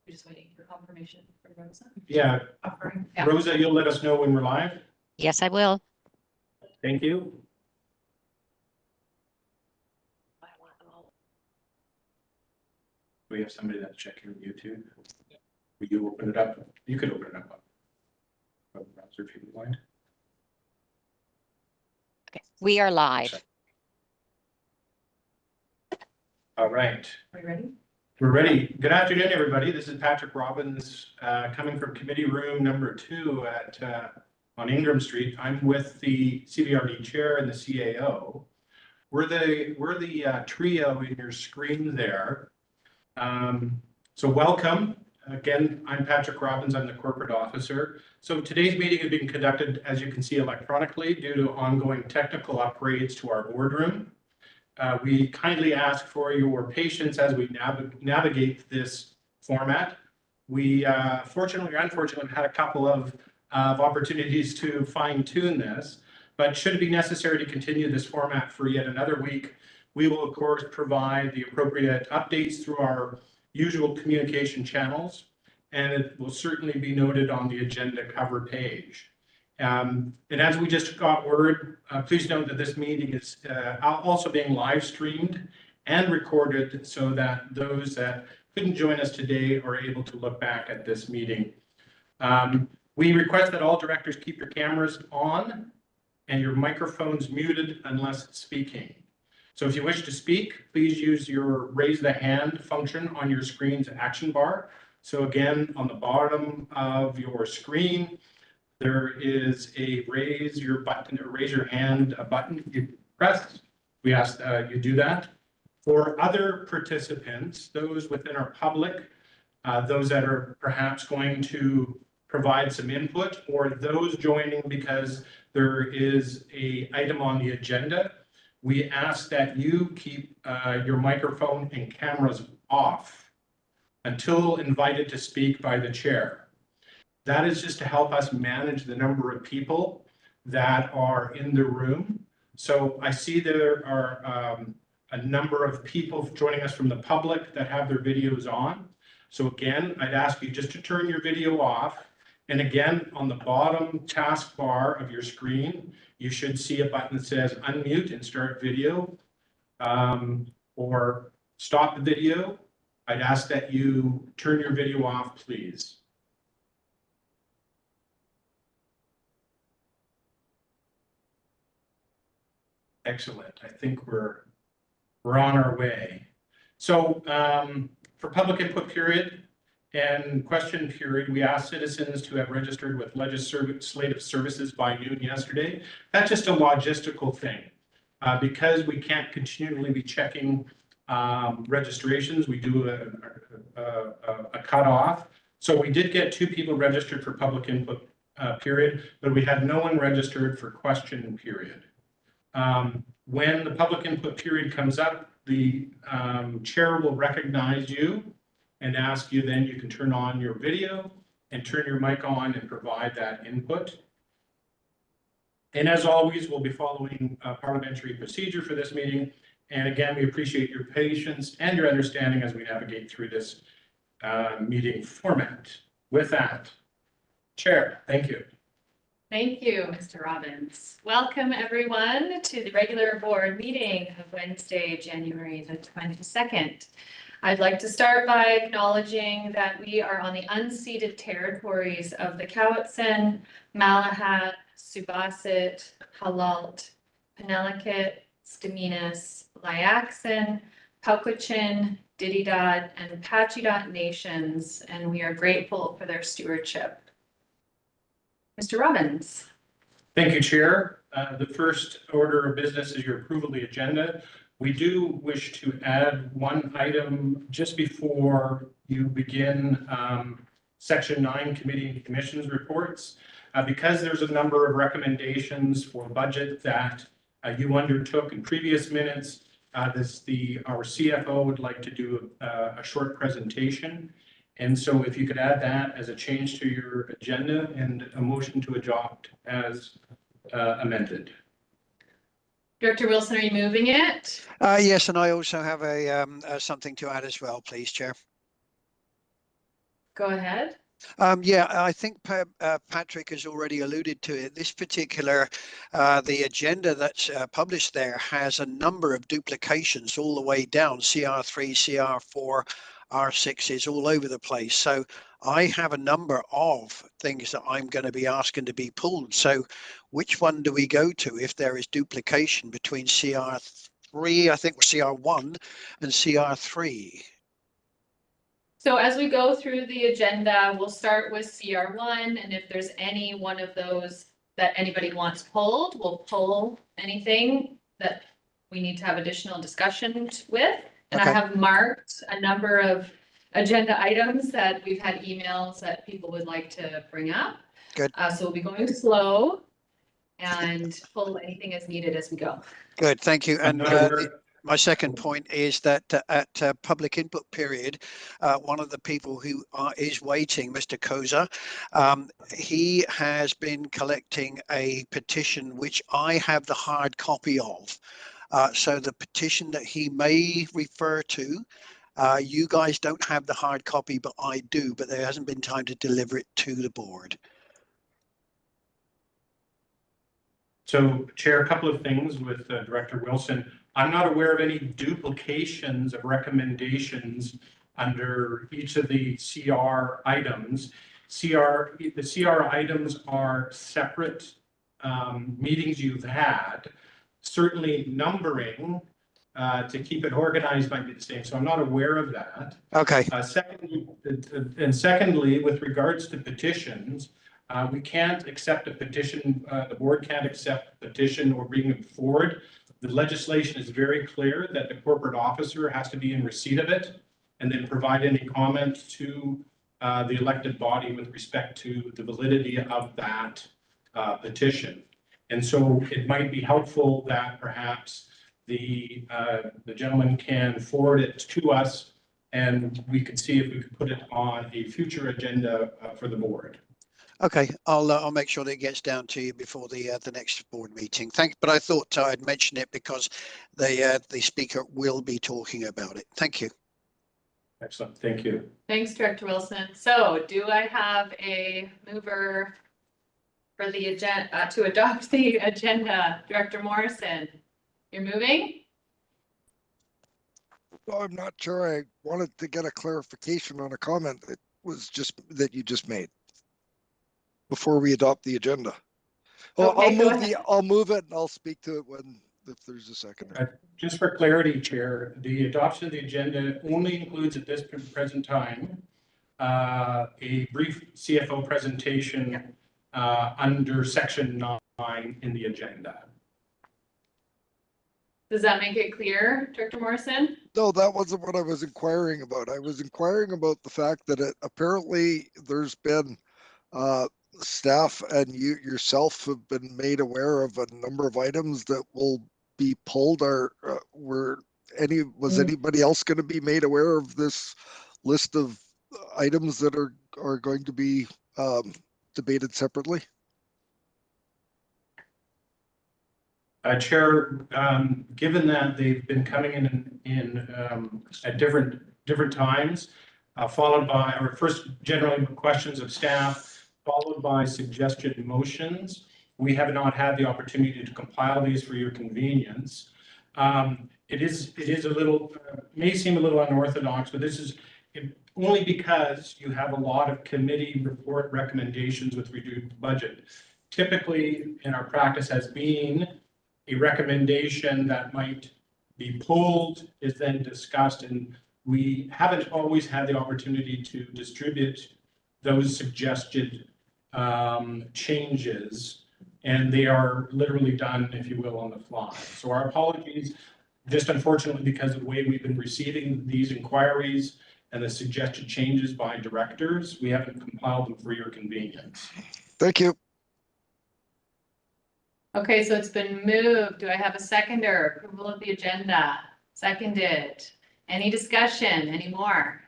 We're just waiting for confirmation from Rosa. Yeah. Yeah. Rosa, you'll let us know when we're live. Yes, I will. Thank you. We have somebody that's checking YouTube. Will you open it up? You could open it up on the browser if you would mind. Okay. We are live. All right. Are you ready? We're ready. Good afternoon, everybody. This is Patrick Robbins coming from committee room number 2 at on Ingram Street. I'm with the CBRD chair and the CAO. We're the trio in your screen there. So welcome. Again, I'm Patrick Robbins. I'm the corporate officer. So today's meeting is being conducted, as you can see, electronically due to ongoing technical upgrades to our boardroom. We kindly ask for your patience as we navigate this format. We fortunately or unfortunately had a couple of opportunities to fine tune this, but should it be necessary to continue this format for yet another week, we will of course provide the appropriate updates through our usual communication channels, and it will certainly be noted on the agenda cover page. And as we just got word, please note that this meeting is also being live streamed and recorded so that those that couldn't join us today are able to look back at this meeting. We request that all directors keep your cameras on and your microphones muted unless speaking. So if you wish to speak, please use your raise the hand function on your screen's action bar. So again, on the bottom of your screen, there is a raise your button or raise your hand button you press. We ask you do that. For other participants, those within our public, those that are perhaps going to provide some input, or those joining because there is an item on the agenda, we ask that you keep your microphone and cameras off until invited to speak by the chair. That is just to help us manage the number of people that are in the room. So I see there are a number of people joining us from the public that have their videos on. So again, I'd ask you just to turn your video off. And again, on the bottom taskbar of your screen, you should see a button that says unmute and start video or stop the video. I'd ask that you turn your video off, please. Excellent. I think we're on our way. So for public input period and question period, we asked citizens to have registered with legislative services by noon yesterday. That's just a logistical thing. Because we can't continually be checking registrations, we do a cutoff. So we did get 2 people registered for public input period, but we had no one registered for question period. When the public input period comes up, the chair will recognize you and ask you, then you can turn on your video and turn your mic on and provide that input. And as always, we'll be following parliamentary procedure for this meeting. And again, we appreciate your patience and your understanding as we navigate through this meeting format. With that, Chair, thank you. Thank you, Mr. Robbins. Welcome, everyone, to the regular board meeting of Wednesday, January the 22nd. I'd like to start by acknowledging that we are on the unceded territories of the Cowichan, Malahat, Subasit, Halalt, Penelakut, Staminas, Layaxin, Pauquachin, Dididad, and Pachidot nations, and we are grateful for their stewardship. Mr. Robbins. Thank you, Chair. The first order of business is your approval of the agenda. We do wish to add one item just before you begin Section 9 Committee and Commissions reports. Because there's a number of recommendations for budget that you undertook in previous minutes, our CFO would like to do a short presentation. And so if you could add that as a change to your agenda and a motion to adopt as amended. Director Wilson, are you moving it? Yes, and I also have something to add as well, please, Chair. go ahead. Yeah, I think Patrick has already alluded to it. This particular, the agenda that's published there has a number of duplications all the way down, CR3, CR4, R6 is all over the place. So I have a number of things that I'm going to be asking to be pulled. So which one do we go to if there is duplication between CR3, I think, or CR1 and CR3? So as we go through the agenda, we'll start with CR1, and if there's any one of those that anybody wants pulled, we'll pull anything that we need to have additional discussion with. And I Okay. have marked a number of agenda items that we've had emails that people would like to bring up. Good. So we'll be going slow and pull anything as needed as we go. Good, thank you. And Another- my second point is that at public input period, one of the people who is waiting, Mr. Koza, he has been collecting a petition which I have the hard copy of. So the petition that he may refer to, you guys don't have the hard copy, but I do, but there hasn't been time to deliver it to the board. So, Chair, a couple of things with Director Wilson. I'm not aware of any duplications of recommendations under each of the CR items. The CR items are separate meetings you've had. Certainly numbering to keep it organized might be the same, so I'm not aware of that. Okay. Secondly, with regards to petitions, we can't accept a petition, the board can't accept a petition or bring it forward. The legislation is very clear that the corporate officer has to be in receipt of it and then provide any comments to the elected body with respect to the validity of that petition. And so it might be helpful that perhaps the gentleman can forward it to us and we could see if we could put it on a future agenda for the board. Okay, I'll make sure that it gets down to you before the next board meeting. Thanks, but I thought I'd mention it because the speaker will be talking about it. Thank you. Excellent, thank you. Thanks, Director Wilson. So do I have a mover for the agenda to adopt the agenda? Director Morrison, you're moving? Well, I'm not sure. I wanted to get a clarification on a comment that was that you just made before we adopt the agenda. Well, Okay, I'll move it and I'll speak to it if there's a second. Just for clarity, Chair, the adoption of the agenda only includes at this present time a brief CFO presentation under section 9 in the agenda. Does that make it clear, Director Morrison? No, that wasn't what I was inquiring about. I was inquiring about the fact that apparently there's been staff and you yourself have been made aware of a number of items that will be pulled. Was anybody else going to be made aware of this list of items that are going to be debated separately? Chair, given that they've been coming in at different times, followed by, or first generally questions of staff, followed by suggested motions. We have not had the opportunity to compile these for your convenience. It is a little, may seem a little unorthodox, but this is only because you have a lot of committee report recommendations with reduced budget. Typically, in our practice has been a recommendation that might be pulled, is then discussed, and we haven't always had the opportunity to distribute those suggested changes, and they are literally done, if you will, on the fly. So our apologies, just unfortunately because of the way we've been receiving these inquiries and the suggested changes by directors, we haven't compiled them for your convenience. Thank you. Okay, so it's been moved. Do I have a seconder? Approval of the agenda. Seconded. Any discussion? Any more?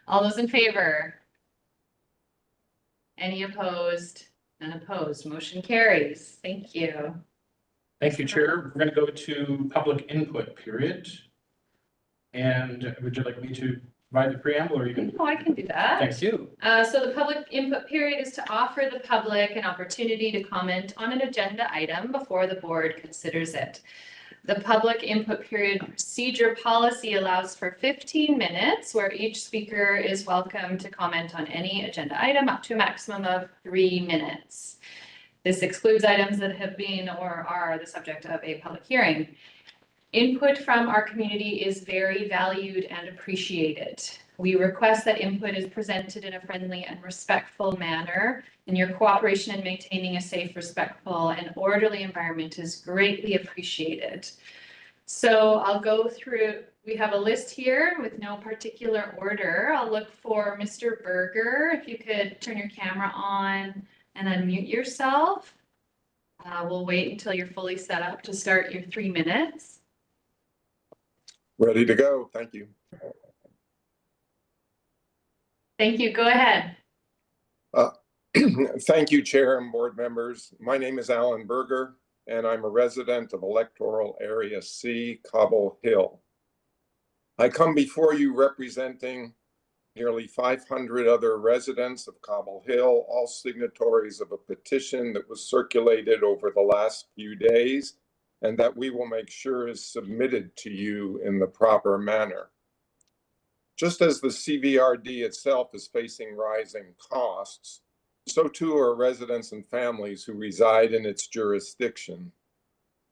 All those in favor? Any opposed? None opposed. Motion carries. Thank you. Thank you, Chair. We're going to go to public input period. And would you like me to provide the preamble or even? Oh, I can do that. Thank you. So the public input period is to offer the public an opportunity to comment on an agenda item before the board considers it. The public input period procedure policy allows for 15 minutes where each speaker is welcome to comment on any agenda item up to a maximum of 3 minutes. This excludes items that have been or are the subject of a public hearing. Input from our community is very valued and appreciated. We request that input is presented in a friendly and respectful manner, and your cooperation in maintaining a safe, respectful, and orderly environment is greatly appreciated. So I'll go through, we have a list here with no particular order. I'll look for Mr. Berger. If you could turn your camera on and unmute yourself. We'll wait until you're fully set up to start your 3 minutes. Ready to go. Thank you. Thank you. Go ahead. Thank you, Chair and board members. My name is Alan Berger, and I'm a resident of Electoral Area C, Cobble Hill. I come before you representing nearly 500 other residents of Cobble Hill, all signatories of a petition that was circulated over the last few days, and that we will make sure is submitted to you in the proper manner. Just as the CVRD itself is facing rising costs, so too are residents and families who reside in its jurisdiction.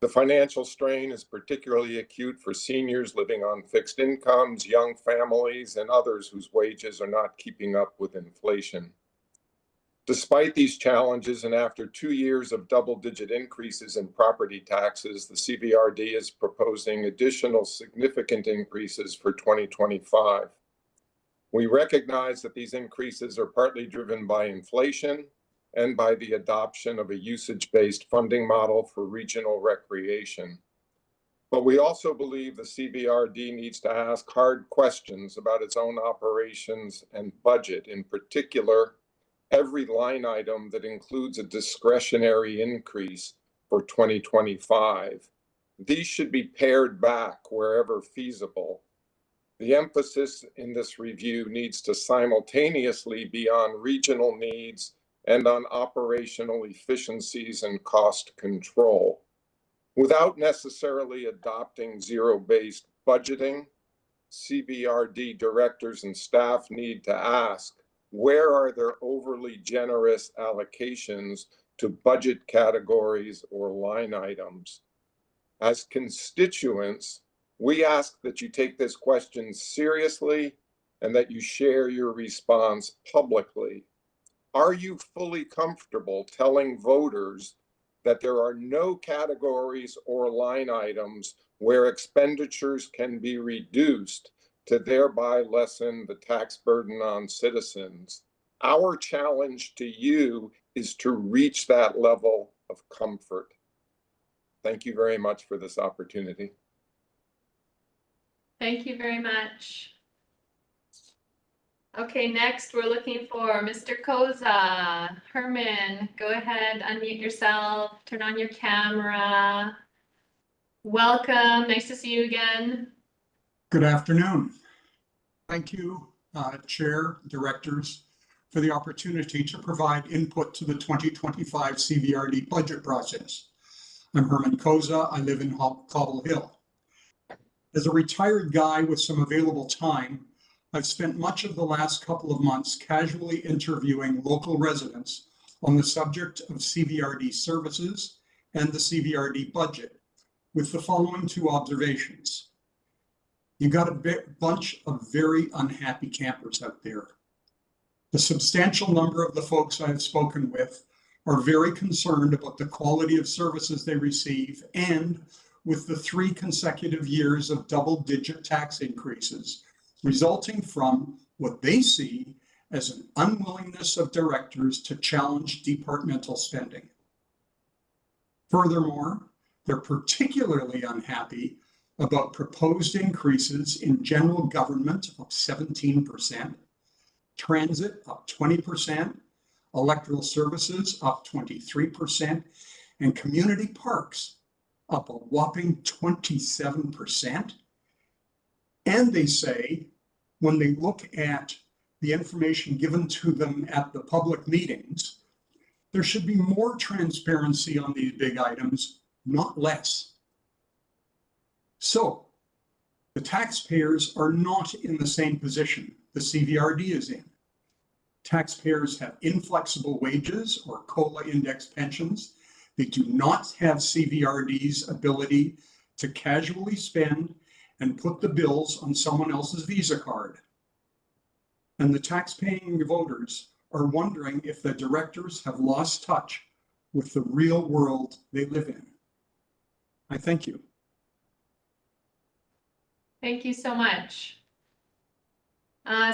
The financial strain is particularly acute for seniors living on fixed incomes, young families, and others whose wages are not keeping up with inflation. Despite these challenges, and after 2 years of double-digit increases in property taxes, the CVRD is proposing additional significant increases for 2025. We recognize that these increases are partly driven by inflation and by the adoption of a usage-based funding model for regional recreation. But we also believe the CVRD needs to ask hard questions about its own operations and budget, in particular, every line item that includes a discretionary increase for 2025. These should be pared back wherever feasible. The emphasis in this review needs to simultaneously be on regional needs and on operational efficiencies and cost control. Without necessarily adopting zero-based budgeting, CVRD directors and staff need to ask, where are there overly generous allocations to budget categories or line items? As constituents, we ask that you take this question seriously and that you share your response publicly. Are you fully comfortable telling voters that there are no categories or line items where expenditures can be reduced to thereby lessen the tax burden on citizens? Our challenge to you is to reach that level of comfort. Thank you very much for this opportunity. Thank you very much. Okay, next we're looking for Mr. Koza. Herman, go ahead, unmute yourself, turn on your camera. Welcome, nice to see you again. Good afternoon. Thank you, Chair, Directors, for the opportunity to provide input to the 2025 CVRD budget process. I'm Herman Koza. I live in Cobble Hill. As a retired guy with some available time, I've spent much of the last couple of months casually interviewing local residents on the subject of CVRD services and the CVRD budget, with the following 2 observations. You got a bunch of very unhappy campers out there. The substantial number of the folks I have spoken with are very concerned about the quality of services they receive, and with the 3 consecutive years of double-digit tax increases, resulting from what they see as an unwillingness of directors to challenge departmental spending. Furthermore, they're particularly unhappy about proposed increases in general government of 17%, transit up 20%, electoral services up 23%, and community parks up a whopping 27%. And they say when they look at the information given to them at the public meetings, there should be more transparency on these big items, not less. So the taxpayers are not in the same position the CVRD is in. Taxpayers have inflexible wages or COLA index pensions. They do not have CVRD's ability to casually spend and put the bills on someone else's Visa card. And the taxpaying voters are wondering if the directors have lost touch with the real world they live in. I thank you. Thank you so much.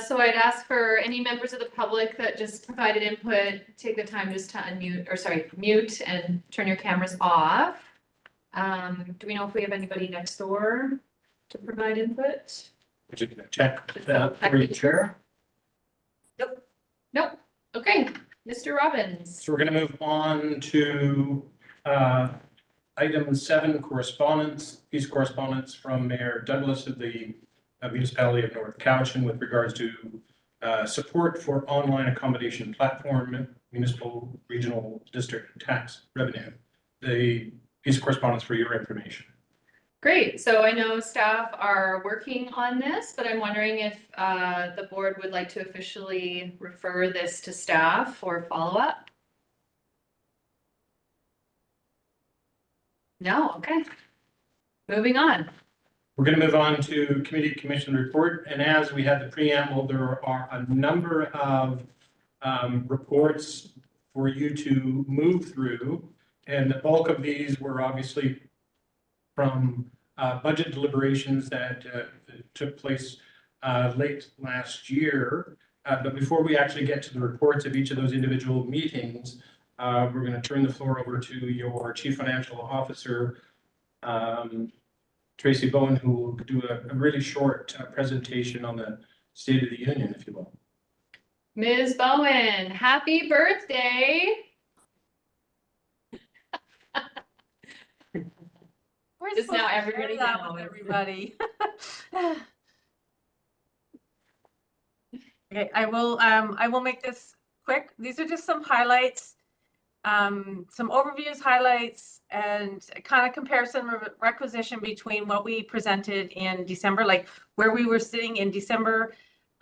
So I'd ask for any members of the public that just provided input, take the time just to unmute, or sorry, mute and turn your cameras off. Do we know if we have anybody next door to provide input? Would you check that for you, Chair? Nope. Okay, Mr. Robbins. So we're going to move on to item 7, correspondence. Piece of correspondence from Mayor Douglas of the municipality of North Cowichan with regards to support for online accommodation platform, municipal regional district tax revenue. The piece of correspondence for your information. Great, so I know staff are working on this, but I'm wondering if the board would like to officially refer this to staff for follow-up? No, okay. Moving on. We're going to move on to committee commission report. And as we had the preamble, there are a number of reports for you to move through. And the bulk of these were obviously from budget deliberations that took place late last year. But before we actually get to the reports of each of those individual meetings, we're going to turn the floor over to your Chief Financial Officer, Tracy Bowen, who will do a really short presentation on the State of the Union, if you will. Ms. Bowen, happy birthday. We're Just supposed now to share everybody that knows. with everybody. Okay, I will make this quick. These are just some highlights, some overviews, highlights, and kind of comparison requisition between what we presented in December, like where we were sitting in December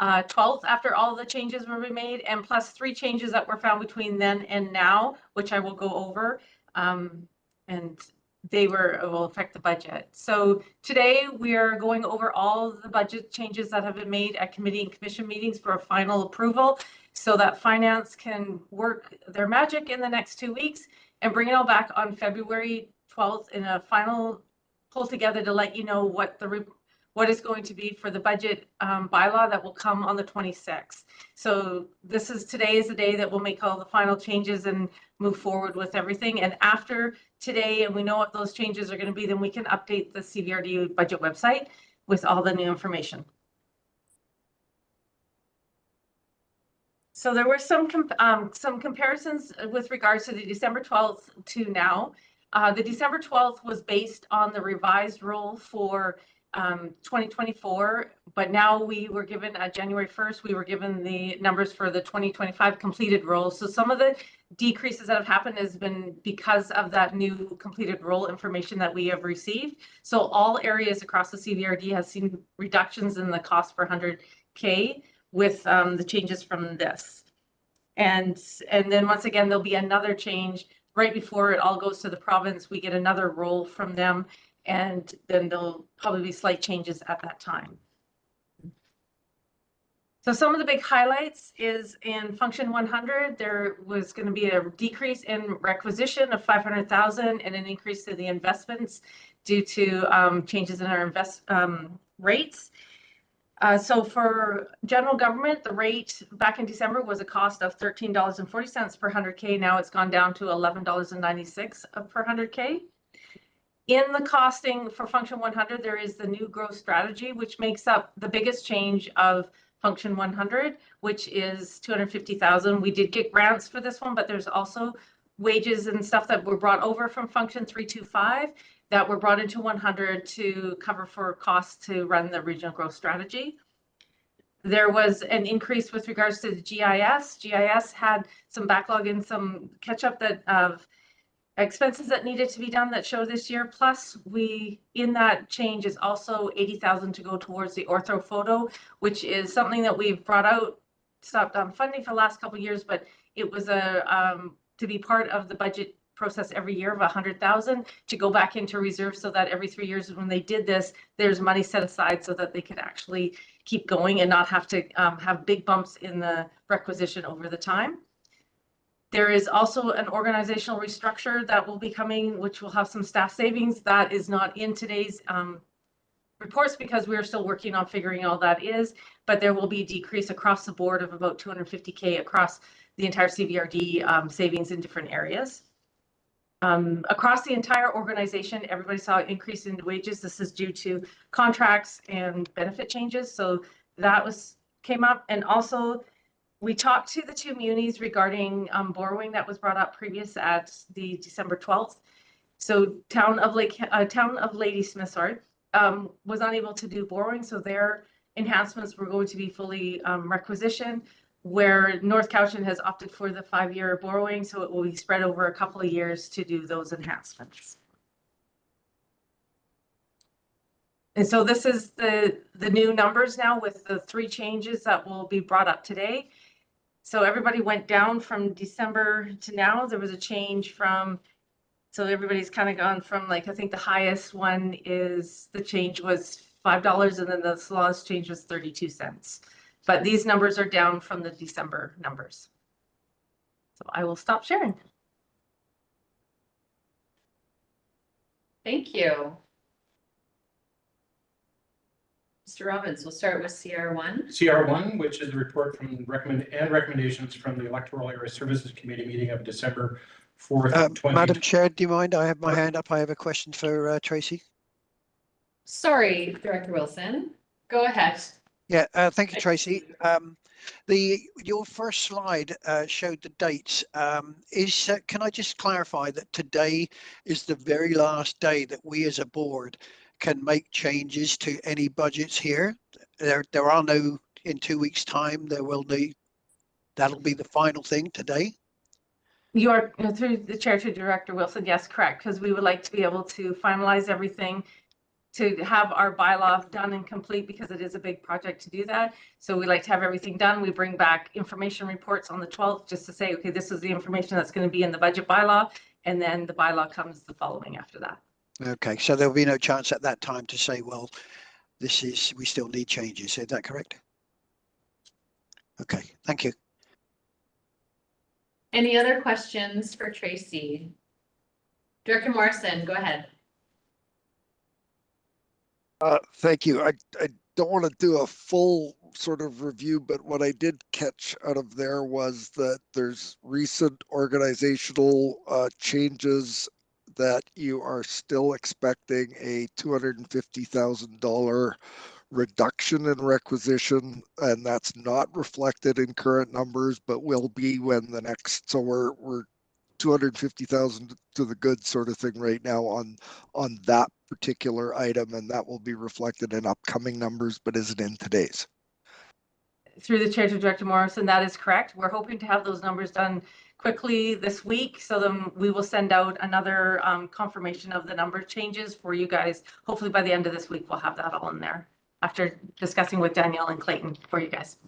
12th after all the changes were made, and plus 3 changes that were found between then and now, which I will go over. And they will affect the budget. So today we are going over all the budget changes that have been made at committee and commission meetings for a final approval, so that finance can work their magic in the next 2 weeks and bring it all back on February 12th in a final pull together to let you know what is going to be for the budget bylaw that will come on the 26th. So today is the day that we'll make all the final changes and move forward with everything. And after today, and we know what those changes are going to be, then we can update the CVRD budget website with all the new information. So there were some comparisons with regards to the December 12th to now. The December 12th was based on the revised rule for 2024, but now we were given January 1st, we were given the numbers for the 2025 completed roll. So some of the decreases that have happened has been because of that new completed roll information that we have received. So all areas across the CVRD has seen reductions in the cost per 100K with the changes from this. And then once again, there'll be another change right before it all goes to the province. We get another roll from them, and then there'll probably be slight changes at that time. So some of the big highlights is in function 100, there was going to be a decrease in requisition of 500,000 and an increase to the investments due to changes in our rates. So for general government, the rate back in December was a cost of $13.40 per 100K. Now it's gone down to $11.96 per 100K. In the costing for function 100, there is the new growth strategy, which makes up the biggest change of function 100, which is 250,000. We did get grants for this one, but there's also wages and stuff that were brought over from function 325 that were brought into 100 to cover for costs to run the regional growth strategy. There was an increase with regards to the GIS. GIS had some backlog and some catch up that of expenses that needed to be done that show this year. Plus, we in that change is also 80,000 to go towards the orthophoto, which is something that we've brought out, stopped on funding for the last couple of years, but it was a to be part of the budget process every year of 100,000 to go back into reserve, so that every 3 years when they did this, there's money set aside so that they could actually keep going and not have to have big bumps in the requisition over the time. There is also an organizational restructure that will be coming, which will have some staff savings. That is not in today's reports because we're still working on figuring all that is, but there will be a decrease across the board of about 250K across the entire CVRD savings in different areas. Across the entire organization, everybody saw an increase in wages. This is due to contracts and benefit changes. So that came up. And also we talked to the two munis regarding borrowing that was brought up previous at the December 12th. So Town of Ladysmith, was unable to do borrowing. So their enhancements were going to be fully requisitioned, where North Cowichan has opted for the 5-year borrowing. So it will be spread over a couple of years to do those enhancements. And so this is the new numbers now with the 3 changes that will be brought up today. So everybody went down from December to now. There was a change from, so everybody's kind of gone from, like, I think the highest one is, the change was $5 and then the slowest change was 32 cents. But these numbers are down from the December numbers. So I will stop sharing. Thank you. Mr. Robbins, we'll start with CR1. CR1, which is the report from recommendations from the Electoral Area Services Committee meeting of December 4th, Madam Chair, do you mind? I have my hand up. I have a question for Tracy. Sorry, Director Wilson. Go ahead. Yeah, thank you, Tracy. Your first slide showed the dates. Can I just clarify that today is the very last day that we as a board can make changes to any budgets here? There are no, in 2 weeks' time, that'll be the final thing today? You are, through the chair to Director Wilson, yes, correct, because we would like to be able to finalize everything, to have our bylaw done and complete, because it is a big project to do that. So we like to have everything done. We bring back information reports on the 12th just to say, okay, this is the information that's going to be in the budget bylaw, and then the bylaw comes the following after that. Okay, so there'll be no chance at that time to say, well, we still need changes. Is that correct? Okay, thank you. Any other questions for Tracy? Director Morrison, go ahead. Thank you. I don't want to do a full sort of review, but what I did catch out of there was that there's recent organizational changes that you are still expecting a $250,000 reduction in requisition, and that's not reflected in current numbers, but will be when the next. So we're 250,000 to the good sort of thing right now on that particular item, and that will be reflected in upcoming numbers, but isn't in today's. Through the chair to Director Morrison, that is correct. We're hoping to have those numbers done quickly this week, so then we will send out another confirmation of the number changes for you guys. Hopefully by the end of this week, we'll have that all in there after discussing with Danielle and Clayton for you guys.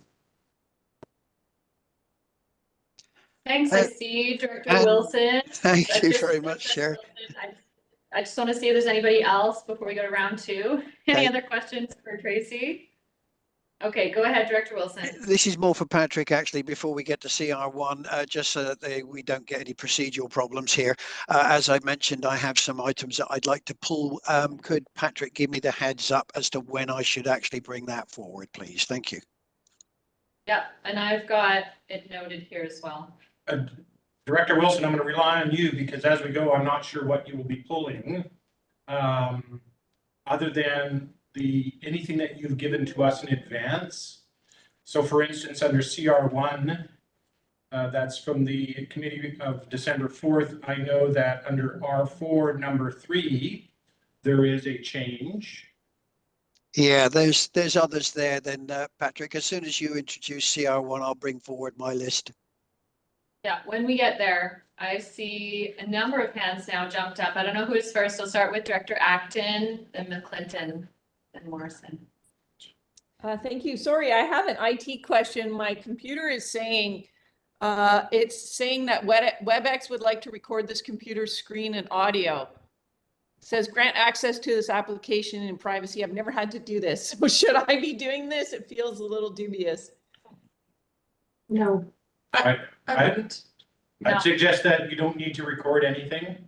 Thanks. I see Director Wilson. Thank you very much, Chair. I just want to see if there's anybody else before we go to round 2. Any Okay. other questions for Tracy? Okay, go ahead, Director Wilson. This is more for Patrick, actually, before we get to CR1, just so that we don't get any procedural problems here. As I mentioned, I have some items that I'd like to pull. Could Patrick give me the heads up as to when I should actually bring that forward, please? Thank you. Yeah, and I've got it noted here as well. Director Wilson, I'm going to rely on you because as we go, I'm not sure what you will be pulling. Other than anything that you've given to us in advance. So for instance, under CR1, that's from the committee of December 4th. I know that under R4 number 3, there is a change. Yeah, there's others there then, Patrick. As soon as you introduce CR1, I'll bring forward my list. Yeah, when we get there, I see a number of hands now jumped up. I don't know who is first. I'll start with Director Acton, then McClinton, then Morrison. Thank you. Sorry, I have an IT question. My computer is saying, it's saying that WebEx would like to record this computer screen and audio. It says grant access to this application in privacy. I've never had to do this. So should I be doing this? It feels a little dubious. No. I wouldn't. No. I'd suggest that you don't need to record anything.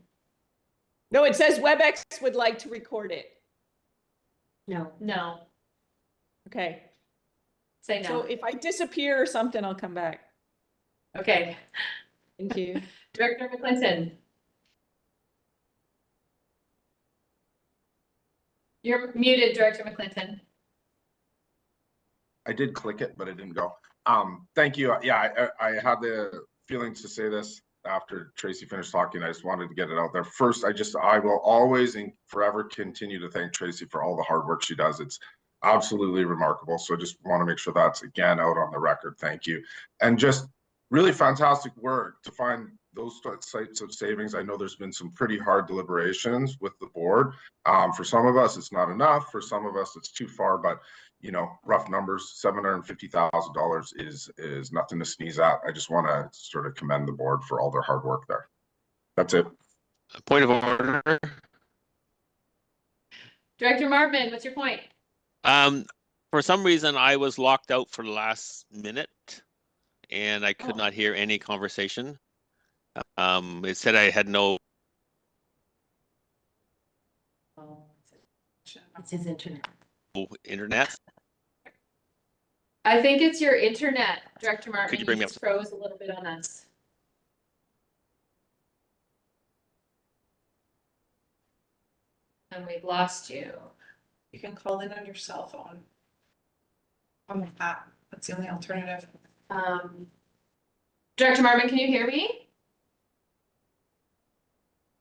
No, it says WebEx would like to record it. No. No, Okay. say So no. if I disappear or something, I'll come back. Okay, Thank you. Director McClinton. You're muted, Director McClinton. I did click it, but it didn't go. Thank you. Yeah, I had the feeling to say this after Tracy finished talking. I just wanted to get it out there. First, I will always and forever continue to thank Tracy for all the hard work she does. It's absolutely remarkable. So I just want to make sure that's again out on the record. Thank you. And just really fantastic work to find those sites of savings. I know there's been some pretty hard deliberations with the board. For some of us, it's not enough. For some of us, it's too far, but you know, rough numbers, $750,000 is nothing to sneeze at. I just want to sort of commend the board for all their hard work there. That's it. Point of order. Director Marvin, what's your point? For some reason, I was locked out for the last minute and I could not hear any conversation. It said I had no. It's his internet. Internet. I think it's your internet, Director Martin. Could you bring me just froze a little bit on us. And we've lost you. You can call in on your cell phone. On the app. That's the only alternative. Director Marvin, can you hear me?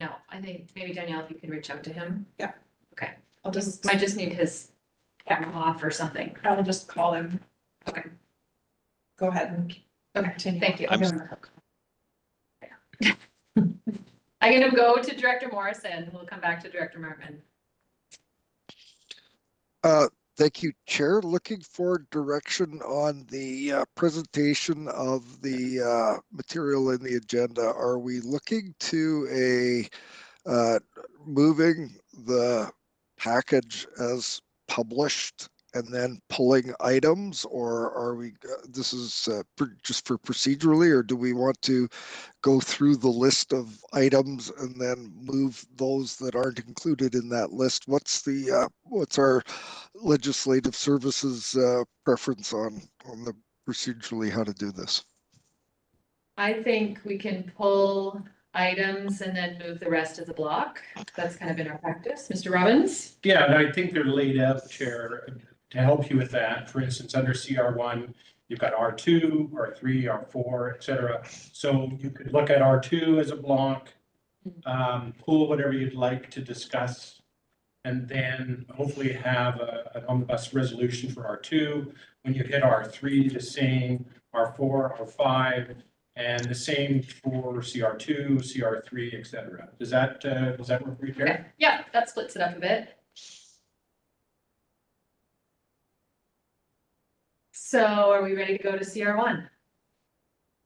No, I think maybe Danielle, if you can reach out to him. Yeah. Okay. I'll just Might just need his camera off or something. I'll just call him. Okay. Go ahead and continue. Thank you. I'm I'm gonna go to Director Morrison. We'll come back to Director Marvin. Thank you, Chair. Looking for direction on the presentation of the material in the agenda. Are we looking to moving the package as published and then pulling items, or are we, this is just for procedurally, or do we want to go through the list of items and then move those that aren't included in that list? What's our legislative services preference on the procedurally how to do this? I think we can pull items and then move the rest of the block. That's kind of been our practice. Mr. Robbins? Yeah, and I think they're laid out, Chair, to help you with that. For instance, under CR1, you've got R2, R3, R4, et cetera. So you could look at R2 as a block, pull whatever you'd like to discuss, and then hopefully have an omnibus resolution for R2. When you hit R3, the same, R4, R5, and the same for CR2, CR3, et cetera. Does that work for you, Chair? Okay. Yeah, that splits it up a bit. So are we ready to go to CR1?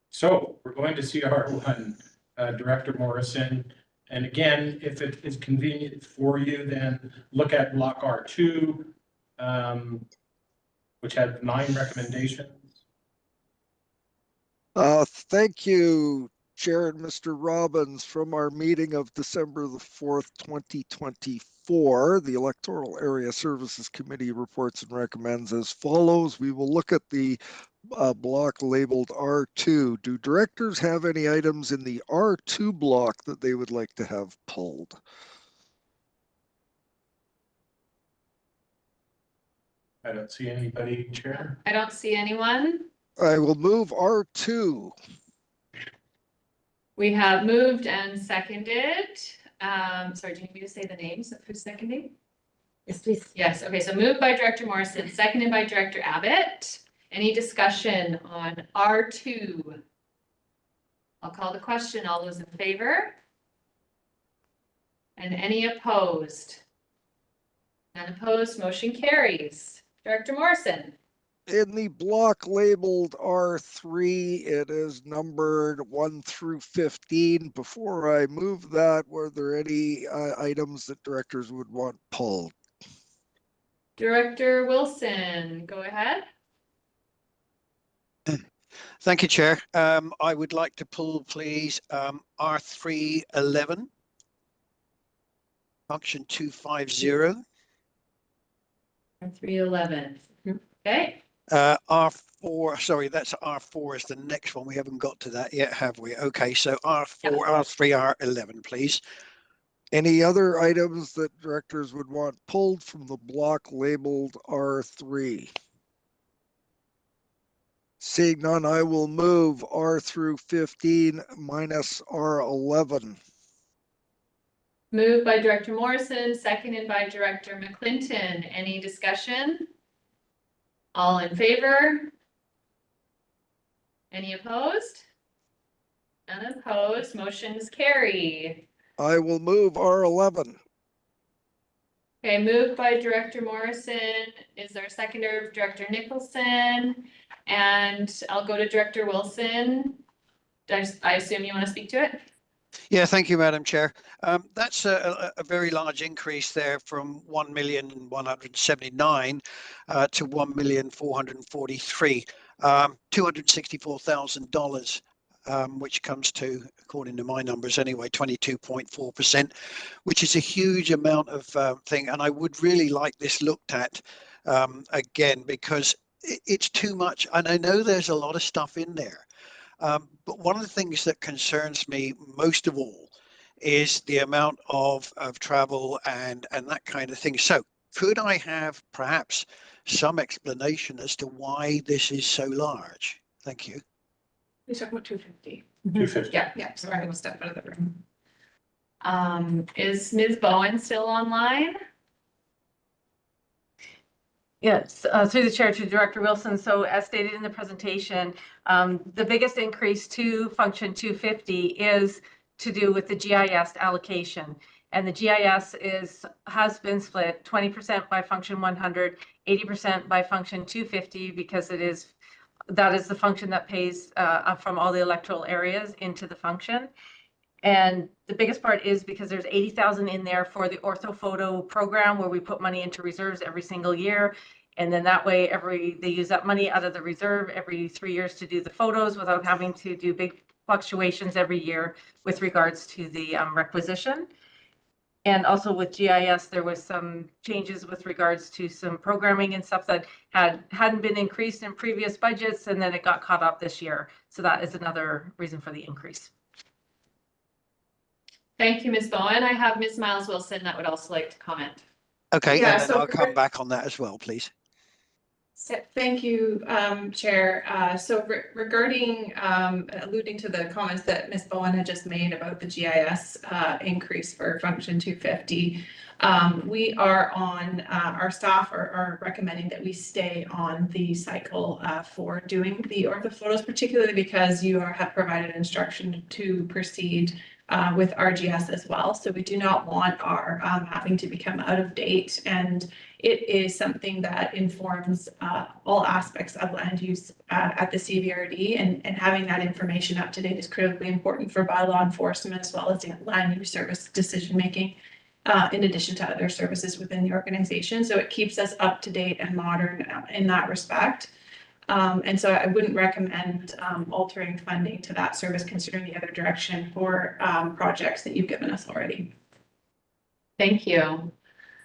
So we're going to CR1, Director Morrison. And again, if it is convenient for you, then look at block R2, which had 9 recommendations. Thank you, Chair and Mr. Robbins. From our meeting of December the 4th, 2024, the Electoral Area Services Committee reports and recommends as follows. We will look at the block labeled R2. Do directors have any items in the R2 block that they would like to have pulled? I don't see anybody, Chair. I don't see anyone. I will move R2. We have moved and seconded. Sorry, do you need me to say the names of who's seconding? Yes, please. Yes, okay, so moved by Director Morrison, seconded by Director Abbott. Any discussion on R2? I'll call the question. All those in favor? And any opposed? None opposed, motion carries. Director Morrison. In the block labeled R3, it is numbered 1 through 15. Before I move that, were there any items that directors would want pulled? Director Wilson, go ahead. Thank you, Chair. I would like to pull, please, R311, function 250. 311. Okay. R4, sorry, that's R4 is the next one. We haven't got to that yet, have we? Okay, so R4, Yeah. R3, R11, please. Any other items that directors would want pulled from the block labeled R3? Seeing none, I will move R through 15 minus R11. Moved by Director Morrison, seconded by Director McClinton. Any discussion? All in favor? Any opposed? None opposed, motions carry. I will move R11. Okay, moved by Director Morrison. Is there a seconder of Director Nicholson? And I'll go to Director Wilson. I assume you want to speak to it? Yeah, thank you, Madam Chair. That's a very large increase there from 1,179,000 to 1,443,000, $264,000, which comes to, according to my numbers anyway, 22.4%, which is a huge amount of thing. And I would really like this looked at again, because it's too much. And I know there's a lot of stuff in there. But one of the things that concerns me most of all is the amount of travel and that kind of thing. So could I have perhaps some explanation as to why this is so large? Thank you. We talked about 250. 250. Yeah, sorry, I'm gonna step out of the room. Is Ms. Bowen still online? Yes, through the chair to Director Wilson. So as stated in the presentation, the biggest increase to function 250 is to do with the GIS allocation. And the GIS has been split 20% by function 100, 80% by function 250, because that is the function that pays from all the electoral areas into the function. And the biggest part is because there's 80,000 in there for the orthophoto program, where we put money into reserves every single year. And then that way they use that money out of the reserve every 3 years to do the photos without having to do big fluctuations every year with regards to the requisition. And also with GIS, there was some changes with regards to some programming and stuff that hadn't been increased in previous budgets, and then it got caught up this year. So that is another reason for the increase. Thank you, Ms. Bowen. I have Ms. Miles Wilson that would also like to comment. Okay, Yeah, and then so I'll come back on that as well, please. Thank you, Chair. So regarding alluding to the comments that Ms. Bowen had just made about the GIS increase for function 250, we are on, our staff are recommending that we stay on the cycle for doing the orthophotos, particularly because you have provided instruction to proceed with RGS as well. So we do not want our having to become out of date, and it is something that informs all aspects of land use at the CVRD, and having that information up to date is critically important for bylaw enforcement as well as the land use service decision making, in addition to other services within the organization. So it keeps us up to date and modern in that respect. And so I wouldn't recommend altering funding to that service, considering the other direction for projects that you've given us already. Thank you.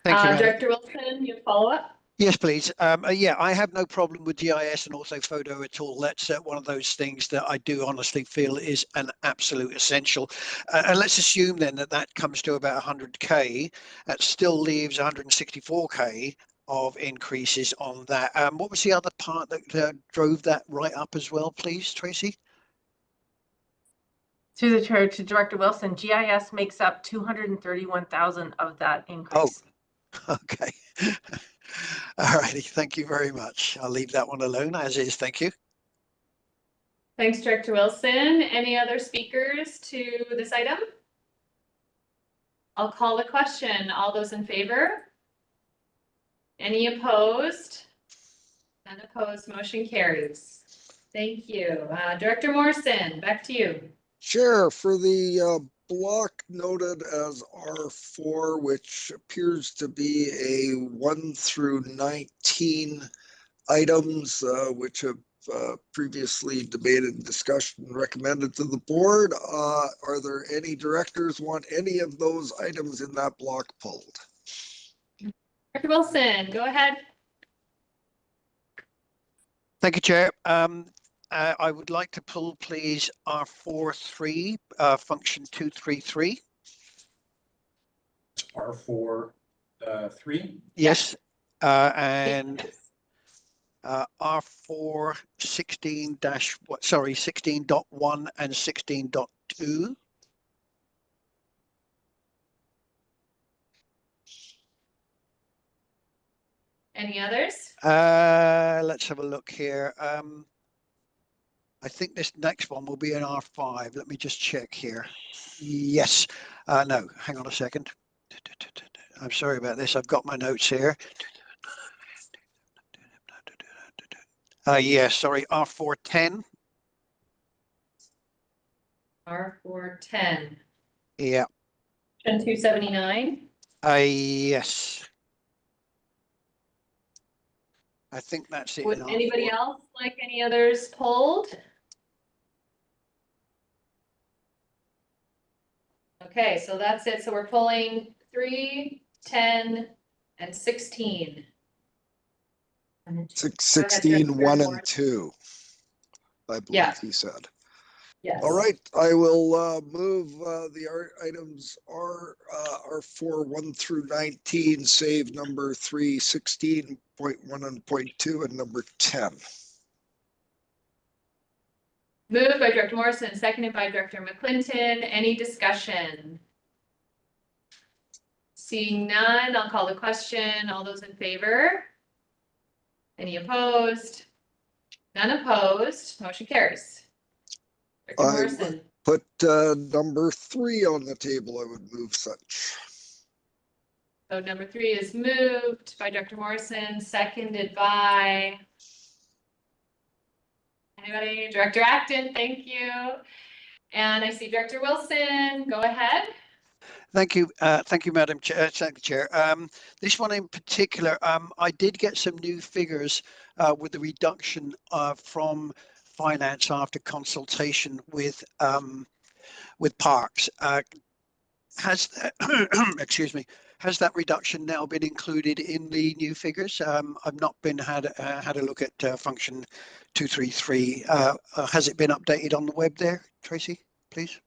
Thank you, Director Wilson, you follow up? Yes, please. Yeah, I have no problem with GIS and also photo at all. That's one of those things that I do honestly feel is an absolute essential. And let's assume then that comes to about 100K. That still leaves 164K of increases on that. What was the other part that drove that right up as well, please, Tracy? Through the chair to Director Wilson, GIS makes up 231,000 of that increase. Oh, okay. All righty, thank you very much. I'll leave that one alone as is. Thank you. Thanks, Director Wilson. Any other speakers to this item? I'll call the question. All those in favor? Any opposed? None opposed, motion carries. Thank you. Director Morrison, back to you. Chair, for the block noted as R4, which appears to be a 1 through 19 items, which have previously debated and discussed and recommended to the board. Are there any directors want any of those items in that block pulled? Director Wilson, go ahead. Thank you, Chair. I would like to pull, please, R43, function 233. R4, 3. Yes, and R4 16 dash what? Sorry, 16.1 and 16.2. Any others? Let's have a look here. I think this next one will be an R5. Let me just check here. Yes. No, hang on a second. I'm sorry about this. I've got my notes here. Yeah, sorry, R410. R410. Yeah. 279. Yes. I think that's it. Would in anybody R4. else like any others pulled? Okay, so that's it. So we're pulling 3, 10, and 16. 16, 1 and 2, I believe Yeah. he said. Yes. All right, I will move the items R4 1 through 19, save number 3, 16.1 and .2, and number 10. Moved by Director Morrison, seconded by Director McClinton. Any discussion? Seeing none, I'll call the question. All those in favor? Any opposed? None opposed. Motion carries. Director I Morrison. Put number 3 on the table. I would move such. So number 3 is moved by Director Morrison, seconded by anybody? Director Acton, thank you. And I see Director Wilson. Go ahead. Thank you, Madam Chair. Thank you, Chair. This one in particular, I did get some new figures with the reduction from finance after consultation with Parks. Has excuse me, has that reduction now been included in the new figures? I've not been had a look at function 233. Has it been updated on the web there, Tracy, please?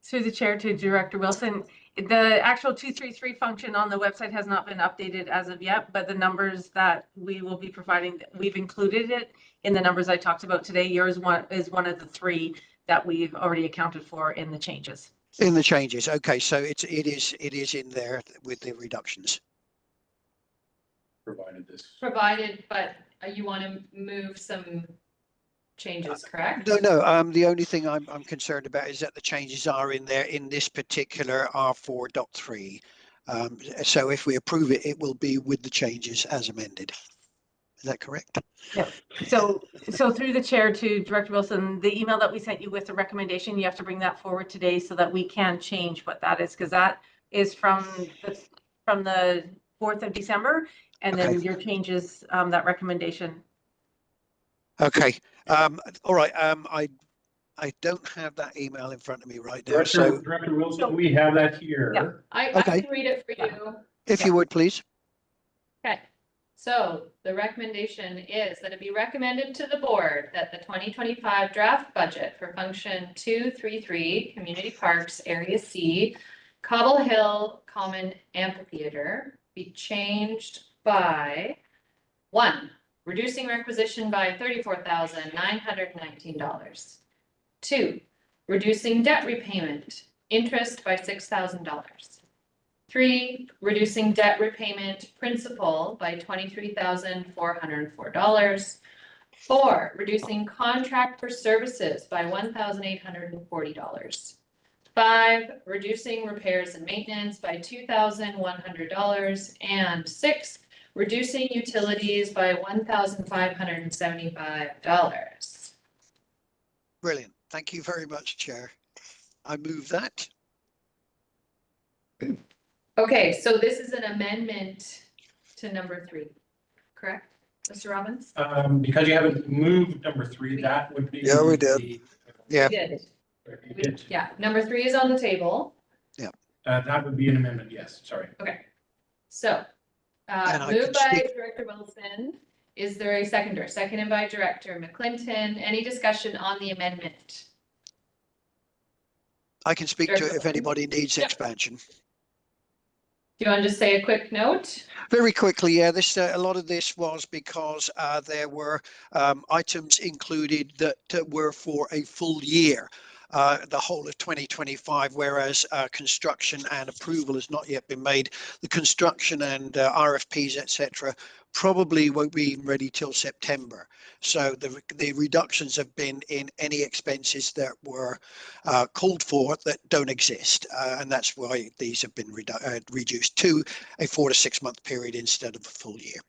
Through the chair to Director Wilson, the actual 233 function on the website has not been updated as of yet, but the numbers that we will be providing, we've included it in the numbers I talked about today. Yours is one of the 3 that we've already accounted for in the changes. In the changes, okay, so it is in there with the reductions. Provided, but you want to move some changes, correct? No. The only thing I'm concerned about is that the changes are in there in this particular R4.3. So if we approve it, it will be with the changes as amended. Is that correct? Yeah. So through the chair to Director Wilson, the email that we sent you with the recommendation, you have to bring that forward today so that we can change what that is, because that is from the 4th of December, and then Okay. your changes, that recommendation. Okay. All right. I don't have that email in front of me right now. So Director Wilson, we have that here. Yeah. I can read it for you. if you would, please. Okay, so the recommendation is that it be recommended to the board that the 2025 draft budget for function 233 Community Parks Area C, Cobble Hill Common Amphitheater be changed by 1, reducing requisition by $34,919. 2, reducing debt repayment, interest by $6,000. 3, reducing debt repayment principal by $23,404. 4, reducing contract for services by $1,840. 5, reducing repairs and maintenance by $2,100. And 6, reducing utilities by $1,575. Brilliant. Thank you very much, Chair. I move that. Okay, so this is an amendment to number 3, correct, Mr. Robbins? Because you haven't moved number 3, that would be. Yeah, we did. Yeah. We did. You did. Yeah, number 3 is on the table. That would be an amendment, yes, sorry. Okay, so, And I moved can by speak- Director Wilson. Is there a seconder? Seconded by Director McClinton. Any discussion on the amendment? I can speak to it if Director- anybody needs Yep. expansion. Do you want to just say a quick note? Very quickly, yeah, this a lot of this was because there were items included that were for a full year, the whole of 2025, whereas construction and approval has not yet been made. The construction and RFPs, etc., probably won't be ready till September. So the reductions have been in any expenses that were called for that don't exist, and that's why these have been reduced to a 4 to 6 month period instead of a full year.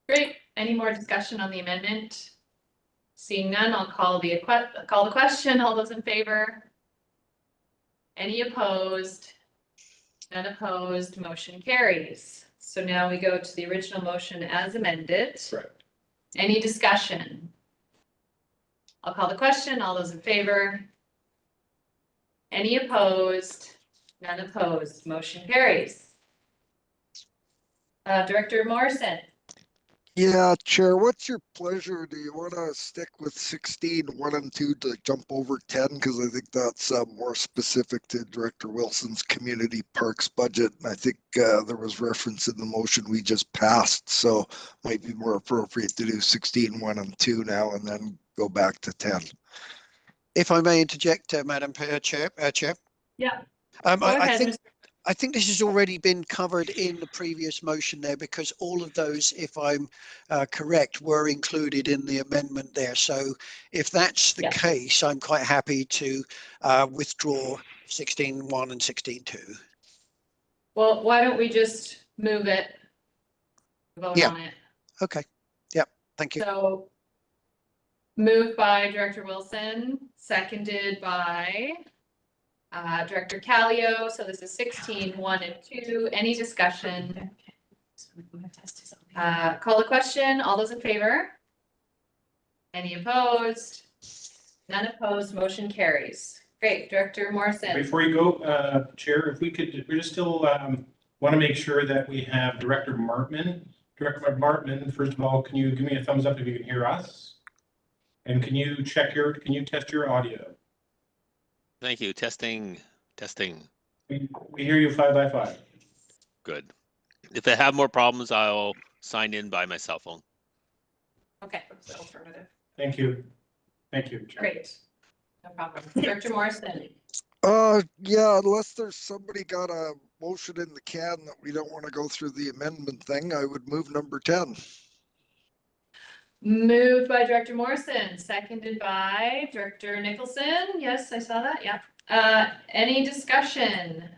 Great. Any more discussion on the amendment? Seeing none, I'll call the question. All those in favor? Any opposed? None opposed. Motion carries. So now we go to the original motion as amended. Correct. Any discussion? I'll call the question. All those in favor? Any opposed? None opposed. Motion carries. Director Morrison. Yeah, Chair, what's your pleasure? Do you want to stick with 16, 1 and 2 to jump over 10? Because I think that's more specific to Director Wilson's community parks budget. And I think there was reference in the motion we just passed. So might be more appropriate to do 16, 1 and 2 now and then go back to 10. If I may interject, Madam Chair. Yeah. I ahead, think Mr. I think this has already been covered in the previous motion there, because all of those, if I'm correct, were included in the amendment there. So if that's the case, I'm quite happy to withdraw 16.1 and 16.2. Well, why don't we just move it? Vote on it. Okay. Yep. Thank you. So moved by Director Wilson, seconded by Director Callio. So this is 16, 1 and 2. Any discussion? Call the question. All those in favor? Any opposed? None opposed. Motion carries. Great. Director Morrison. Before you go, Chair, if we could, we just still want to make sure that we have Director Martman. Director Martman, first of all, can you give me a thumbs up if you can hear us? And can you test your audio? Thank you. Testing. We hear you 5 by 5. Good. If I have more problems, I'll sign in by my cell phone. Okay. Alternative. Thank you. Thank you, Chair. Great. No problem. Director Morrison. Yeah, unless there's somebody got a motion in the can that we don't want to go through the amendment thing, I would move number 10. Moved by Director Morrison, seconded by Director Nicholson. Yes, I saw that. Yeah. Any discussion?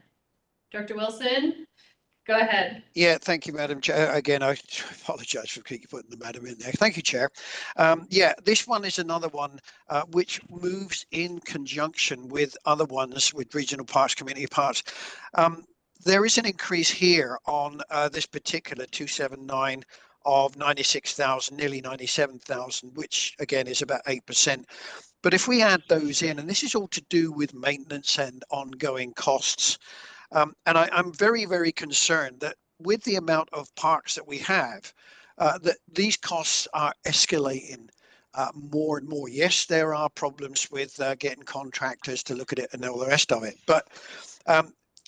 Director Wilson, go ahead. Yeah, thank you, Madam Chair. Again, I apologise for keeping putting the madam in there. Thank you, Chair. Yeah, this one is another one which moves in conjunction with other ones with regional parks, community parks. There is an increase here on this particular 279 of 96,000, nearly 97,000, which again is about 8%. But if we add those in, and this is all to do with maintenance and ongoing costs, and I'm very, very concerned that with the amount of parks that we have, that these costs are escalating more and more. Yes, there are problems with getting contractors to look at it and all the rest of it, but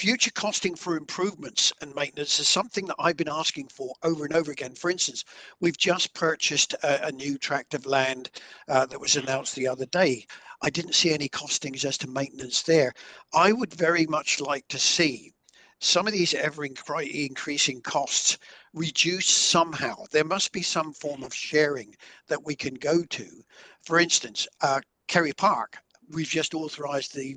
Future costing for improvements and maintenance is something that I've been asking for over and over again. For instance, we've just purchased a new tract of land that was announced the other day. I didn't see any costings as to maintenance there. I would very much like to see some of these ever increasing costs reduced somehow. There must be some form of sharing that we can go to. For instance, Kerry Park, we've just authorized the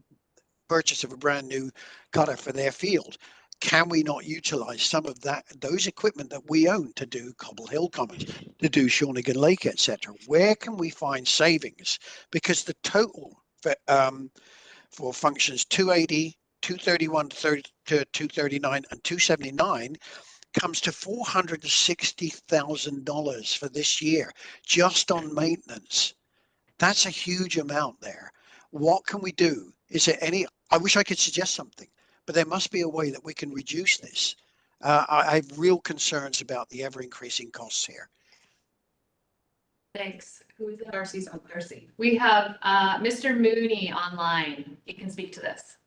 purchase of a brand new cutter for their field. Can we not utilize some of those equipment that we own to do Cobble Hill Commons, to do Shawnigan Lake, etc.? Where can we find savings? Because the total for functions 280, 231 to 239 and 279 comes to $460,000 for this year, just on maintenance. That's a huge amount there. What can we do? Is there any, I wish I could suggest something, but there must be a way that we can reduce this. I have real concerns about the ever increasing costs here. Thanks. Who is it? Darcy's on Darcy. We have Mr. Mooney online. You can speak to this.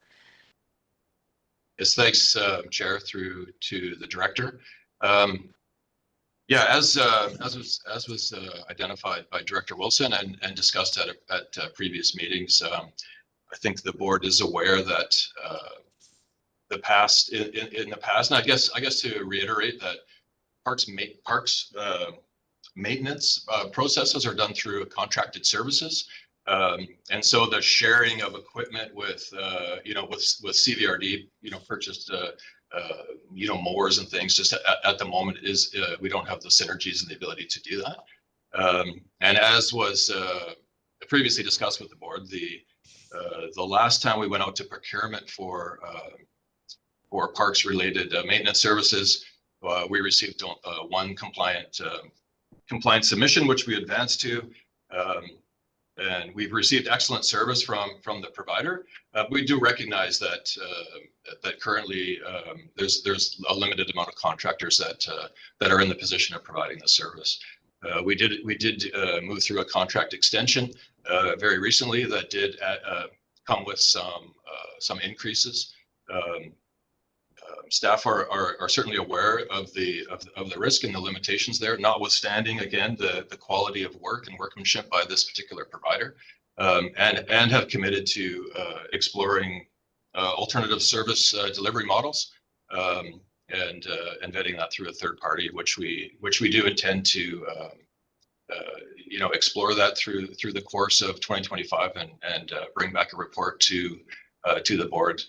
Yes, thanks, Chair, through to the Director. Yeah, as was identified by Director Wilson and discussed at previous meetings, I think the board is aware that in the past, and I guess to reiterate that parks maintenance processes are done through contracted services. And so the sharing of equipment with CVRD, purchased, mowers and things just at the moment is, we don't have the synergies and the ability to do that. And as was previously discussed with the board, the last time we went out to procurement for parks related maintenance services, we received one compliant submission, which we advanced to. And we've received excellent service from the provider. We do recognize that currently there's a limited amount of contractors that are in the position of providing the service. We did move through a contract extension very recently that did come with some increases. Staff are certainly aware of the risk and the limitations there, notwithstanding, again, the quality of work and workmanship by this particular provider, and have committed to exploring alternative service delivery models, and vetting that through a third party, which we do intend to explore that through the course of 2025 and bring back a report to the board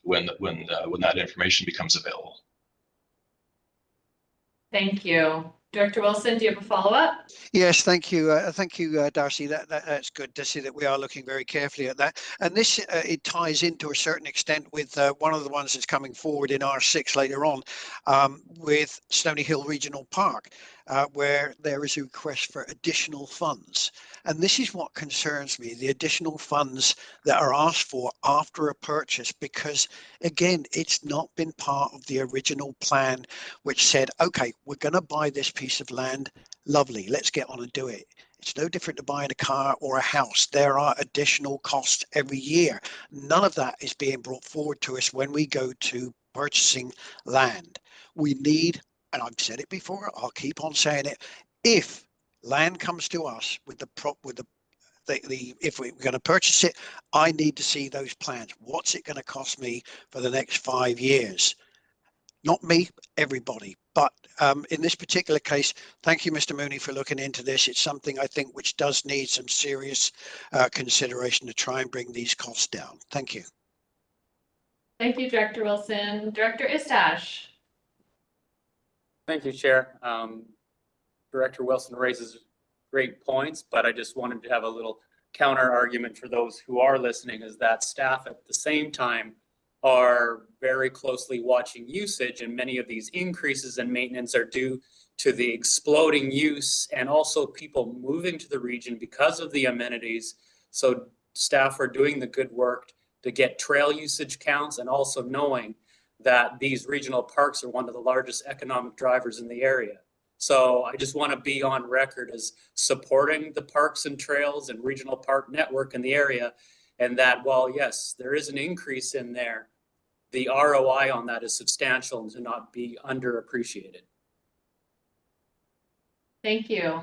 when that information becomes available. Thank you. Director Wilson, do you have a follow-up? Yes, thank you. Thank you, Darcy. That's good to see that we are looking very carefully at that. And this, it ties in to a certain extent with one of the ones that's coming forward in R6 later on, with Stony Hill Regional Park, where there is a request for additional funds. And this is what concerns me, the additional funds that are asked for after a purchase, because again, it's not been part of the original plan, which said, okay, we're going to buy this piece of land. Lovely, let's get on and do it. It's no different to buying a car or a house. There are additional costs every year. None of that is being brought forward to us when we go to purchasing land. We need, and I've said it before, I'll keep on saying it, if land comes to us if we're going to purchase it, I need to see those plans. What's it going to cost me for the next 5 years? Not me, everybody. But in this particular case, thank you, Mr. Mooney, for looking into this. It's something I think which does need some serious consideration to try and bring these costs down. Thank you. Thank you, Director Wilson. Director Istash. Thank you, Chair. Director Wilson raises great points, but I just wanted to have a little counter argument for those who are listening, is that staff at the same time are very closely watching usage, and many of these increases in maintenance are due to the exploding use and also people moving to the region because of the amenities. So staff are doing the good work to get trail usage counts, and also knowing that these regional parks are one of the largest economic drivers in the area. So I just want to be on record as supporting the parks and trails and regional park network in the area. And that while, yes, there is an increase in there, the ROI on that is substantial and to not be underappreciated. Thank you.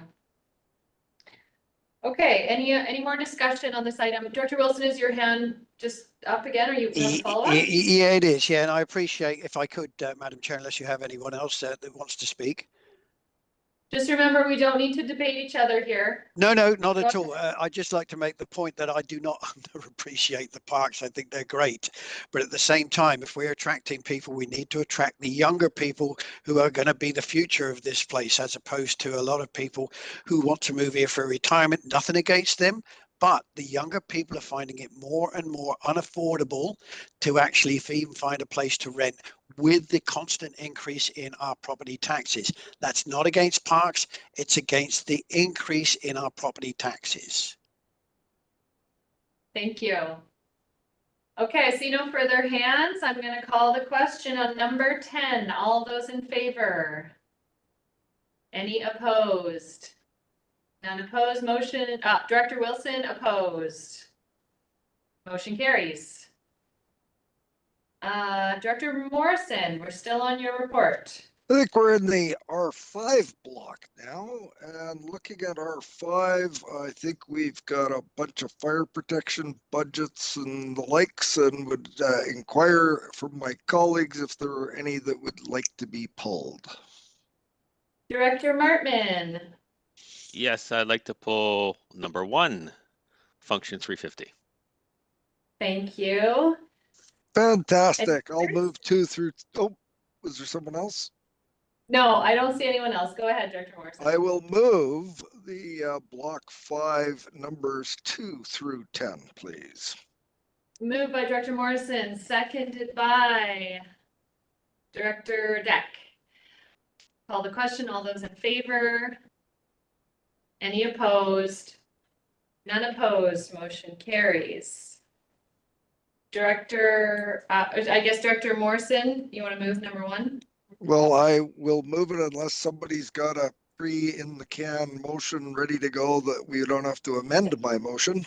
Okay, any more discussion on this item? Director Wilson, is your hand just up again, or you have a follow-up? Yeah, it is. Yeah, and I appreciate if I could, Madam Chair, unless you have anyone else that wants to speak. Just remember, we don't need to debate each other here. No, not at all. I'd just like to make the point that I do not underappreciate the parks. I think they're great. But at the same time, if we're attracting people, we need to attract the younger people who are going to be the future of this place, as opposed to a lot of people who want to move here for retirement. Nothing against them. But the younger people are finding it more and more unaffordable to actually even find a place to rent with the constant increase in our property taxes. That's not against parks, it's against the increase in our property taxes. Thank you. Okay, I see no further hands. I'm going to call the question on number 10. All those in favor? Any opposed? None opposed. Motion, Director Wilson opposed. Motion carries. Director Morrison, we're still on your report. I think we're in the R5 block now, and looking at R5, I think we've got a bunch of fire protection budgets and the likes, and would inquire from my colleagues if there are any that would like to be pulled. Director Martman. Yes, I'd like to pull number 1, function 350. Thank you. Fantastic. I'll move 2 through. Oh, was there someone else? No, I don't see anyone else. Go ahead, Director Morrison. I will move the block 5 numbers 2 through 10, please. Moved by Director Morrison, seconded by Director Deck. Call the question. All those in favor? Any opposed? None opposed. Motion carries. Director, I guess Director Morrison, you want to move number 1? Well, I will move it unless somebody's got a pre-in-the-can motion ready to go that we don't have to amend my motion.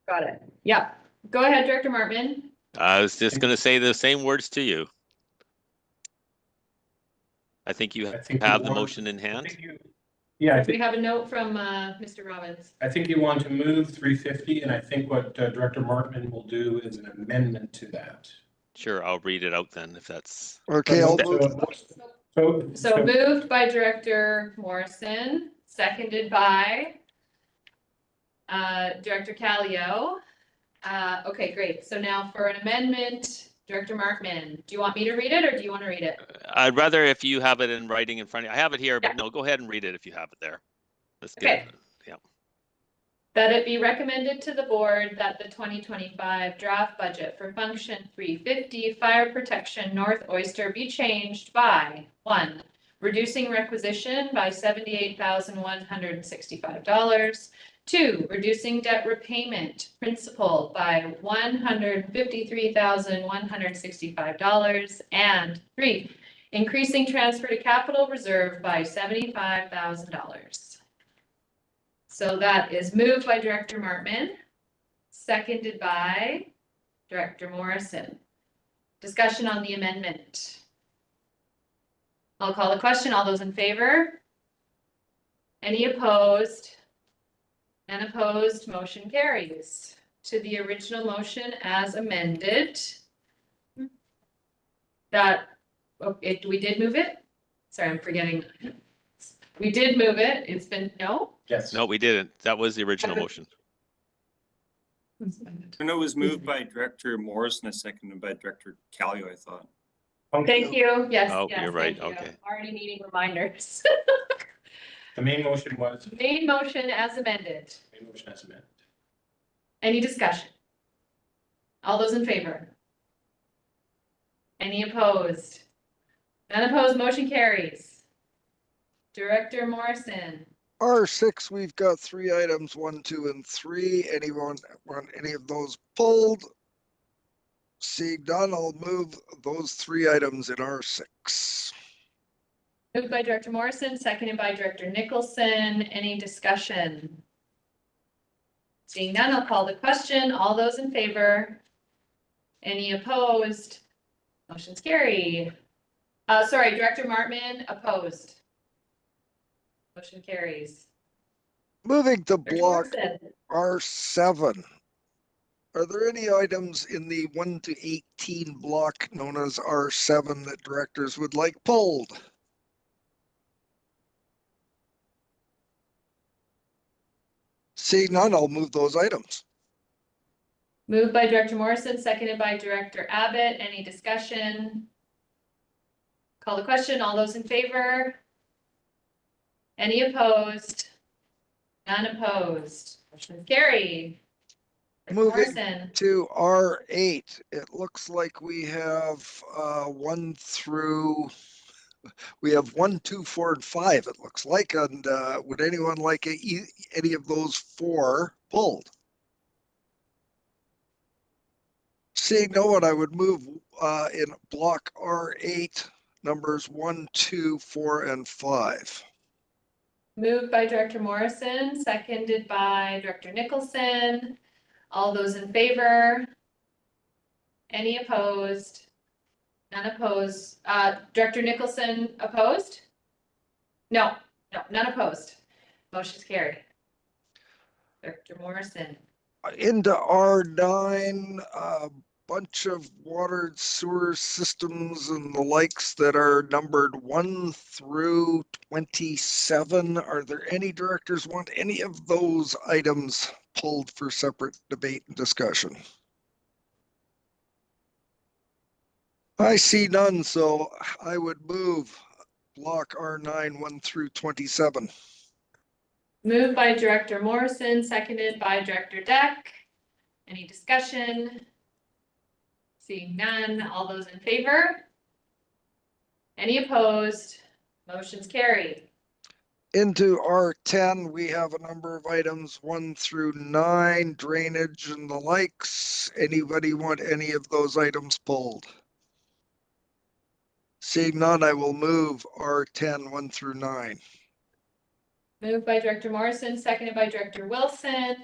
Got it. Yeah. Go ahead, Director Martman. I was just going to say the same words to you. I think you have the motion in hand. We have a note from Mr. Robbins. I think you want to move 350, and I think what Director Martman will do is an amendment to that. Sure, I'll read it out then if that's. Okay, I'll move. So moved by Director Morrison, seconded by Director Callio. Okay, great. So now for an amendment, Director Markman, do you want me to read it or do you want to read it? I'd rather if you have it in writing in front of you. I have it here, but no, go ahead and read it if you have it there. Let's get it. Yeah. That it be recommended to the board that the 2025 draft budget for function 350 fire protection North Oyster be changed by 1, reducing requisition by $78,165. 2, reducing debt repayment principal by $153,165. And 3, increasing transfer to capital reserve by $75,000. So that is moved by Director Martman, seconded by Director Morrison. Discussion on the amendment. I'll call the question. All those in favor? Any opposed? None opposed. Motion carries. To the original motion as amended. We did move it? Sorry, I'm forgetting. We did move it. It's been, no? Yes. No, we didn't. That was the original motion. And it was moved by Director Morrison and seconded by Director Callio, I thought. Thank you. Yes. Oh, yes, you're right. thank you. Okay. Already needing reminders. The main motion was. Main motion as amended. Main motion as amended. Any discussion? All those in favor? Any opposed? None opposed. Motion carries. Director Morrison. R6, we've got 3 items, 1, 2, and 3. Anyone want any of those pulled? Seeing none, I'll move those 3 items in R6. Moved by Director Morrison, seconded by Director Nicholson. Any discussion? Seeing none, I'll call the question. All those in favor? Any opposed? Motion's carried. Sorry, Director Martman, opposed. Motion carries. Moving to Director block Morrison. R7. Are there any items in the 1 to 18 block known as R7 that directors would like pulled? Seeing none, I'll move those items. Moved by Director Morrison, seconded by Director Abbott. Any discussion? Call the question. All those in favor? Any opposed? None opposed. Motion carried. Director Moving Morrison. to R8, it looks like we have 1 through, we have 1, 2, 4, and 5, it looks like. And would anyone like any of those 4 pulled? Seeing no one, I would move in block R8, numbers 1, 2, 4, and 5. Moved by Director Morrison, seconded by Director Nicholson. All those in favor? Any opposed? None opposed. Director Nicholson opposed? No, none opposed. Motion's carried. Director Morrison. Into R9, a bunch of water and sewer systems and the likes that are numbered 1 through 27. Are there any directors want any of those items pulled for separate debate and discussion? I see none, so I would move block R9 1 through 27. Moved by Director Morrison, seconded by Director Deck. Any discussion? Seeing none, all those in favor? Any opposed? Motion's carried. Into R10, we have a number of items 1 through 9, drainage and the likes. Anybody want any of those items pulled? Seeing none, I will move R10 1 through 9. Moved by Director Morrison, seconded by Director Wilson.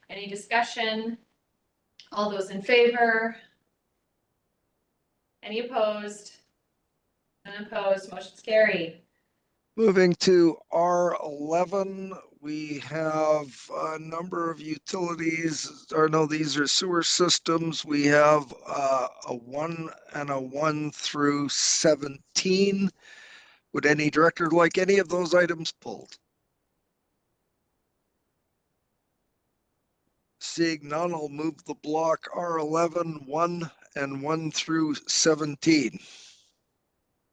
Any discussion? All those in favor? Any opposed? None opposed, motion's carried. Moving to R11, we have a number of utilities, or no, these are sewer systems. We have a 1 and a 1 through 17. Would any director like any of those items pulled? Seeing none, I'll move the block R11, 1 and 1 through 17.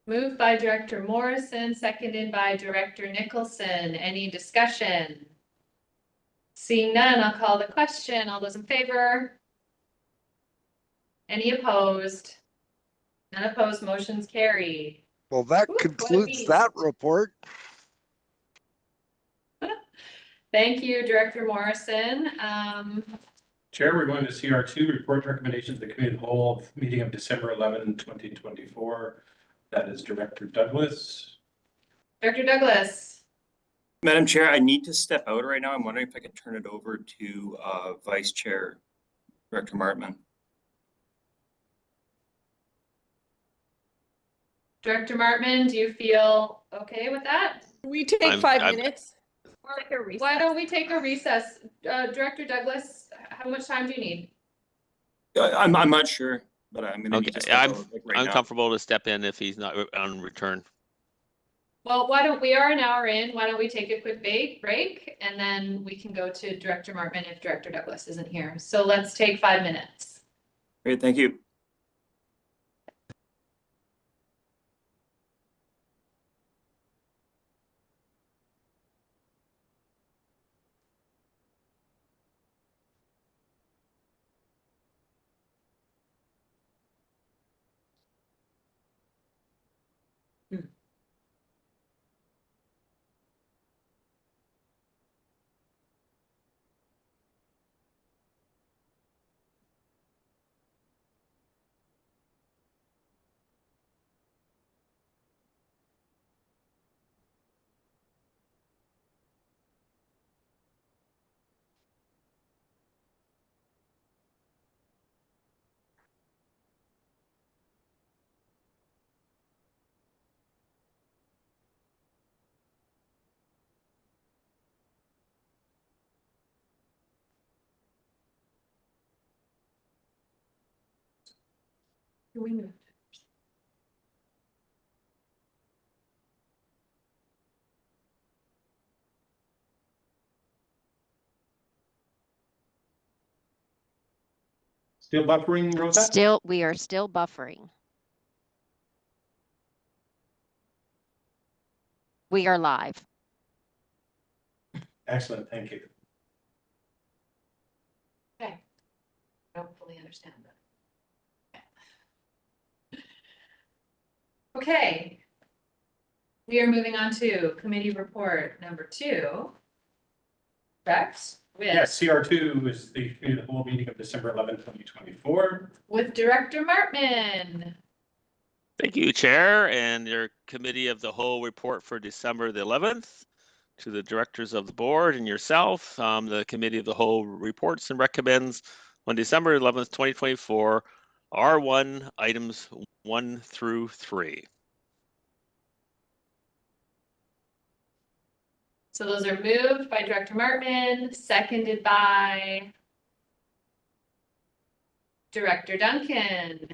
Moved by Director Morrison, seconded by Director Nicholson. Any discussion? Seeing none, I'll call the question. All those in favor? Any opposed? None opposed, motion's carried. Well, that Ooh, concludes that report. Thank you, Director Morrison. Chair, we're going to CR2, report recommendations of the committee of the whole meeting of December 11, 2024. That is Director Douglas. Director Douglas. Madam Chair, I need to step out right now. I'm wondering if I could turn it over to Vice Chair, Director Martman. Director Martman, do you feel okay with that? We take 5 minutes. Why don't we take a recess? Director Douglas, how much time do you need? I'm not sure, but I'm going to need to step out right I'm now. comfortable to step in if he's not on return. Well, we are an hour in, why don't we take a quick break and then we can go to Director Martman if Director Douglas isn't here. So let's take 5 minutes. Great, thank you. We move. Still buffering, Rosa? We are still buffering. We are live. Excellent, thank you. Okay. I don't fully understand that. Okay. We are moving on to committee report number 2. Correct? Yes, CR2 is the whole meeting of December 11th, 2024. With Director Martman. Thank you, Chair, and your Committee of the Whole report for December the 11th. To the directors of the board and yourself, the Committee of the Whole reports and recommends on December 11th, 2024, R1 items 1 through 3. So those are moved by Director Martman, seconded by Director Duncan.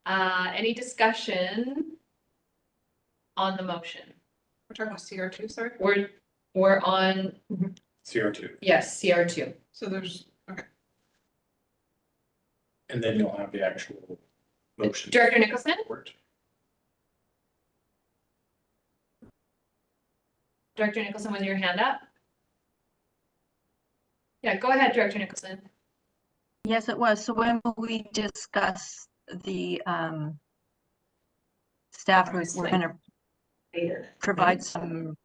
Any discussion on the motion? We're talking about CR2, sorry? We're on, CR2. yes, CR2. So there's, okay. And then you'll have the actual motion. Director Nicholson? Director Nicholson with your hand up. Yeah, go ahead, Director Nicholson. Yes, it was. So when we discuss the staff, we're going to provide some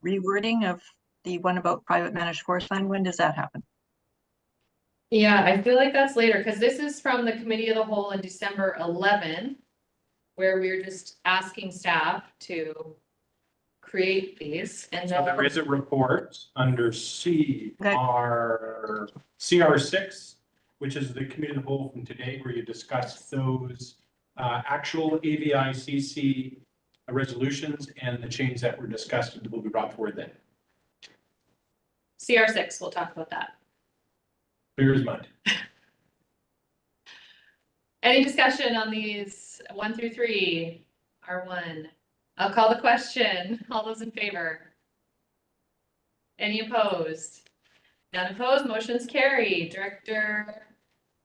rewording of the one about private managed forest land. When does that happen? Yeah, I feel like that's later because this is from the Committee of the Whole in December 11th, where we're just asking staff to create these. And so there is a report under CR6, which is the Committee of the Whole from today, where you discuss those actual AVICC resolutions and the change that were discussed will be brought forward then. CR6, we'll talk about that. Clear as mud. Any discussion on these 1 through 3? R1. I'll call the question. All those in favor? Any opposed? None opposed, motion's carried. Director,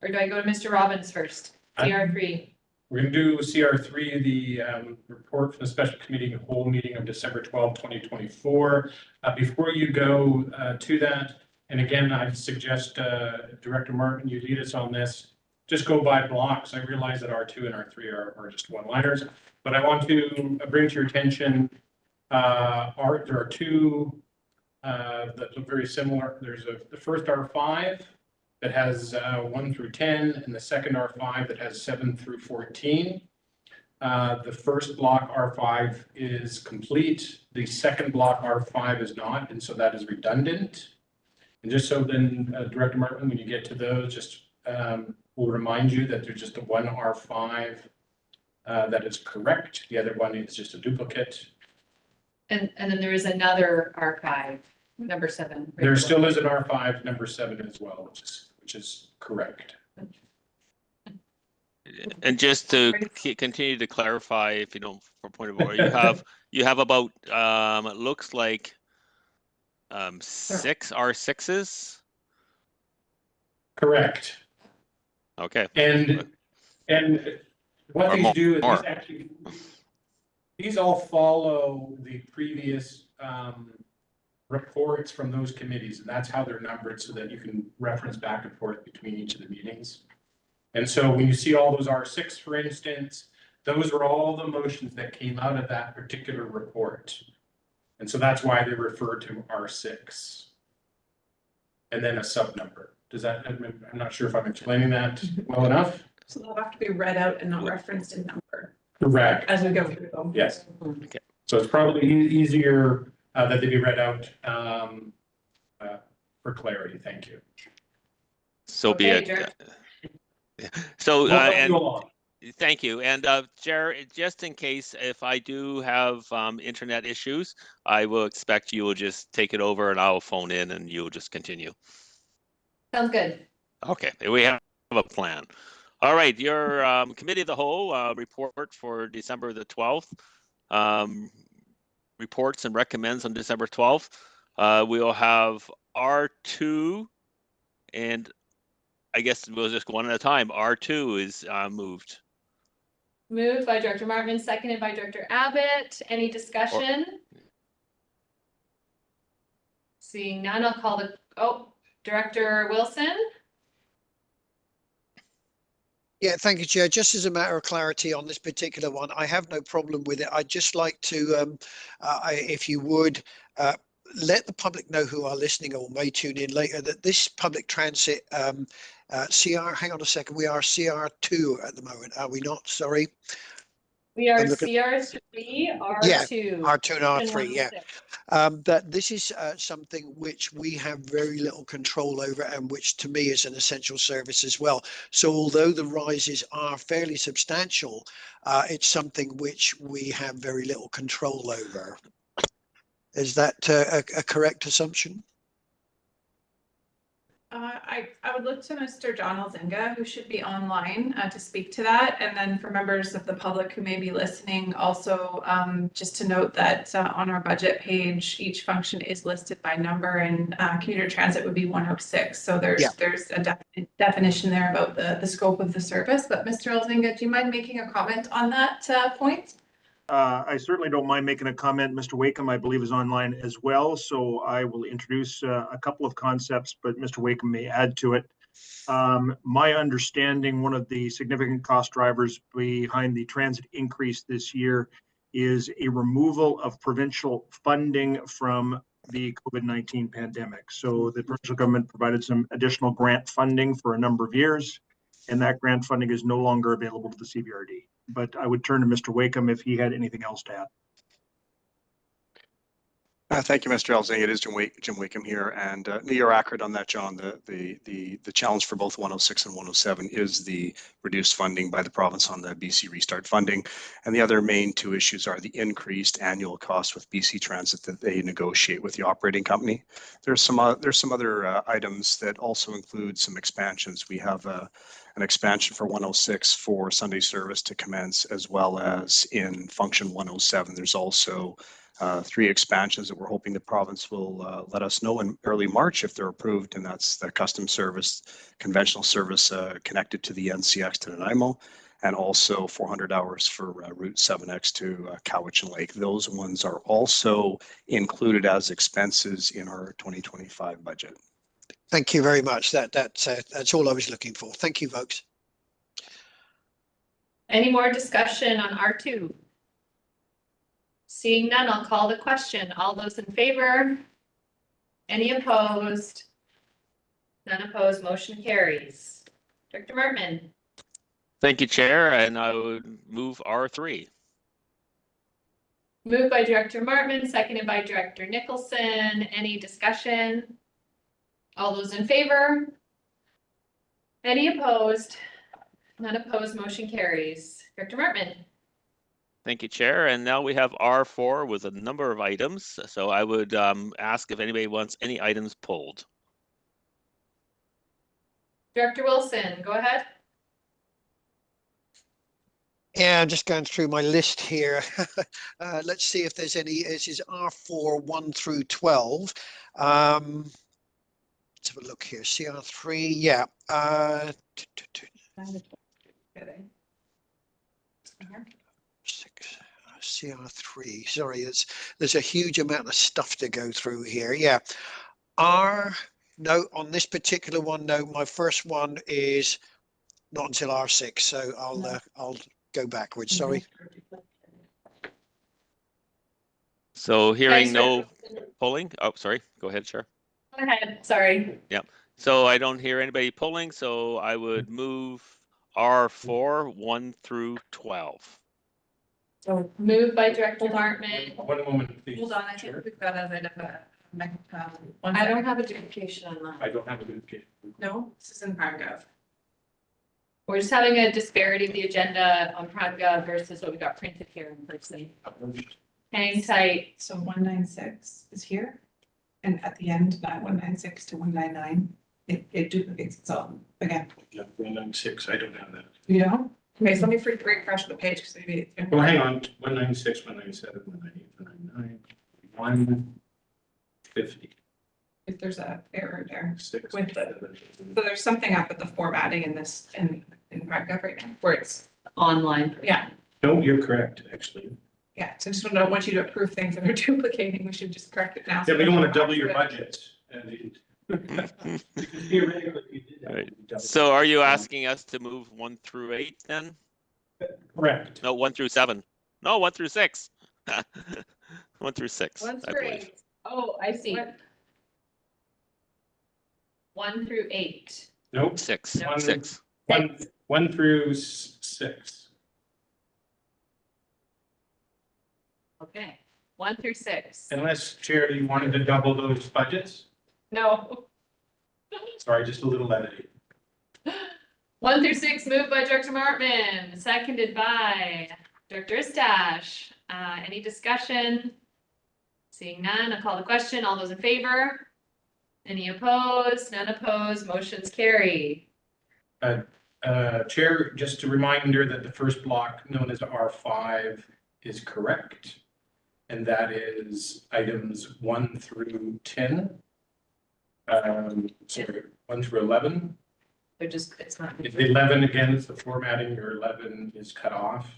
or do I go to Mr. Robbins first? CR3. We're going to do CR3, the report from the Special Committee of the Whole meeting of December 12, 2024. Before you go to that, and again, I'd suggest Director Martin, you lead us on this. Just go by blocks. I realize that R2 and R3 are just one-liners, but I want to bring to your attention, there are two that look very similar. There's the first R5 that has 1 through 10, and the second R5 that has 7 through 14. The first block R5 is complete. The second block R5 is not, and so that is redundant. And just so then, Director Martin, when you get to those, just we'll remind you that there's just the one R5 that is correct. The other one is just a duplicate. And then there is another R5, number 7. There still is an R5 number 7 as well, which is correct. And just to continue to clarify, if you don't, for point of order, you have about it looks like 6 R6s. Correct. Okay. And what these do is these all follow the previous reports from those committees, and that's how they're numbered so that you can reference back and forth between each of the meetings. And so when you see all those R6, for instance, those are all the motions that came out of that particular report. And so that's why they refer to R6 and then a sub number. Does that, I'm not sure if I'm explaining that well enough. So they'll have to be read out and not referenced in number. Correct. As we go through them. Yes. Okay. So it's probably easier that they be read out for clarity. Thank you. So be it. So and thank you. And Chair, just in case if I do have internet issues, I will expect you will just take it over and I'll phone in and you'll just continue. Sounds good. Okay, we have a plan. All right, your committee of the whole report for December the 12th. Reports and recommends on December 12th. We'll have R2, and I guess we'll just go one at a time. R2 is moved. Moved by Director Martin, seconded by Director Abbott. Any discussion? Seeing none, I'll call Director Wilson. Yeah, thank you, Chair. Just as a matter of clarity on this particular one, I have no problem with it. I'd just like to, if you would, let the public know who are listening or may tune in later that this public transit CR, hang on a second, we are CR2 at the moment, are we not? Sorry. We are CR3, R2. Yeah, R2 and R3, yeah. That this is something which we have very little control over and which to me is an essential service as well. So although the rises are fairly substantial, it's something which we have very little control over. Is that a correct assumption? I would look to Mr. John Elzinga, who should be online to speak to that. And then for members of the public who may be listening, also just to note that on our budget page, each function is listed by number, and commuter transit would be 106. So there's a definition there about the scope of the service. But Mr. Elzinga, do you mind making a comment on that point? I certainly don't mind making a comment. Mr. Wakeham, I believe, is online as well, so I will introduce a couple of concepts, but Mr. Wakeham may add to it. My understanding, one of the significant cost drivers behind the transit increase this year is a removal of provincial funding from the COVID-19 pandemic. So the provincial government provided some additional grant funding for a number of years, and that grant funding is no longer available to the CBRD. But I would turn to Mr. Wakeham if he had anything else to add. Thank you, Mr. Elzinga. It is Jim Wakeham here, and you're accurate on that, John. The challenge for both 106 and 107 is the reduced funding by the province on the BC Restart funding, and the other main two issues are the increased annual cost with BC Transit that they negotiate with the operating company. There's some other items that also include some expansions. We have an expansion for 106 for Sunday service to commence, as well as in function 107. There's also 3 expansions that we're hoping the province will let us know in early March if they're approved, and that's the custom service, conventional service connected to the NCX to Nanaimo, and also 400 hours for Route 7X to Cowichan Lake. Those ones are also included as expenses in our 2025 budget. Thank you very much. That's all I was looking for. Thank you, folks. Any more discussion on R2? Seeing none, I'll call the question. All those in favor? Any opposed? None opposed, motion carries. Director Martman. Thank you, Chair, and I would move R3. Moved by Director Martman, seconded by Director Nicholson. Any discussion? All those in favor? Any opposed? None opposed, motion carries. Director Martman. Thank you, Chair. And now we have R4 with a number of items. So I would ask if anybody wants any items pulled. Director Wilson, go ahead. Yeah, I'm just going through my list here. Let's see if there's any. This is R4, 1 through 12. Let's have a look here. CR3, yeah. CR3, sorry, there's a huge amount of stuff to go through here. Yeah. No, on this particular one, no, my first one is not until R6, so I'll go backwards, sorry. So hearing no polling. Oh, sorry. Go ahead, Chair. Go ahead, sorry. Yeah. So I don't hear anybody polling, so I would move R4, 1 through 12. So moved by Director Martman. One moment, please. Hold on, I think we've got a bit of a. I don't have a duplication on that. I don't have a duplication. No, this is in PrimeGov. We're just having a disparity of the agenda on PrimeGov versus what we got printed here in person. Hang tight. So 196 is here. And at the end, that 196 to 199 it duplicates itself again. Yeah, 196, I don't have that. You know? Okay, so let me refresh the page because maybe it's. Well, hang on, 196, 197, 198, 199, 150. If there's a error there. 6, With the, 7. so there's something up with the formatting in this, in ParkGov right now, where it's, Online. yeah, No, you're correct, actually. yeah, so I just don't want you to approve things that are duplicating, we should just correct it now. Yeah, we don't want to double your budget. budget. Because theoretically, if you did that, Right. we'd double So are you asking us to move 1 through 8 then? Correct. No, 1 through 7. No, 1 through 6. 1 through 6, 1 I through believe. 8. Oh, I see. 1 through 8. Nope. 6. No. 6. 1 through 6. Okay, 1 through 6. Unless, Chair, you wanted to double those budgets? No. Sorry, just a little levity. 1 through 6 moved by Director Martman, seconded by Director Istash. Any discussion? Seeing none, I'll call the question. All those in favor? Any opposed? None opposed, motion's carry. Chair, just a reminder that the first block known as R5 is correct. And that is items 1 through 10. Sorry, 1 through 11. They're just, it's not. If 11 again, it's the formatting, your 11 is cut off.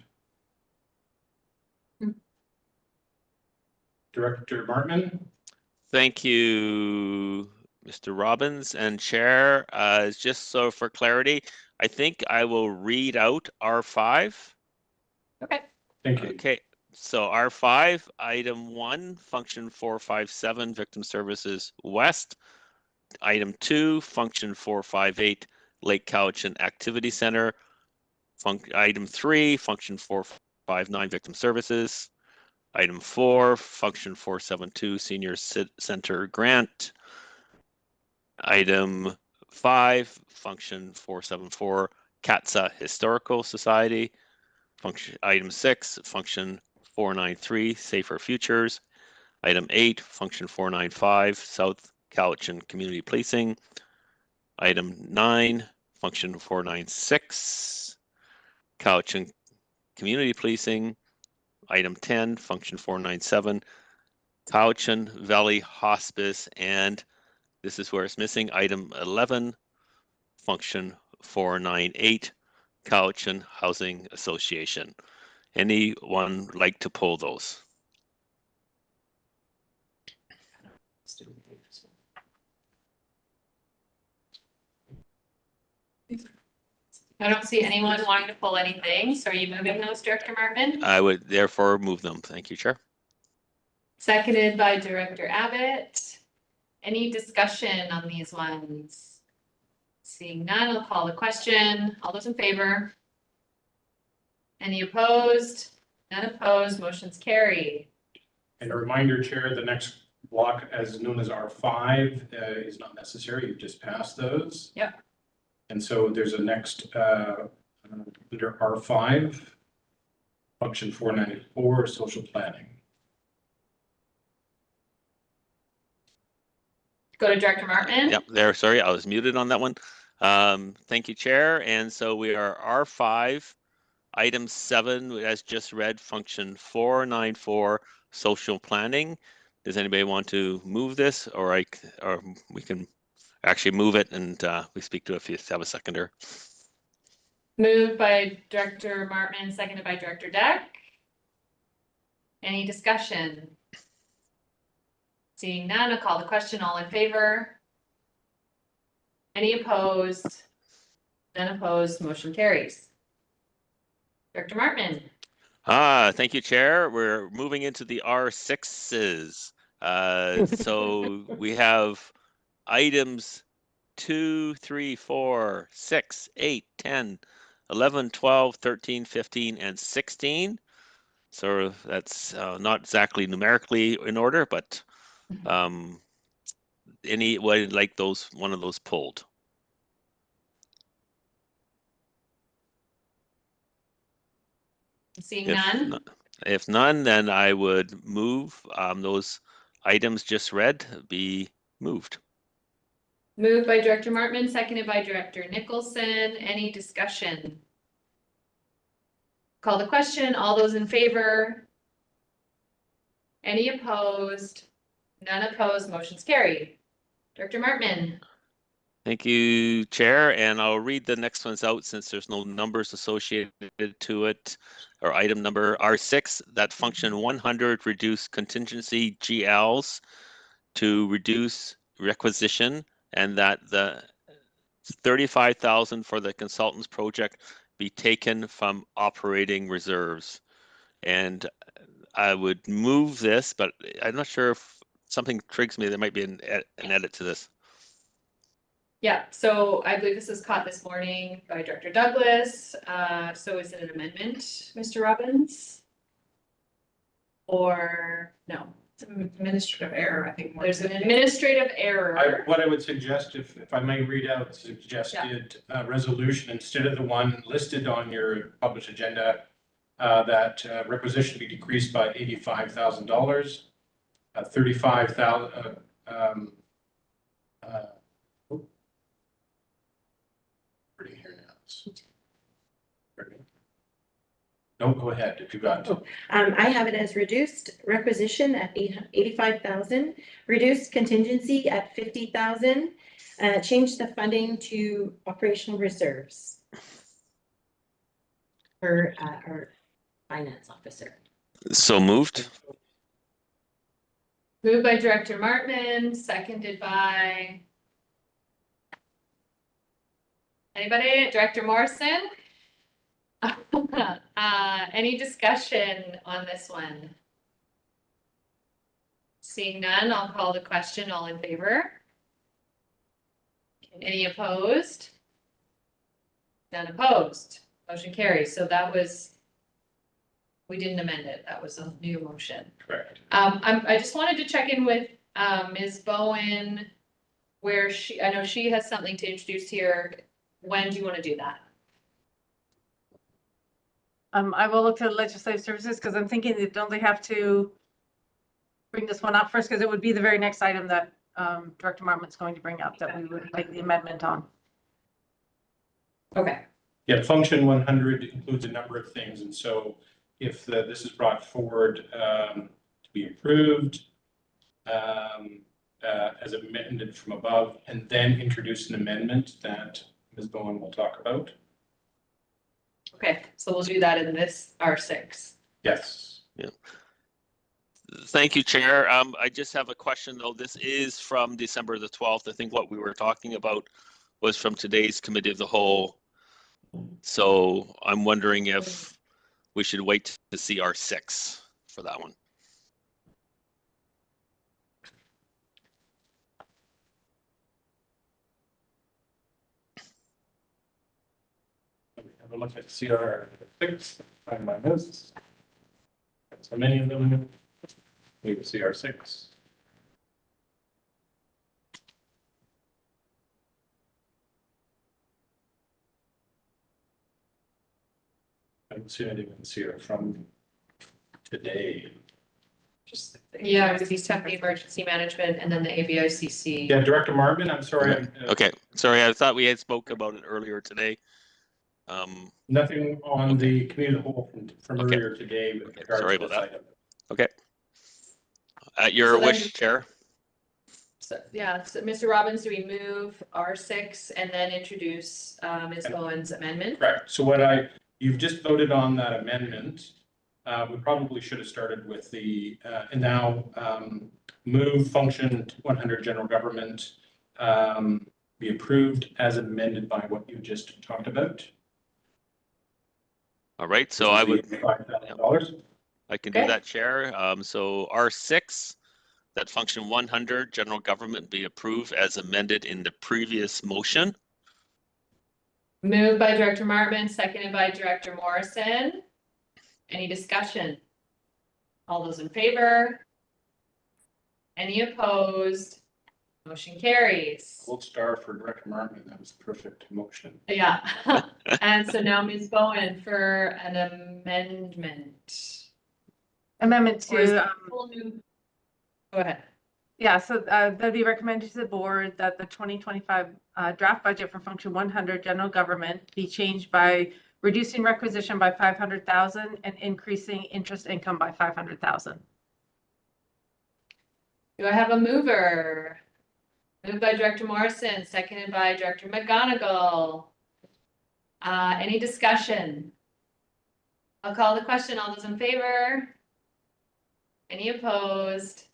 Director Martman? Thank you, Mr. Robbins and Chair. Just so for clarity, I think I will read out R5. Okay. Thank you. Okay, so R5, item 1, function 457, victim services west. Item 2, function 458, Lake Cowichan Activity Center. Item 3, function 459, victim services. Item 4, function 472, senior center grant. Item 5, function 474, CATSA Historical Society. Item 6, function 493, Safer Futures. Item 8, function 495, South Cowichan Community Policing. Item 9, function 496, Cowichan Community Policing. Item 10, function 497, Cowichan Valley Hospice, and this is where it's missing, item 11, function 498, Cowichan Housing Association. Anyone like to pull those? I don't see anyone wanting to pull anything, so are you moving those, Director Martman? I would therefore move them. Thank you, Chair. Seconded by Director Abbott. Any discussion on these ones? Seeing none, I'll call the question. All those in favor? Any opposed? None opposed, motion's carried. And a reminder, Chair, the next block, as known as R5, is not necessary. You've just passed those. Yep. And so there's a next under R5, function 494, social planning. Go to Director Martman. Yep, there, sorry, I was muted on that one. Thank you, Chair. And so we are R5, item 7, as just read, function 494, social planning. Does anybody want to move this, or we can actually move it and we speak to it if you have a seconder. Moved by Director Martman, seconded by Director Deck. Any discussion? Seeing none, I'll call the question. All in favor? Any opposed? None opposed, motion carries. Director Martman. Thank you, Chair. We're moving into the R6s. So we have items 2, 3, 4, 6, 8, 10, 11, 12, 13, 15, and 16. So that's not exactly numerically in order, but anyone like one of those pulled? Seeing none. If none, then I would move those items just read be moved. Moved by Director Martman, seconded by Director Nicholson. Any discussion? Call the question. All those in favor? Any opposed? None opposed. Motion's carried. Director Martman. Thank you, Chair, and I'll read the next ones out since there's no numbers associated to it. Or item number R6, that function 100 reduce contingency GLs to reduce requisition, and that the 35,000 for the consultants project be taken from operating reserves. And I would move this, but I'm not sure if something triggers me. There might be an edit to this. Yeah, so I believe this was caught this morning by Director Douglas. So is it an amendment, Mr. Robbins? Or no? It's an administrative error, I think. There's an administrative error. What I would suggest, if I may read out suggested resolution instead of the one listed on your published agenda, that requisition be decreased by $85,000, 35,000. Here now. No, go ahead if you got to. I have it as reduced requisition at 85,000, reduced contingency at 50,000, change the funding to operational reserves for our finance officer. So moved. Moved by Director Martman, seconded by anybody? Director Morrison? Any discussion on this one? Seeing none, I'll call the question. All in favor? Any opposed? None opposed. Motion carries. So that was, we didn't amend it. That was a new motion. Correct. I just wanted to check in with Ms. Bowen, where I know she has something to introduce here. When do you want to do that? I will look to legislative services because I'm thinking that don't they have to bring this one up first, because it would be the very next item that Director Martman's going to bring up that we would make the amendment on. Okay. Yeah, function 100 includes a number of things, and so if this is brought forward to be approved as amended from above, and then introduce an amendment that Ms. Bowen will talk about. Okay, so we'll do that in this R6. Yes. Yeah. Thank you, Chair. I just have a question though. This is from December the 12th. I think what we were talking about was from today's Committee of the Whole. So I'm wondering if we should wait to see R6 for that one. Have a look at CR6. Find my notes. So many of them. We will CR6. I don't see anything in CR from today. Just yeah, it was East Tempe Emergency Management and then the AVICC. Yeah, Director Marvin, I'm sorry. Okay, sorry, I thought we had spoke about it earlier today. Nothing on the Committee of the Whole from earlier today with regards sorry to about this that. item. Okay. At your So wish, then- Chair. So, yeah, so Mr. Robbins, do we move R6 and then introduce Ms. Bowen's amendment? Correct. So you've just voted on that amendment. We probably should have started with the, and now move function 100 general government be approved as amended by what you just talked about. All right, so I would. $5,000. I can do that, Chair. So R6, that function 100 general government be approved as amended in the previous motion. Moved by Director Martman, seconded by Director Morrison. Any discussion? All those in favor? Any opposed? Motion carries. Gold star for Director Martin. That was a perfect motion. Yeah. And so now Ms. Bowen for an amendment. Amendment Or is to that full new- Go ahead. Yeah, so that be recommended to the board that the 2025 draft budget for function 100 general government be changed by reducing requisition by 500,000 and increasing interest income by 500,000. Do I have a mover? Moved by Director Morrison, seconded by Director McGonigal. Any discussion? I'll call the question. All those in favor? Any opposed?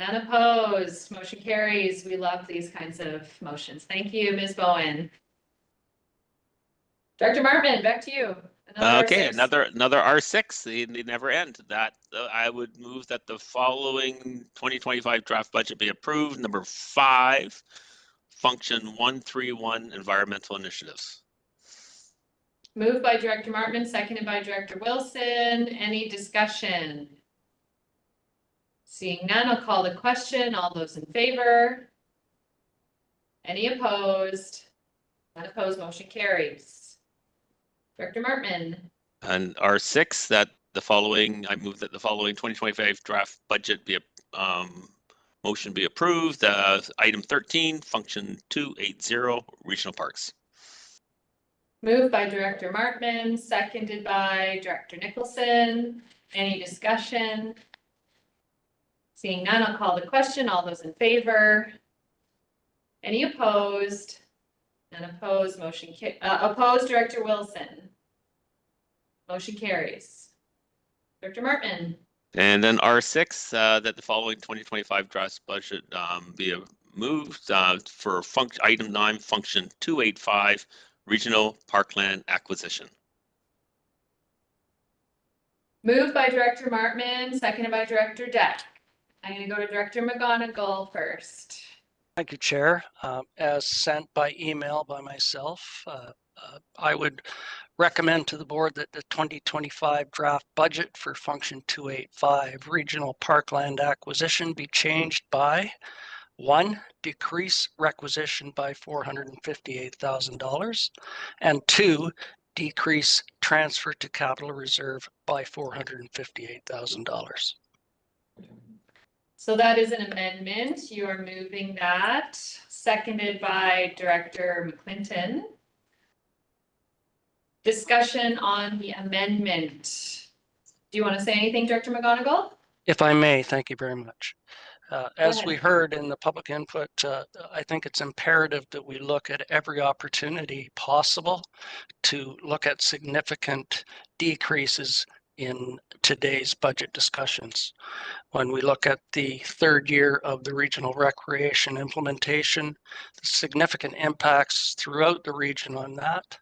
None opposed. Motion carries. We love these kinds of motions. Thank you, Ms. Bowen. Director Martman, back to you. Okay, R6. another R6. They never end. That I would move that the following 2025 draft budget be approved. Number 5, function 131, environmental initiatives. Moved by Director Martman, seconded by Director Wilson. Any discussion? Seeing none, I'll call the question. All those in favor? Any opposed? None opposed. Motion carries. Director Martman. And R6, that the following, I move that the following 2025 draft budget be motion be approved. Item 13, function 280, regional parks. Moved by Director Martman, seconded by Director Nicholson. Any discussion? Seeing none, I'll call the question. All those in favor? Any opposed? None opposed. Motion opposed, Director Wilson. Motion carries. Director Martman. And then R6, that the following 2025 draft budget be moved for item 9, function 285, regional parkland acquisition. Moved by Director Martman, seconded by Director Deck. I'm going to go to Director McGonigal first. Thank you, Chair. As sent by email by myself, I would recommend to the board that the 2025 draft budget for function 285 regional parkland acquisition be changed by 1, decrease requisition by $458,000, and 2, decrease transfer to capital reserve by $458,000. So that is an amendment. You are moving that, seconded by Director McClinton. Discussion on the amendment. Do you want to say anything, Director McGonigal? If I may, thank you very much. As ahead. we heard in the public input, I think it's imperative that we look at every opportunity possible to look at significant decreases in today's budget discussions. When we look at the 3rd year of the regional recreation implementation, the significant impacts throughout the region on that.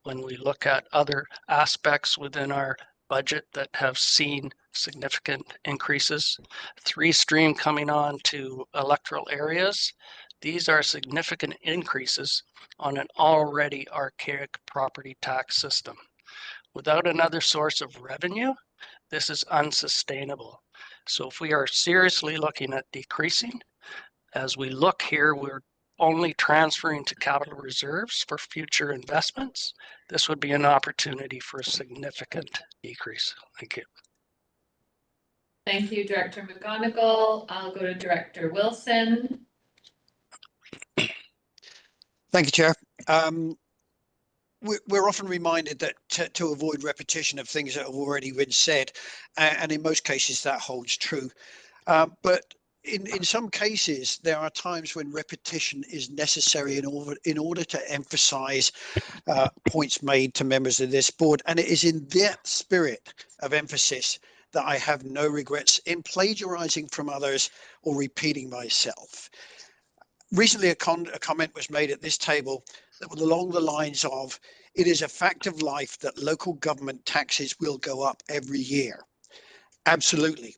When we look at other aspects within our budget that have seen significant increases, 3-stream coming on to electoral areas, these are significant increases on an already archaic property tax system. Without another source of revenue, this is unsustainable. So if we are seriously looking at decreasing, as we look here, we're only transferring to capital reserves for future investments. This would be an opportunity for a significant decrease. Thank you. Thank you, Director McGonigal. I'll go to Director Wilson. Thank you, Chair. We're often reminded that to avoid repetition of things that have already been said, and in most cases that holds true. But in some cases, there are times when repetition is necessary in order to emphasize points made to members of this board. And it is in that spirit of emphasis that I have no regrets in plagiarizing from others or repeating myself. Recently, a comment was made at this table that was along the lines of, it is a fact of life that local government taxes will go up every year. Absolutely.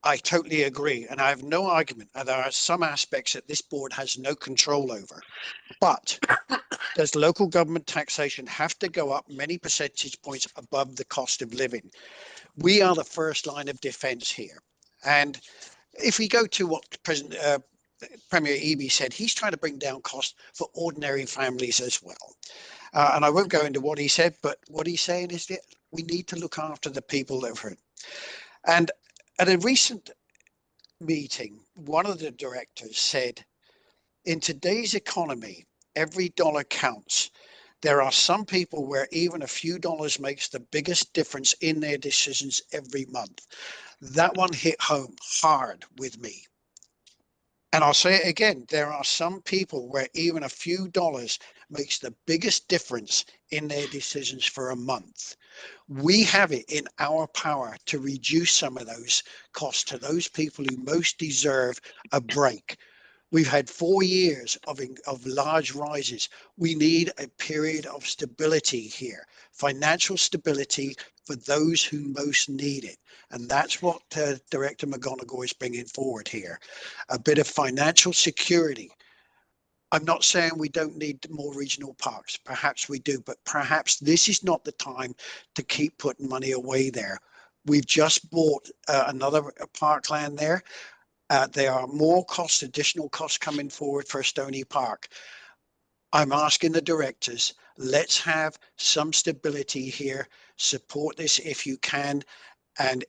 I totally agree. And I have no argument. And there are some aspects that this board has no control over. But does local government taxation have to go up many percentage points above the cost of living? We are the first line of defense here. And if we go to what Premier Eby said, he's trying to bring down costs for ordinary families as well. And I won't go into what he said, but what he's saying is that we need to look after the people that are hurt. And at a recent meeting, one of the directors said, in today's economy, every dollar counts. There are some people where even a few dollars makes the biggest difference in their decisions every month. That one hit home hard with me. And I'll say it again, there are some people where even a few dollars makes the biggest difference in their decisions for a month. We have it in our power to reduce some of those costs to those people who most deserve a break. We've had 4 years of large rises. We need a period of stability here, financial stability for those who most need it. And that's what Director McGonigal is bringing forward here, a bit of financial security. I'm not saying we don't need more regional parks. Perhaps we do, but perhaps this is not the time to keep putting money away there. We've just bought another parkland there. There are more costs, additional costs coming forward for Stony Park. I'm asking the directors, let's have some stability here. Support this if you can, and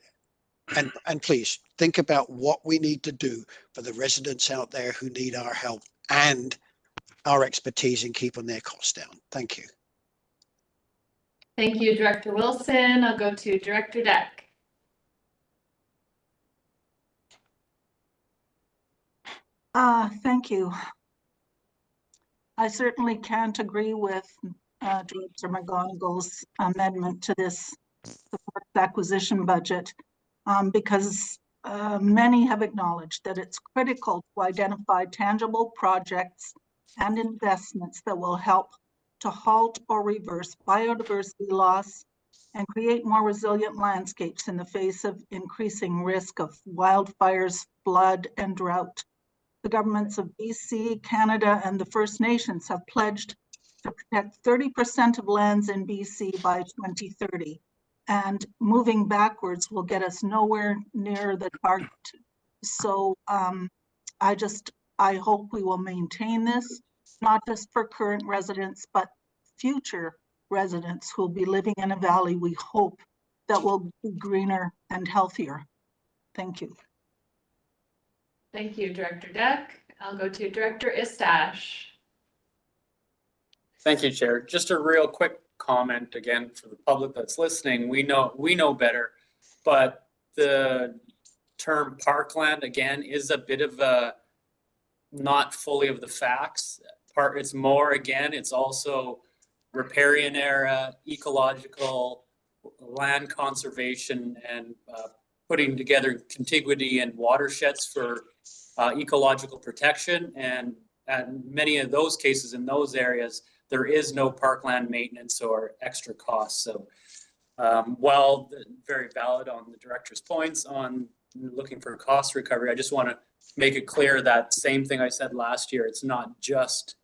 please think about what we need to do for the residents out there who need our help and our expertise in keeping their costs down. Thank you. Thank you, Director Wilson. I'll go to Director Deck. Thank you. I certainly can't agree with Director McGonigal's amendment to this acquisition budget because many have acknowledged that it's critical to identify tangible projects and investments that will help to halt or reverse biodiversity loss and create more resilient landscapes in the face of increasing risk of wildfires, flood, and drought. The governments of BC, Canada, and the First Nations have pledged to protect 30% of lands in BC by 2030. And moving backwards will get us nowhere near the target. So I hope we will maintain this, not just for current residents, but future residents who will be living in a valley we hope that will be greener and healthier. Thank you. Thank you, Director Deck. I'll go to Director Istash. Thank you, Chair. Just a real quick comment again for the public that's listening. We know better, but the term parkland again is a bit of a not fully of the facts. It's more, again, it's also riparian area, ecological, land conservation, and putting together contiguity and watersheds for ecological protection. And many of those cases in those areas, there is no parkland maintenance or extra costs. So while very valid on the director's points on looking for cost recovery, I just want to make it clear that same thing I said last year, it's not just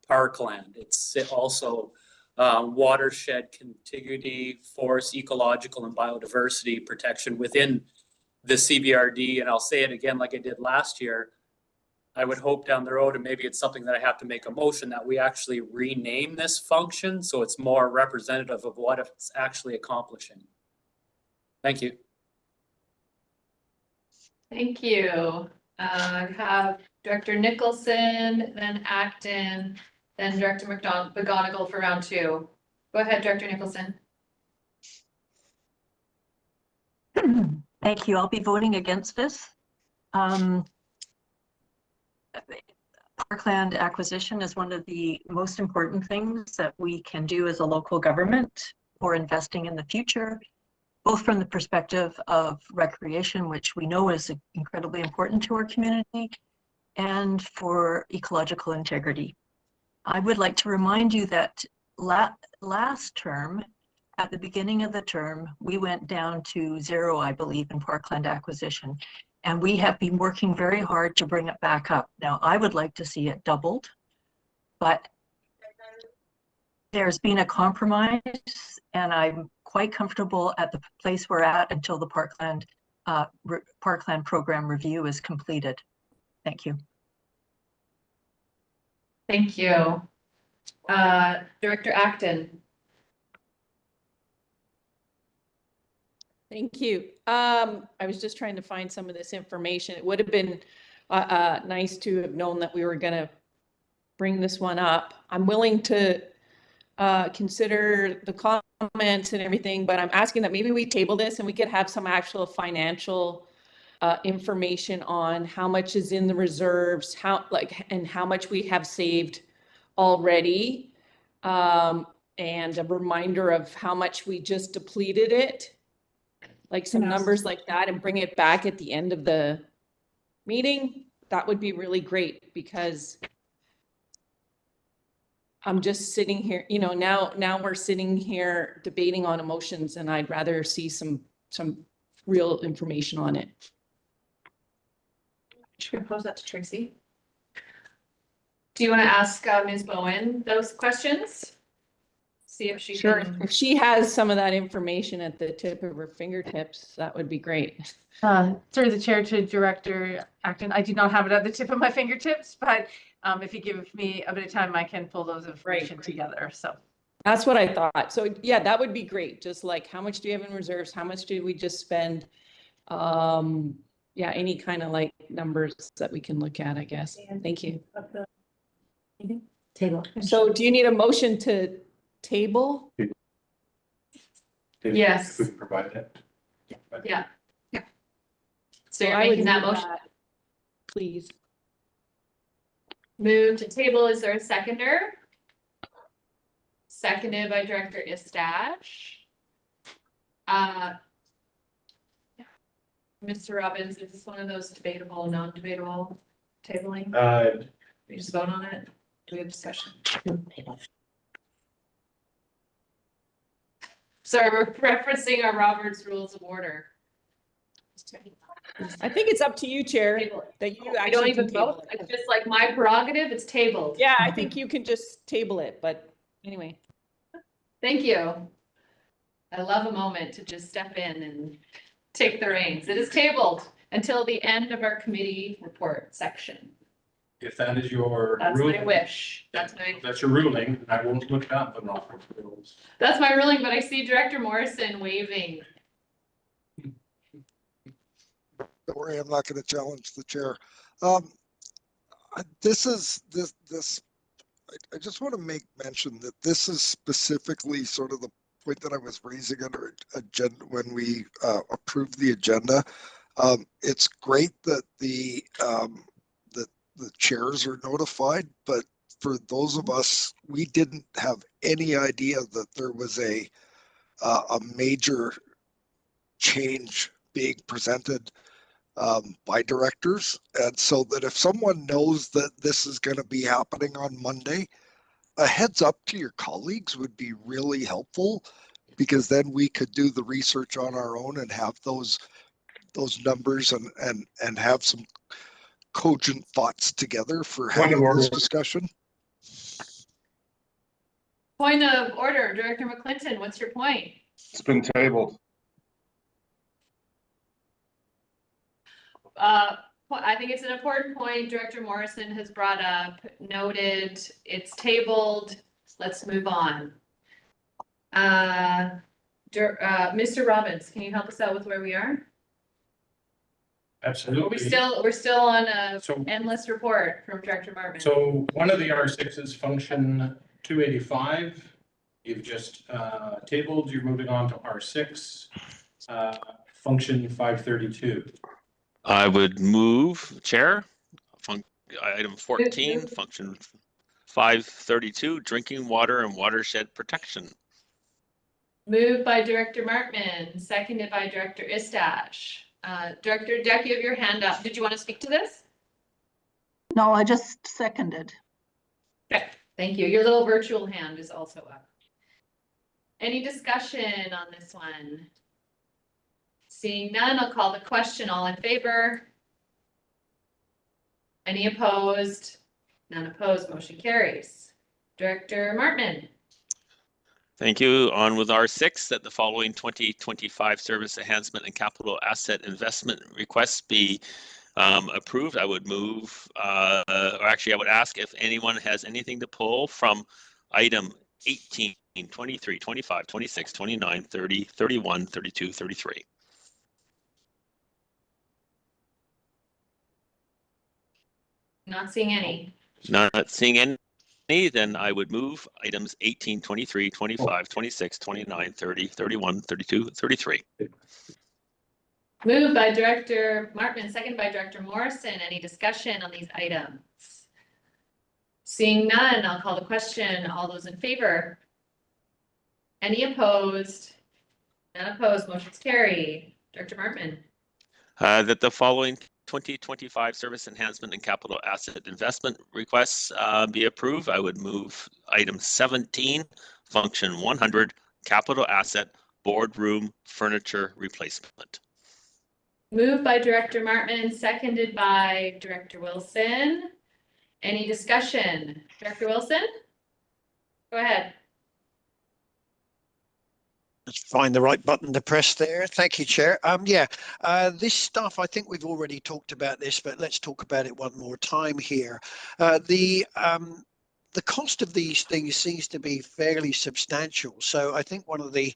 parkland, it's also watershed contiguity, forest, ecological, and biodiversity protection within the CBRD. And I'll say it again, like I did last year, I would hope down the road, and maybe it's something that I have to make a motion, that we actually rename this function so it's more representative of what it's actually accomplishing. Thank you. Thank you. I have Director Nicholson, then Acton, then Director McGonigal for round 2. Go ahead, Director Nicholson. Thank you. I'll be voting against this. Parkland acquisition is one of the most important things that we can do as a local government for investing in the future, both from the perspective of recreation, which we know is incredibly important to our community, and for ecological integrity. I would like to remind you that last term, at the beginning of the term, we went down to 0, I believe, in parkland acquisition. And we have been working very hard to bring it back up. Now, I would like to see it doubled, but there's been a compromise, and I'm quite comfortable at the place we're at until the Parkland program review is completed. Thank you. Thank you. Director Acton. Thank you. I was just trying to find some of this information. It would have been nice to have known that we were going to bring this one up. I'm willing to consider the comments and everything, but I'm asking that maybe we table this and we could have some actual financial information on how much is in the reserves, and how much we have saved already. And a reminder of how much we just depleted it, like some numbers like that, and bring it back at the end of the meeting. That would be really great, because I'm just sitting here, now we're sitting here debating on emotions, and I'd rather see some real information on it. Should we pose that to Tracy? Do you want to ask Ms. Bowen those questions? See if she Sure. can. If she has some of that information at the tip of her fingertips, that would be great. Through the chair to Director Acton, I do not have it at the tip of my fingertips, but if you give me a bit of time, I can pull those information together. So that's what I thought. So yeah, that would be great. Just like, how much do you have in reserves? How much did we just spend? Yeah, any kind of like numbers that we can look at, I guess. Thank you. Table. So do you need a motion to table? Yes. If we can provide that. Yeah. So you're I would making that move motion? that, please. Move to table. Is there a seconder? Seconded by Director Istash. Mr. Robbins, is this one of those debatable, non-debatable tabling? We just vote on it? Do we have discussion? Sorry, we're referencing our Robert's Rules of Order. I think it's up to you, Chair, that you I actually don't can even table vote. it. It's just like my prerogative, it's tabled. Yeah, I think you can just table it, but anyway. Thank you. I love a moment to just step in and take the reins. It is tabled until the end of our committee report section. If that is your That's ruling. my wish. That's your ruling. I won't look it up in Robert's rules. That's my ruling, but I see Director Morrison waving. Don't worry, I'm not going to challenge the chair. I just want to make mention that this is specifically sort of the point that I was raising under agenda when we approved the agenda. It's great that the chairs are notified, but for those of us, we didn't have any idea that there was a major change being presented by directors. And so that if someone knows that this is going to be happening on Monday, a heads up to your colleagues would be really helpful, because then we could do the research on our own and have those numbers and have some cogent thoughts together for having this discussion. Point of order, Director McClinton, what's your point? It's been tabled. I think it's an important point Director Morrison has brought up, noted, it's tabled, let's move on. Mr. Robbins, can you help us out with where we are? Absolutely. We're still on a endless report from Director Martin. So one of the R6s, function 285, you've just tabled, you're moving on to R6, function 532. I would move, Chair, item 14, function 532, drinking water and watershed protection. Moved by Director Martman, seconded by Director Istash. Director Deck, you have your hand up. Did you want to speak to this? No, I just seconded. Okay, thank you. Your little virtual hand is also up. Any discussion on this one? Seeing none, I'll call the question. All in favor? Any opposed? None opposed. Motion carries. Director Martman. Thank you. On with R6, that the following 2025 service enhancement and capital asset investment requests be approved. I would move, or actually I would ask if anyone has anything to pull from item 18, 23, 25, 26, 29, 30, 31, 32, 33. Not seeing any. Not seeing any, then I would move items 18, 23, 25, 26, 29, 30, 31, 32, 33. Moved by Director Martman, second by Director Morrison. Any discussion on these items? Seeing none, I'll call the question. All those in favor? Any opposed? None opposed, motion's carried. Director Martman. That the following 2025 service enhancement and capital asset investment requests be approved. I would move item 17, function 100, capital asset, boardroom furniture replacement. Moved by Director Martman, seconded by Director Wilson. Any discussion? Director Wilson? Go ahead. Let's find the right button to press there. Thank you, Chair. This stuff, I think we've already talked about this, but let's talk about it one more time here. The cost of these things seems to be fairly substantial. So I think one of the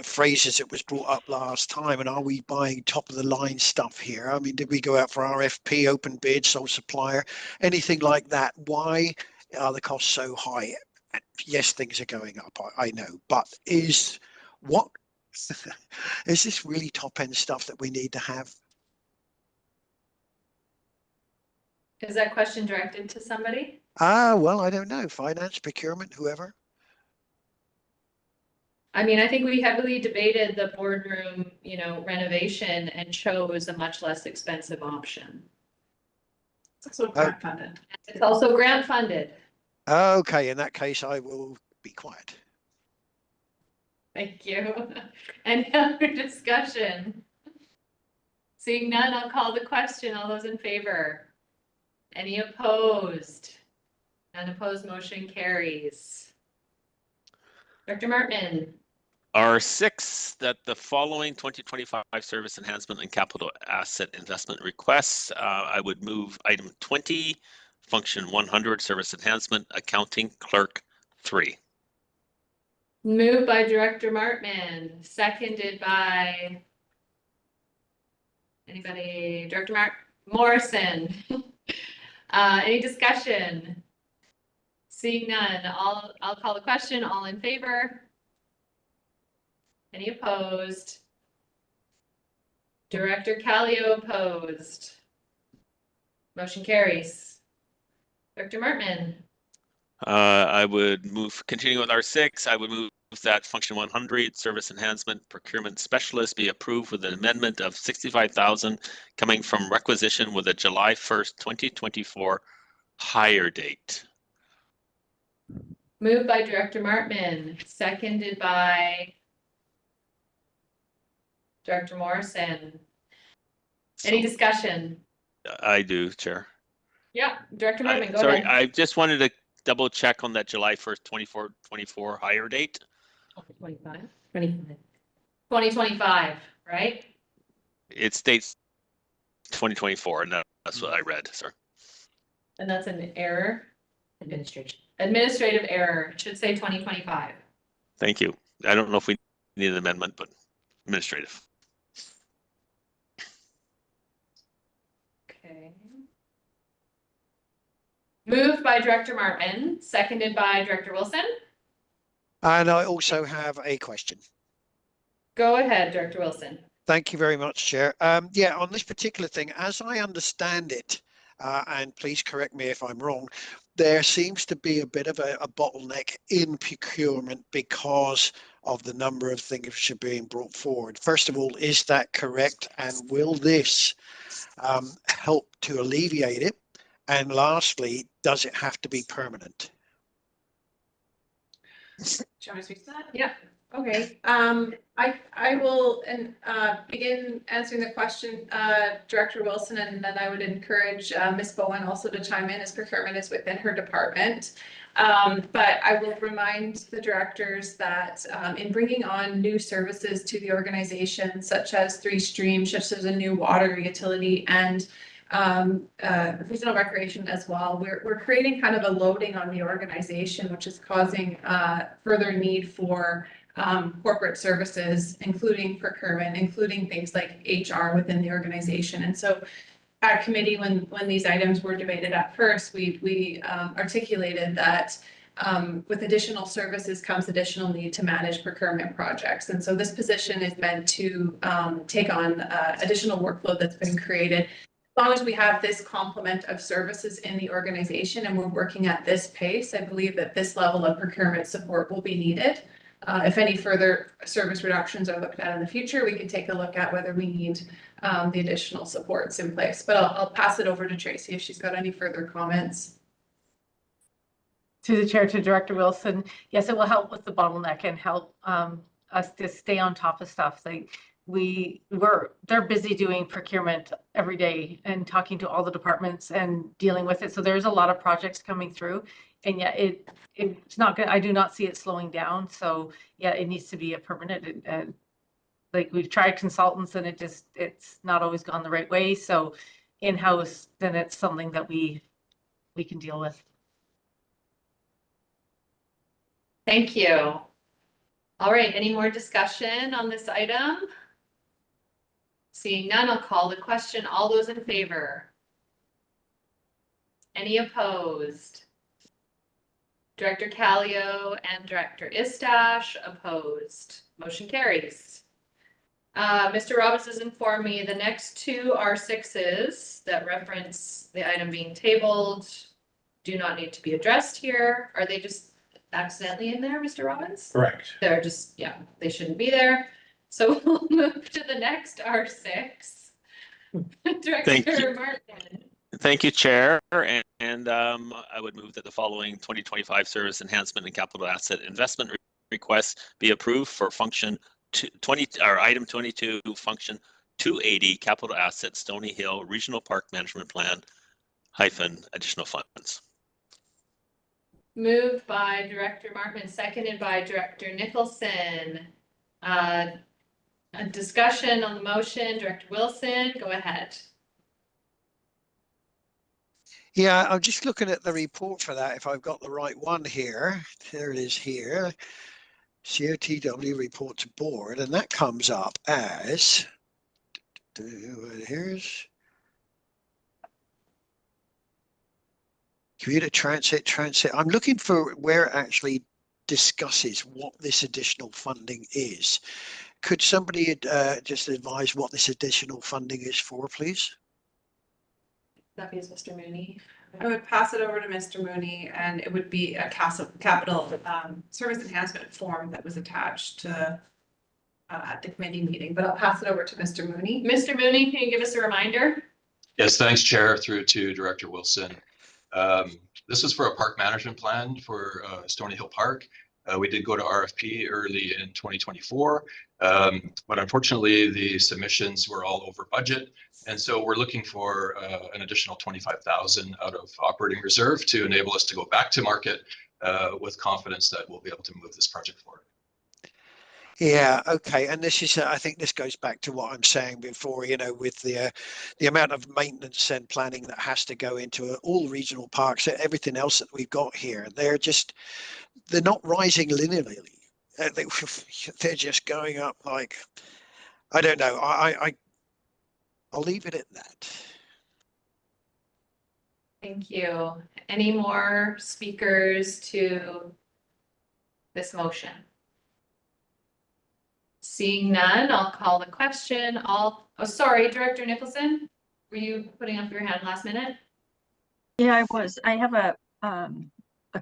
phrases that was brought up last time, and are we buying top of the line stuff here? I mean, did we go out for RFP, open bid, sole supplier, anything like that? Why are the costs so high? Yes, things are going up, I know, but is this really top end stuff that we need to have? Is that question directed to somebody? Well, I don't know. Finance, procurement, whoever. I mean, I think we heavily debated the boardroom, renovation and chose a much less expensive option. It's also grant funded. It's also grant funded. Okay, in that case, I will be quiet. Thank you. Any other discussion? Seeing none, I'll call the question. All those in favor? Any opposed? None opposed, motion carries. Director Martman. R6, that the following 2025 service enhancement and capital asset investment requests, I would move item 20, function 100, service enhancement, accounting clerk 3. Moved by Director Martman, seconded by anybody? Director Morrison. Any discussion? Seeing none, I'll call the question. All in favor? Any opposed? Director Callio opposed. Motion carries. Director Martman. I would move, continuing with R6, I would move that function 100, service enhancement procurement specialist, be approved with an amendment of 65,000 coming from requisition with a July 1st, 2024 hire date. Moved by Director Martman, seconded by Director Morrison. Any discussion? I do, Chair. Yeah, Director Martman, go sorry, ahead. I just wanted to double check on that July 1st, 24 hire date. 2025, right? It states 2024, and that's what I read, sir. And that's an error? Administrative error. It should say 2025. Thank you. I don't know if we need an amendment, but administrative. Okay. Moved by Director Martman, seconded by Director Wilson. And I also have a question. Go ahead, Director Wilson. Thank you very much, Chair. On this particular thing, as I understand it, and please correct me if I'm wrong, there seems to be a bit of a bottleneck in procurement because of the number of things which are being brought forward. First of all, is that correct? And will this help to alleviate it? And lastly, does it have to be permanent? Do you want to speak to that? Yeah. Okay. I will begin answering the question, Director Wilson, and then I would encourage Ms. Bowen also to chime in as procurement is within her department. But I will remind the directors that in bringing on new services to the organization, such as 3 Streams, such as a new water utility and regional recreation as well, we're creating kind of a loading on the organization, which is causing further need for corporate services, including procurement, including things like HR within the organization. And so at committee, when these items were debated at first, we articulated that with additional services comes additional need to manage procurement projects. And so this position is meant to take on additional workload that's been created. As long as we have this complement of services in the organization and we're working at this pace, I believe that this level of procurement support will be needed. If any further service reductions are looked at in the future, we can take a look at whether we need the additional supports in place. But I'll pass it over to Tracy if she's got any further comments. To the chair, to Director Wilson, yes, it will help with the bottleneck and help us to stay on top of stuff. Like they're busy doing procurement every day and talking to all the departments and dealing with it. So there's a lot of projects coming through, and yet it's not good. I do not see it slowing down. So yeah, it needs to be a permanent. Like we've tried consultants and it's not always gone the right way. So in-house, then it's something that we can deal with. Thank you. All right, any more discussion on this item? Seeing none, I'll call the question. All those in favor? Any opposed? Director Callio and Director Istash opposed. Motion carries. Mr. Robbins has informed me the next two are 6s that reference the item being tabled. Do not need to be addressed here. Are they just accidentally in there, Mr. Robbins? Correct. They're just, yeah, they shouldn't be there. So we'll move to the next R6. Director Martin. Thank you, Chair. And I would move that the following 2025 service enhancement and capital asset investment requests be approved for function 20 or item 22, function 280, capital asset Stony Hill Regional Park Management Plan - additional funds. Moved by Director Markman, seconded by Director Nicholson. A discussion on the motion. Director Wilson, go ahead. Yeah, I'm just looking at the report for that, if I've got the right one here. There it is here. COTW report to board, and that comes up as, here's commuter transit. I'm looking for where it actually discusses what this additional funding is. Could somebody just advise what this additional funding is for, please? That is Mr. Mooney. I would pass it over to Mr. Mooney, and it would be a capital service enhancement form that was attached to at the committee meeting, but I'll pass it over to Mr. Mooney. Mr. Mooney, can you give us a reminder? Yes, thanks, Chair, through to Director Wilson. This is for a park management plan for Stony Hill Park. We did go to RFP early in 2024, but unfortunately the submissions were all over budget. And so we're looking for an additional 25,000 out of operating reserve to enable us to go back to market with confidence that we'll be able to move this project forward. Yeah, okay, and this is, I think this goes back to what I'm saying before, you know, with the amount of maintenance and planning that has to go into all regional parks, everything else that we've got here. They're not rising linearly. They're just going up like, I don't know. I'll leave it at that. Thank you. Any more speakers to this motion? Seeing none, I'll call the question. Oh, sorry, Director Nicholson, were you putting up your hand last minute? Yeah, I was. I have a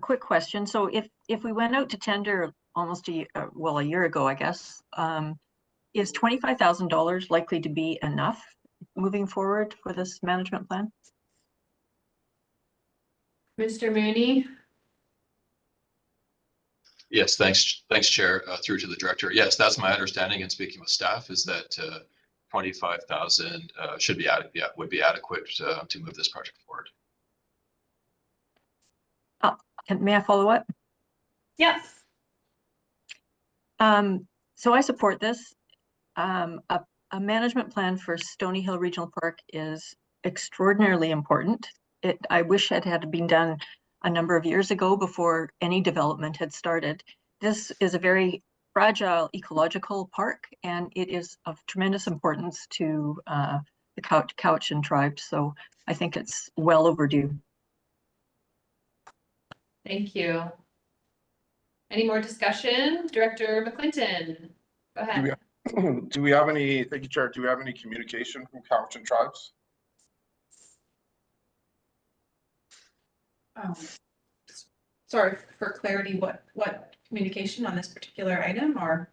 quick question. So if we went out to tender almost a year ago, I guess, is $25,000 likely to be enough moving forward for this management plan? Mr. Mooney? Yes, thanks, Chair, through to the Director. Yes, that's my understanding, and speaking with staff, is that 25,000 should be added. Yeah, would be adequate to move this project forward. May I follow up? Yes. So I support this. A management plan for Stony Hill Regional Park is extraordinarily important. I wish it had been done a number of years ago before any development had started. This is a very fragile ecological park, and it is of tremendous importance to the Cowichan tribe. So I think it's well overdue. Thank you. Any more discussion? Director McClinton, go ahead. Do we have any, thank you, Chair, do we have any communication from Cowichan tribes? Sorry, for clarity, what communication on this particular item, or?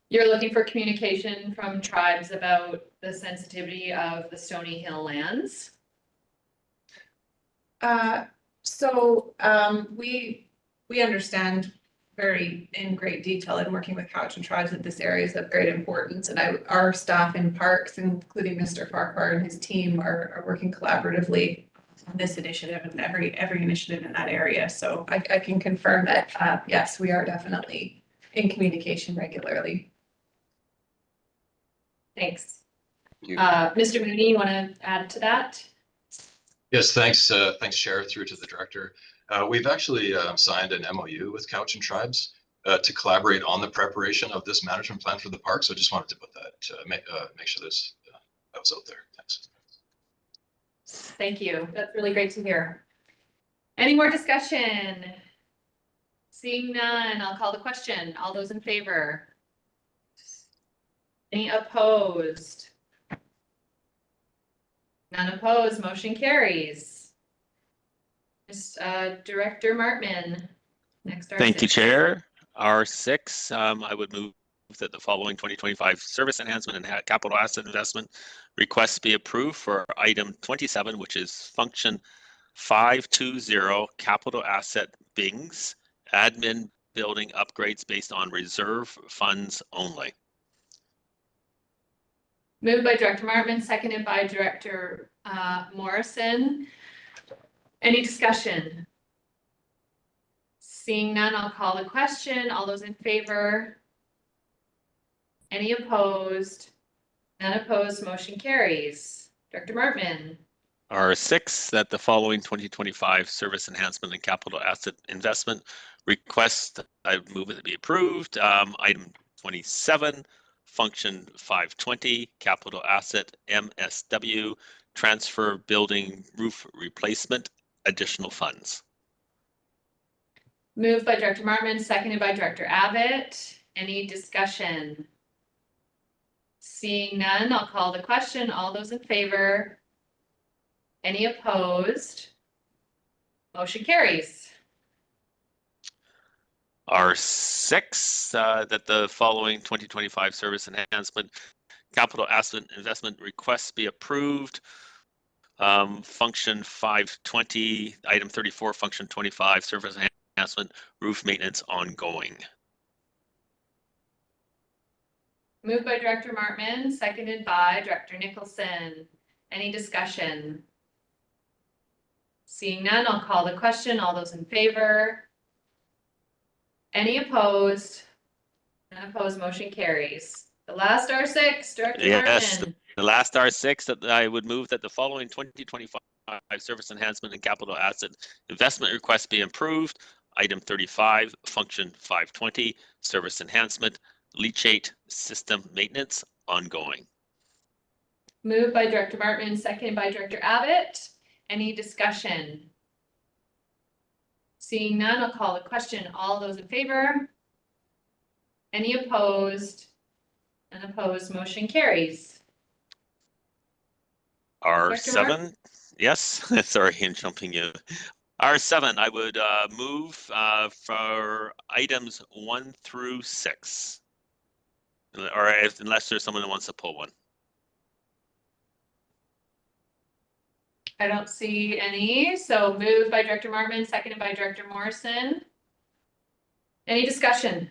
You're looking for communication from tribes about the sensitivity of the Stony Hill lands? We understand in great detail in working with Cowichan tribes that this area is of great importance, and our staff in parks, including Mr. Farquhar and his team, are working collaboratively on this initiative and every initiative in that area. So I can confirm that, yes, we are definitely in communication regularly. Thanks. Mr. Mooney, you want to add to that? Yes, thanks. Thanks, Chair, through to the Director. We've actually signed an MOU with Cowichan tribes to collaborate on the preparation of this management plan for the park. So I just wanted to put that, make sure that was out there. Thanks. Thank you. That's really great to hear. Any more discussion? Seeing none, I'll call the question. All those in favor? Any opposed? None opposed, motion carries. Director Martman, next. Thank you, Chair. R6, I would move that the following 2025 service enhancement and capital asset investment requests be approved for item 27, which is function 520 capital asset Bings admin building upgrades based on reserve funds only. Moved by Director Martman, seconded by Director Morrison. Any discussion? Seeing none, I'll call the question. All those in favor? Any opposed? None opposed, motion carries. Director Martman. R6, that the following 2025 service enhancement and capital asset investment request, I move it to be approved. Item 27, function 520, capital asset MSW, transfer building roof replacement, additional funds. Moved by Director Martman, seconded by Director Abbott. Any discussion? Seeing none, I'll call the question. All those in favor? Any opposed? Motion carries. R6, that the following 2025 service enhancement capital asset investment requests be approved. Function 520, item 34, function 25, service enhancement, roof maintenance ongoing. Moved by Director Martman, seconded by Director Nicholson. Any discussion? Seeing none, I'll call the question. All those in favor? Any opposed? None opposed, motion carries. The last R6, Director Martman. The last R6, that I would move that the following 2025 service enhancement and capital asset investment requests be approved. Item 35, function 520, service enhancement, leachate system maintenance ongoing. Moved by Director Martman, seconded by Director Abbott. Any discussion? Seeing none, I'll call the question. All those in favor? Any opposed? None opposed, motion carries. R7, yes, sorry, I'm jumping you. R7, I would move for items 1 through 6. Or unless there's someone that wants to pull one. I don't see any, so moved by Director Martman, seconded by Director Morrison. Any discussion?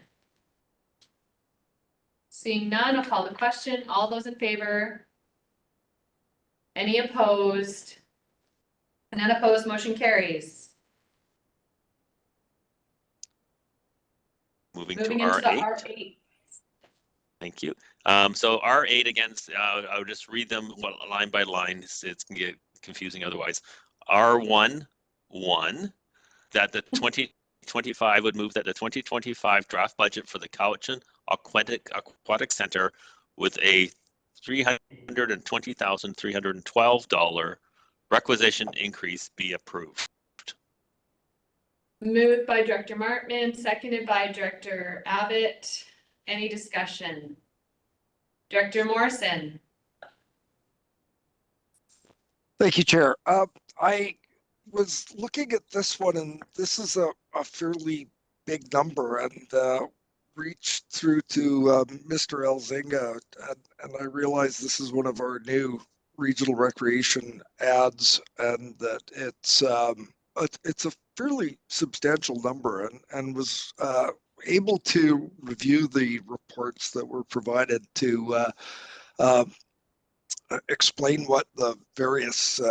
Seeing none, I'll call the question. All those in favor? Any opposed? None opposed, motion carries. Moving Moving to into the R8. R8. Thank you. So R8 again, I'll just read them line by line. It's gonna get confusing otherwise. R1, that the 2025 would move that the 2025 draft budget for the Cowichan Aquatic Center with a $320,312 requisition increase be approved. Moved by Director Martman, seconded by Director Abbott. Any discussion? Director Morrison. Thank you, Chair. I was looking at this one, and this is a fairly big number, and reached through to Mr. Elzinga, and I realized this is one of our new regional recreation ads, and that it's a fairly substantial number, and was able to review the reports that were provided to explain what the various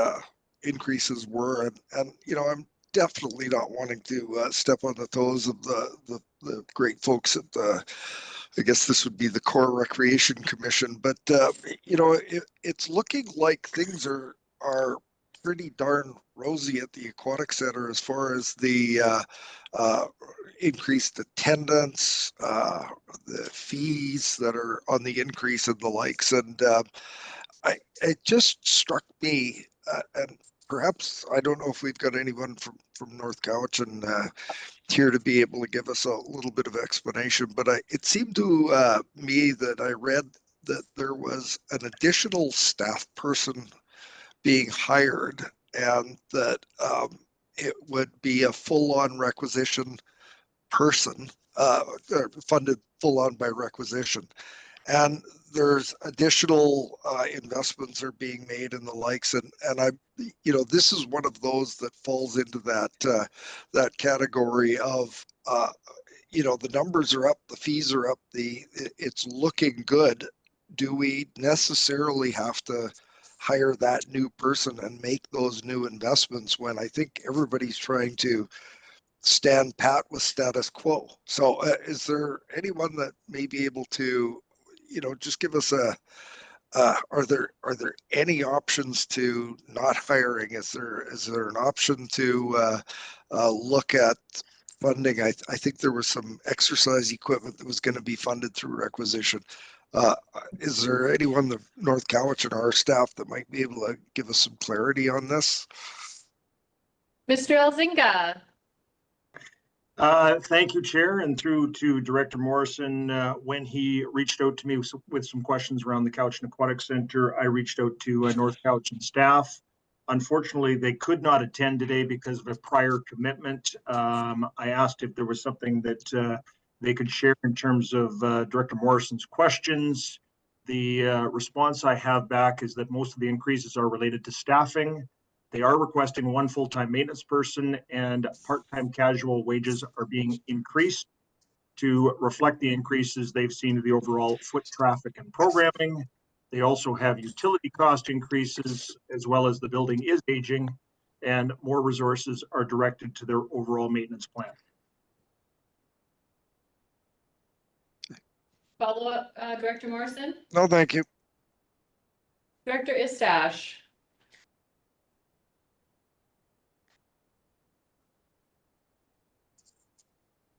increases were, and you know, I'm definitely not wanting to step on the toes of the great folks at the, I guess this would be the Core Recreation Commission, but you know, it's looking like things are pretty darn rosy at the Aquatic Center as far as the increased attendance, the fees that are on the increase and the likes, and it just struck me, and perhaps I don't know if we've got anyone from North Cowichan here to be able to give us a little bit of explanation, but it seemed to me that I read that there was an additional staff person being hired, and that it would be a full-on requisition person, funded full-on by requisition. And there's additional investments are being made and the likes, and I, you know, this is one of those that falls into that that category of you know, the numbers are up, the fees are up, it's looking good. Do we necessarily have to hire that new person and make those new investments when I think everybody's trying to stand pat with status quo? So is there anyone that may be able to, you know, just give us a, are there any options to not hiring? Is there an option to look at funding? I think there was some exercise equipment that was going to be funded through requisition. Is there anyone, the North Cowichan, our staff, that might be able to give us some clarity on this? Mr. Elzinga. Thank you, Chair, and through to Director Morrison. When he reached out to me with some questions around the Cowichan Aquatic Center, I reached out to North Cowichan staff. Unfortunately, they could not attend today because of a prior commitment. I asked if there was something that they could share in terms of Director Morrison's questions. The response I have back is that most of the increases are related to staffing. They are requesting one full-time maintenance person, and part-time casual wages are being increased to reflect the increases they've seen to the overall foot traffic and programming. They also have utility cost increases, as well as the building is aging, and more resources are directed to their overall maintenance plan. Follow-up, Director Morrison? No, thank you. Director Istash?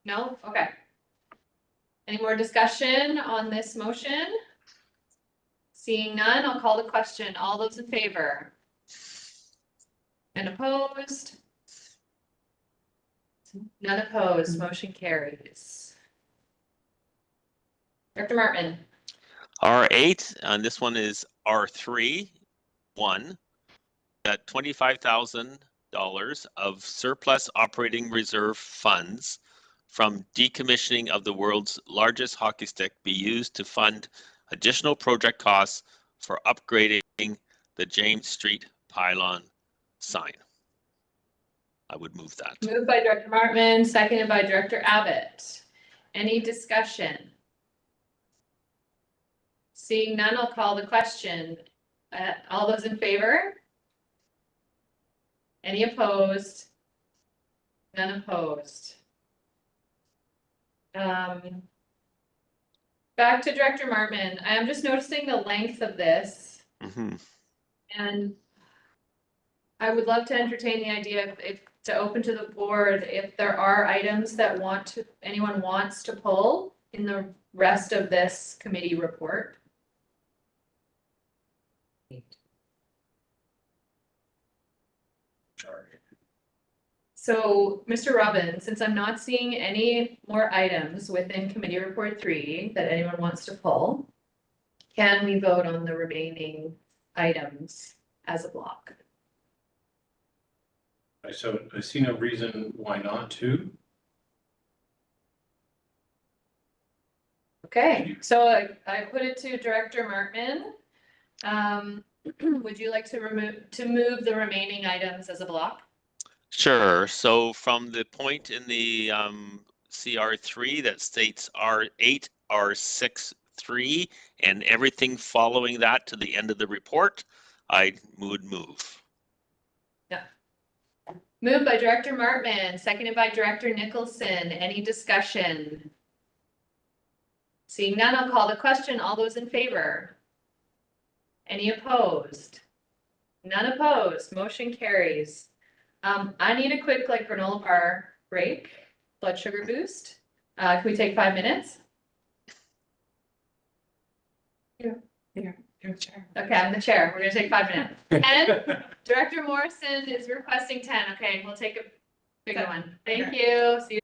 No? Okay. Any more discussion on this motion? Seeing none, I'll call the question. All those in favor? And opposed? None opposed. Motion carries. Director Martman. R8, and this one is R3, 1, that $25,000 of surplus operating reserve funds from decommissioning of the world's largest hockey stick be used to fund additional project costs for upgrading the James Street pylon sign. I would move that. Moved by Director Martman, seconded by Director Abbott. Any discussion? Seeing none, I'll call the question. All those in favor? Any opposed? None opposed. Back to Director Martman. I am just noticing the length of this. And I would love to entertain the idea if to open to the board, if there are items that anyone wants to pull in the rest of this committee report. So, Mr. Robbins, since I'm not seeing any more items within committee report 3 that anyone wants to pull, can we vote on the remaining items as a block? So I see no reason why not to. Okay, so I put it to Director Markman. Would you like to move the remaining items as a block? Sure. So from the point in the CR3 that states R8, R6.3, and everything following that to the end of the report, I would move. Yeah. Moved by Director Markman, seconded by Director Nicholson. Any discussion? Seeing none, I'll call the question. All those in favor? Any opposed? None opposed. Motion carries. I need a quick granola bar break, blood sugar boost. Can we take 5 minutes? Yeah, you're the chair. Okay, I'm the chair. We're gonna take 5 minutes. 10. Director Morrison is requesting 10. Okay, we'll take a bigger one. Thank you. See you.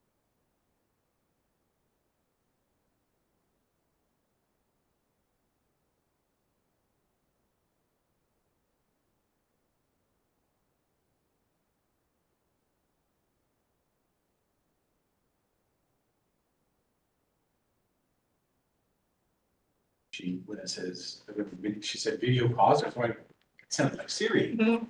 When it says, she said video pause, I was like, it sounded like Siri. Oh,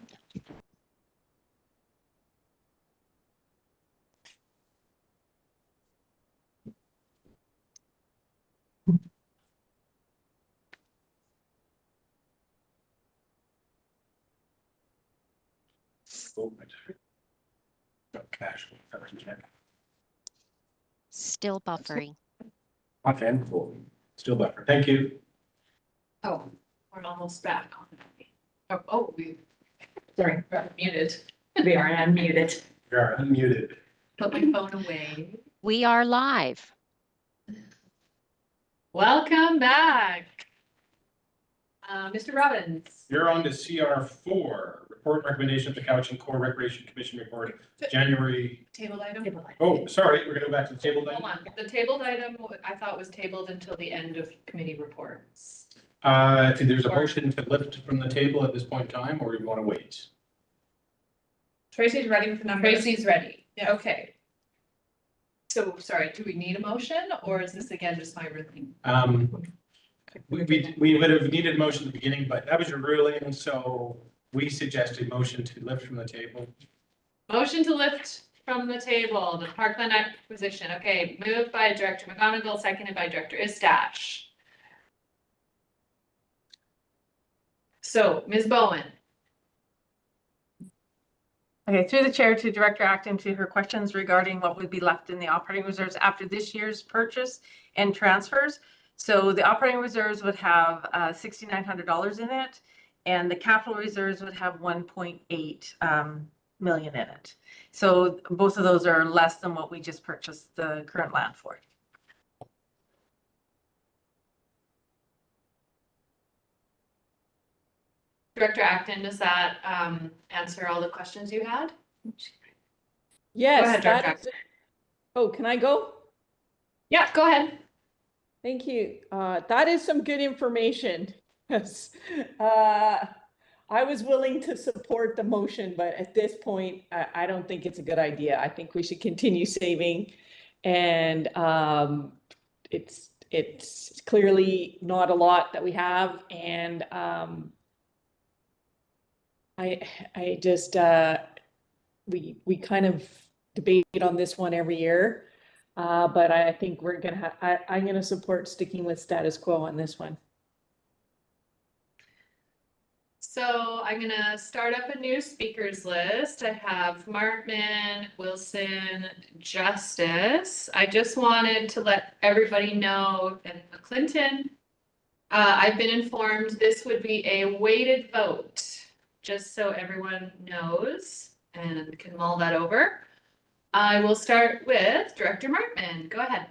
casual. Still buffering. Okay, still buffer. Thank you. Oh, we're almost back on. Sorry, we're muted. We are unmuted. We are unmuted. Put my phone away. We are live. Welcome back. Mr. Robbins. You're on to CR4, report recommendation of the Cowichan Core Recreation Commission report, January. Tabled item? Oh, sorry, we're gonna go back to the tabled item. Hold on, the tabled item, I thought was tabled until the end of committee reports. There's a motion to lift from the table at this point in time, or you want to wait? Tracy's ready with the numbers. Tracy's ready. Yeah. Okay. So, sorry, do we need a motion, or is this again just my ruling? We would have needed a motion at the beginning, but that was your ruling, so we suggested motion to lift from the table. Motion to lift from the table, the Parkland acquisition. Okay, moved by Director McGonigal, seconded by Director Istash. So, Ms. Bowen. Okay, through the chair to Director Acton to her questions regarding what would be left in the operating reserves after this year's purchase and transfers. So the operating reserves would have $6,900 in it, and the capital reserves would have 1.8 million in it. So both of those are less than what we just purchased the current land for. Director Acton, does that answer all the questions you had? Yes. Go ahead, Director that is- Oh, can I go? Yeah, go ahead. Thank you. That is some good information. Yes. I was willing to support the motion, but at this point, I don't think it's a good idea. I think we should continue saving, and it's clearly not a lot that we have, and I just we kind of debate on this one every year, but I think we're gonna I'm gonna support sticking with status quo on this one. So I'm gonna start up a new speakers list. I have Markman, Wilson, Justice. I just wanted to let everybody know, and Clinton, I've been informed this would be a weighted vote, just so everyone knows and can mull that over. I will start with Director Markman. Go ahead.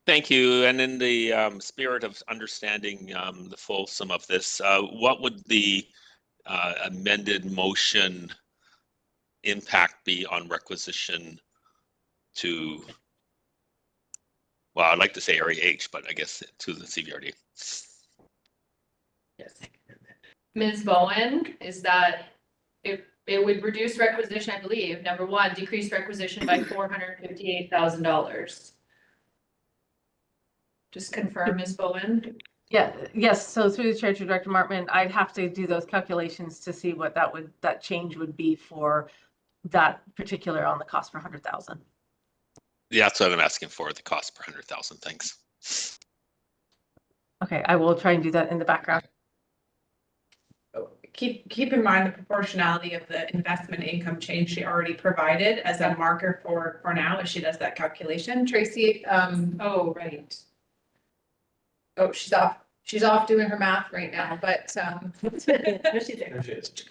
Thank you. And in the spirit of understanding the full sum of this, what would the amended motion impact be on requisition to, well, I'd like to say Area H, but I guess to the CVRD. Yes. Ms. Bowen, is that, it would reduce requisition, I believe, number one, decrease requisition by $458,000. Just confirm, Ms. Bowen. Yeah, yes, so through the chair to Director Martman, I'd have to do those calculations to see what that change would be for that particular on the cost per 100,000. Yeah, that's what I'm asking for, the cost per 100,000. Thanks. Okay, I will try and do that in the background. Keep in mind the proportionality of the investment income change she already provided as a marker for now as she does that calculation. Tracy, oh, right. Oh, she's off doing her math right now, but I'm here. Tracy,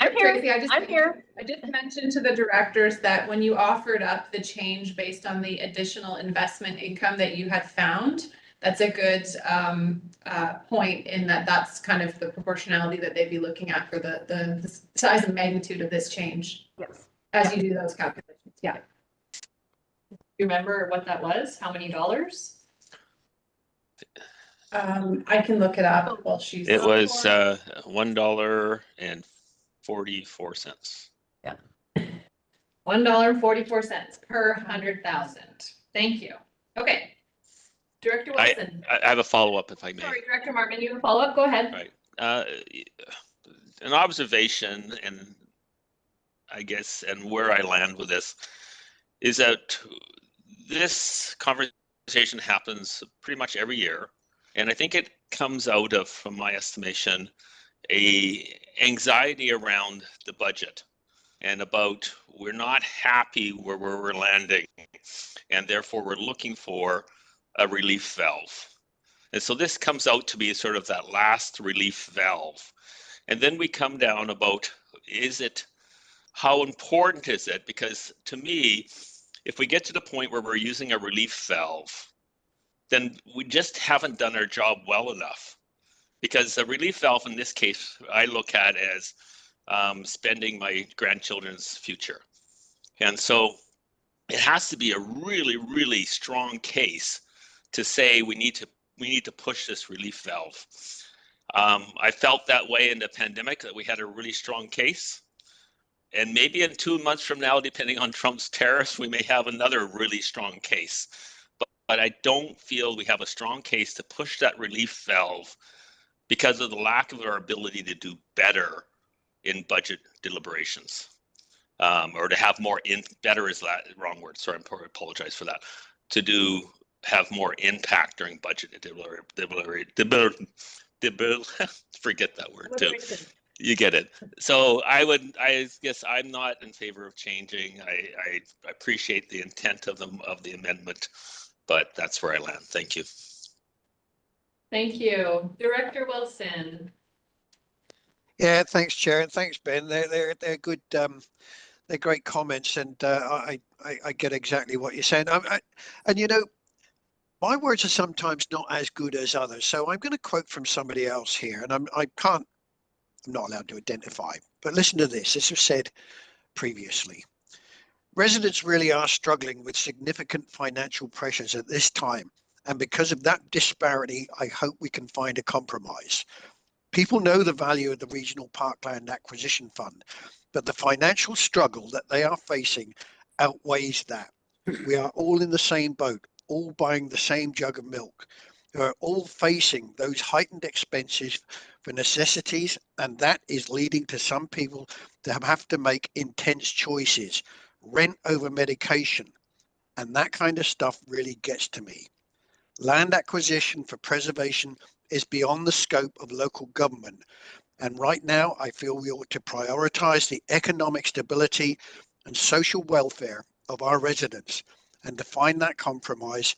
I'm here. I just mentioned to the directors that when you offered up the change based on the additional investment income that you had found, that's a good point in that that's kind of the proportionality that they'd be looking at for the size and magnitude of this change. Yes. As you do those calculations. Yeah. You remember what that was? How many dollars? I can look it up while she's. It was $1.44. Yeah. $1.44 per 100,000. Thank you. Okay. Director Wilson. I have a follow-up if I may. Sorry, Director Martman, you have a follow-up? Go ahead. Right. An observation, and I guess, and where I land with this, is that this conversation happens pretty much every year. And I think it comes out of, from my estimation, a anxiety around the budget and about we're not happy where we're landing, and therefore we're looking for a relief valve. And so this comes out to be sort of that last relief valve. And then we come down about, how important is it? Because to me, if we get to the point where we're using a relief valve, then we just haven't done our job well enough. Because a relief valve in this case, I look at as spending my grandchildren's future. And so it has to be a really, really strong case to say we need to push this relief valve. I felt that way in the pandemic, that we had a really strong case. And maybe in 2 months from now, depending on Trump's tariffs, we may have another really strong case. But I don't feel we have a strong case to push that relief valve because of the lack of our ability to do better in budget deliberations. Or to have more better is that wrong word. Sorry, I apologize for that. Have more impact during budget forget that word too. You get it. So I guess I'm not in favor of changing. I appreciate the intent of the amendment, but that's where I land. Thank you. Thank you. Director Wilson. Yeah, thanks, Chair, and thanks, Ben. They're good. They're great comments, and I get exactly what you're saying. And you know, my words are sometimes not as good as others. So I'm going to quote from somebody else here, and I'm not allowed to identify. But listen to this. This was said previously. Residents really are struggling with significant financial pressures at this time, and because of that disparity, I hope we can find a compromise. People know the value of the Regional Parkland Acquisition Fund, but the financial struggle that they are facing outweighs that. We are all in the same boat, all buying the same jug of milk. We are all facing those heightened expenses for necessities, and that is leading to some people to have to make intense choices, rent over medication, and that kind of stuff really gets to me. Land acquisition for preservation is beyond the scope of local government. And right now, I feel we ought to prioritize the economic stability and social welfare of our residents. And to find that compromise,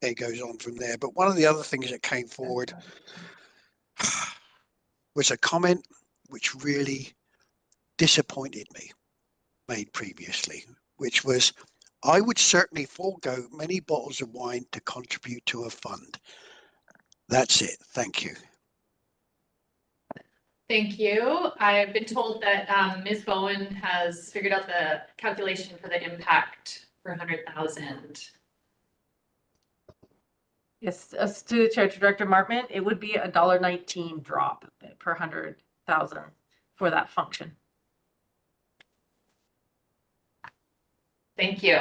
it goes on from there. But one of the other things that came forward was a comment which really disappointed me, made previously, which was, I would certainly forego many bottles of wine to contribute to a fund. That's it. Thank you. Thank you. I've been told that Ms. Bowen has figured out the calculation for the impact for 100,000. Yes, to the Chair, to Director Martman, it would be $1.19 drop per 100,000 for that function. Thank you.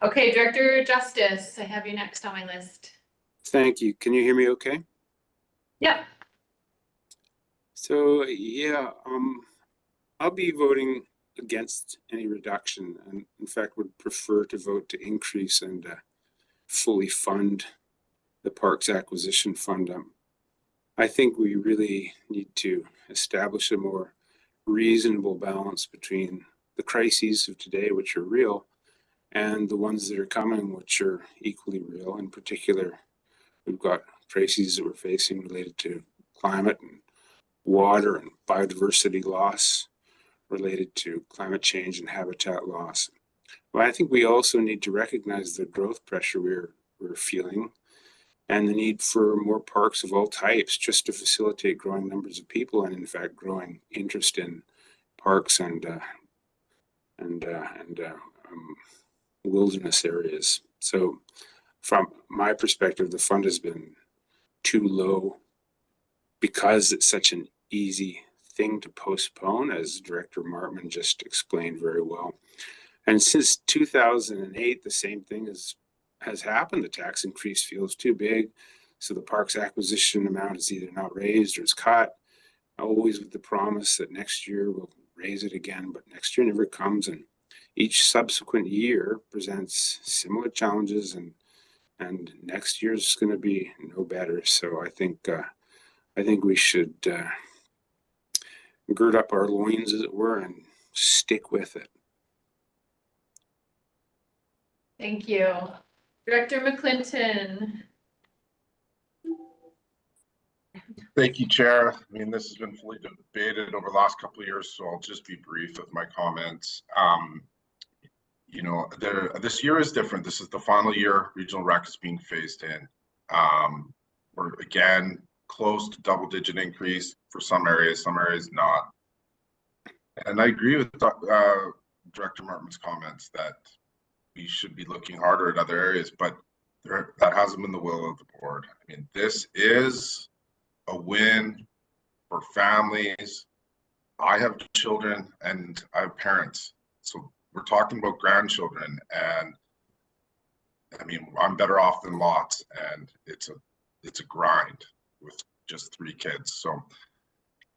Okay, Director Justice, I have you next on my list. Thank you. Can you hear me okay? Yep. So yeah, I'll be voting against any reduction, and in fact would prefer to vote to increase and fully fund the Parks Acquisition Fund. I think we really need to establish a more reasonable balance between the crises of today, which are real, and the ones that are coming, which are equally real. In particular, we've got crises that we're facing related to climate and water and biodiversity loss, related to climate change and habitat loss. But I think we also need to recognize the growth pressure we're feeling and the need for more parks of all types just to facilitate growing numbers of people and in fact growing interest in parks and wilderness areas. So from my perspective, the fund has been too low because it's such an easy thing to postpone, as Director Martman just explained very well. And since 2008, the same thing has happened. The tax increase feels too big, so the parks acquisition amount is either not raised or it's cut, always with the promise that next year we'll raise it again, but next year never comes, and each subsequent year presents similar challenges, and next year's going to be no better. So I think we should gird up our loins, as it were, and stick with it. Thank you. Director McClinton. Thank you, Chair. I mean, this has been fully debated over the last couple of years, so I'll just be brief with my comments. You know, this year is different. This is the final year regional rec is being phased in. We're again close to double-digit increase for some areas not. And I agree with Director Martman's comments that we should be looking harder at other areas, but that hasn't been the will of the board. I mean, this is a win for families. I have children and I have parents, so we're talking about grandchildren, and I mean, I'm better off than lots, and it's a grind with just 3 kids. So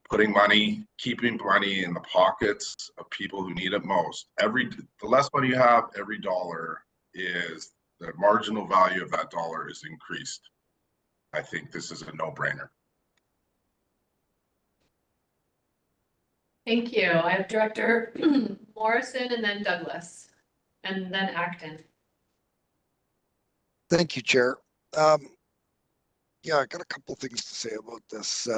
putting money, keeping money in the pockets of people who need it most. The less money you have, every dollar is, the marginal value of that dollar is increased. I think this is a no-brainer. Thank you. I have Director Morrison and then Douglas and then Acton. Thank you, Chair. Yeah, I got a couple things to say about this.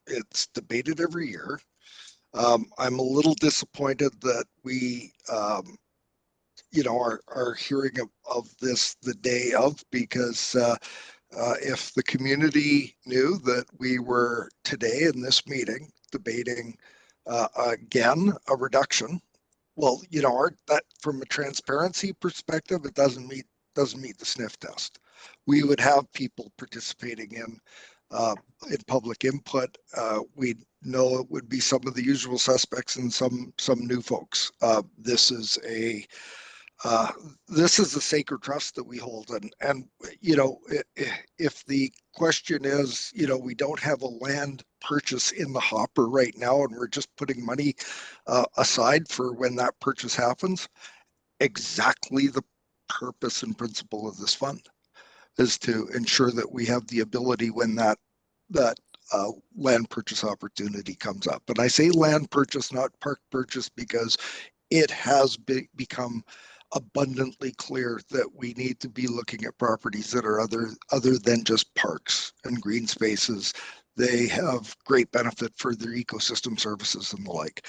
It's debated every year. I'm a little disappointed that we, you know, are hearing of this the day of, because if the community knew that we were today in this meeting debating again a reduction, well, you know, that from a transparency perspective, it doesn't meet the sniff test. We would have people participating in public input. We know it would be some of the usual suspects and some new folks. This is a sacred trust that we hold, and you know, if the question is, you know, we don't have a land purchase in the hopper right now, and we're just putting money aside for when that purchase happens, exactly the purpose and principle of this fund is to ensure that we have the ability when that land purchase opportunity comes up. And I say land purchase, not park purchase, because it has become abundantly clear that we need to be looking at properties that are other than just parks and green spaces. They have great benefit for their ecosystem services and the like.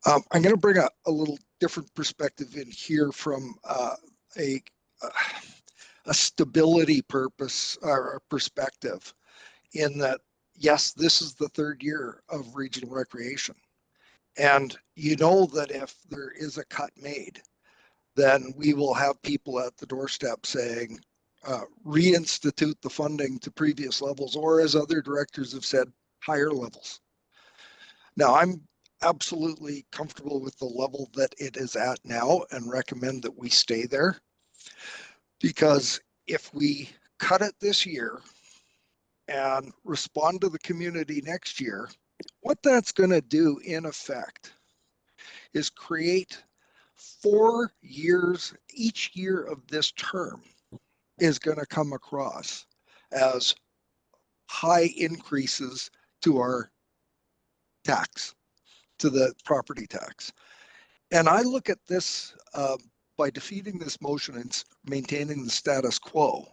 I'm going to bring a little different perspective in here from a stability purpose or perspective, in that, yes, this is the third year of regional recreation. And you know that if there is a cut made, then we will have people at the doorstep saying, reinstitute the funding to previous levels, or as other directors have said, higher levels. Now, I'm absolutely comfortable with the level that it is at now and recommend that we stay there. Because if we cut it this year and respond to the community next year, what that's going to do in effect is create 4 years, each year of this term is going to come across as high increases to our tax, to the property tax. And I look at this, by defeating this motion and maintaining the status quo,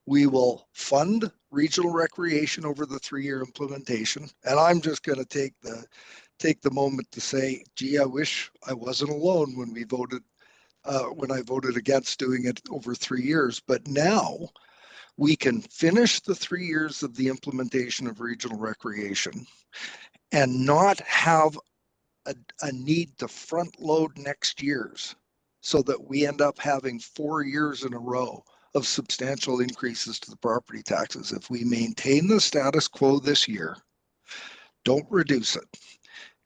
we will fund regional recreation over the 3-year implementation. And I'm just going to take the moment to say, gee, I wish I wasn't alone when we voted, when I voted against doing it over 3 years. But now we can finish the 3 years of the implementation of regional recreation and not have a need to front load next year's, so that we end up having 4 years in a row of substantial increases to the property taxes. If we maintain the status quo this year, don't reduce it,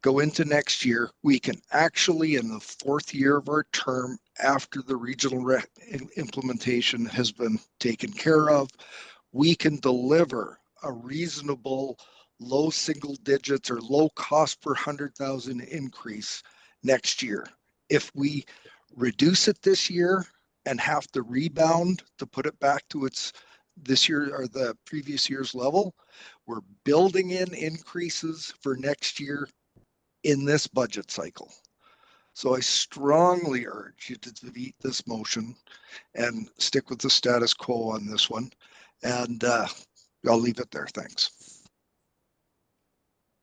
go into next year, we can actually, in the 4th year of our term after the regional implementation has been taken care of, we can deliver a reasonable low single digits or low cost per 100,000 increase next year. If we reduce it this year and have to rebound to put it back to its this year or the previous year's level, we're building in increases for next year in this budget cycle. So I strongly urge you to defeat this motion and stick with the status quo on this one. And I'll leave it there. Thanks.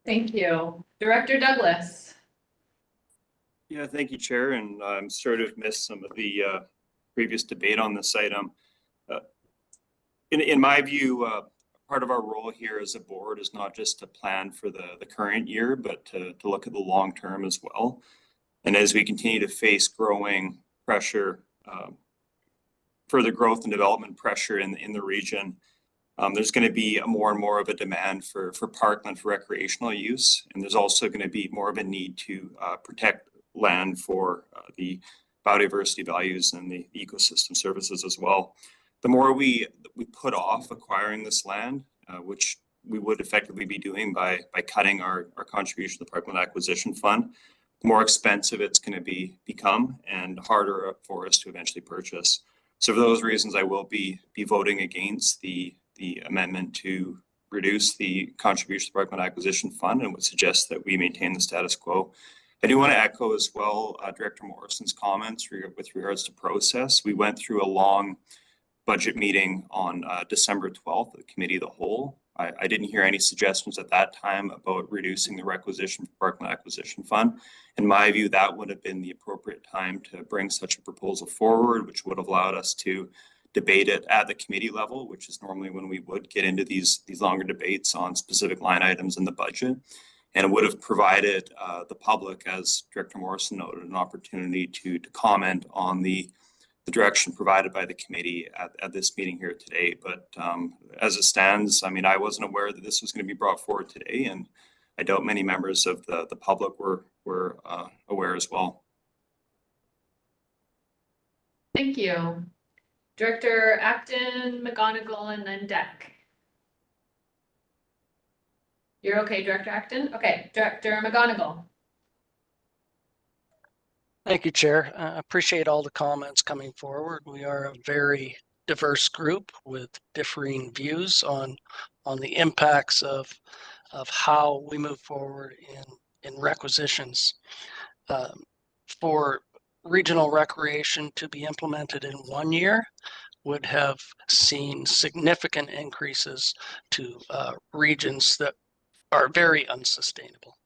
Thank you. Director Douglas. Yeah, thank you, Chair. And I'm sorry to have missed some of the previous debate on this item. In my view, part of our role here as a board is not just to plan for the current year, but to look at the long term as well. And as we continue to face growing pressure, further growth and development pressure in the region, there's going to be more and more of a demand for parkland for recreational use. And there's also going to be more of a need to protect land for the biodiversity values and the ecosystem services as well. The more we put off acquiring this land, which we would effectively be doing by cutting our contribution to the Parkland Acquisition Fund, the more expensive it's going to become and harder for us to eventually purchase. So for those reasons, I will be voting against the amendment to reduce the contribution to the Parkland Acquisition Fund, and would suggest that we maintain the status quo. I do want to echo as well Director Morrison's comments with regards to process. We went through a long budget meeting on December 12th, the Committee of the Whole. I didn't hear any suggestions at that time about reducing the requisition for Parkland Acquisition Fund. In my view, that would have been the appropriate time to bring such a proposal forward, which would have allowed us to debate it at the committee level, which is normally when we would get into these longer debates on specific line items in the budget. And it would have provided the public, as Director Morrison noted, an opportunity to comment on the direction provided by the committee at this meeting here today. But as it stands, I mean, I wasn't aware that this was going to be brought forward today, and I doubt many members of the public were aware as well. Thank you. Director Acton, McGonigal, and then Deck. You're okay, Director Acton? Okay, Director McGonigal. Thank you, Chair. I appreciate all the comments coming forward. We are a very diverse group with differing views on the impacts of how we move forward in requisitions. For regional recreation to be implemented in 1 year would have seen significant increases to regions that are very unsustainable.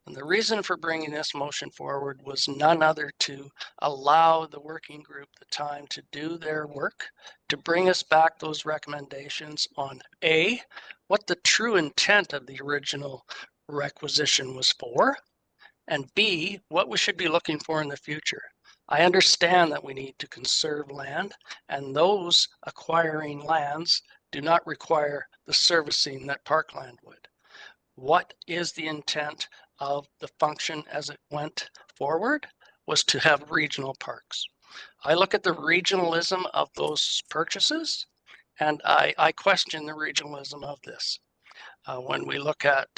And the reason for bringing this motion forward was none other to allow the working group the time to do their work, to bring us back those recommendations on A, what the true intent of the original requisition was for, and B, what we should be looking for in the future. I understand that we need to conserve land, and those acquiring lands do not require the servicing that Parkland would. What is the intent of the function as it went forward was to have regional parks. I look at the regionalism of those purchases, and I question the regionalism of this. When we look at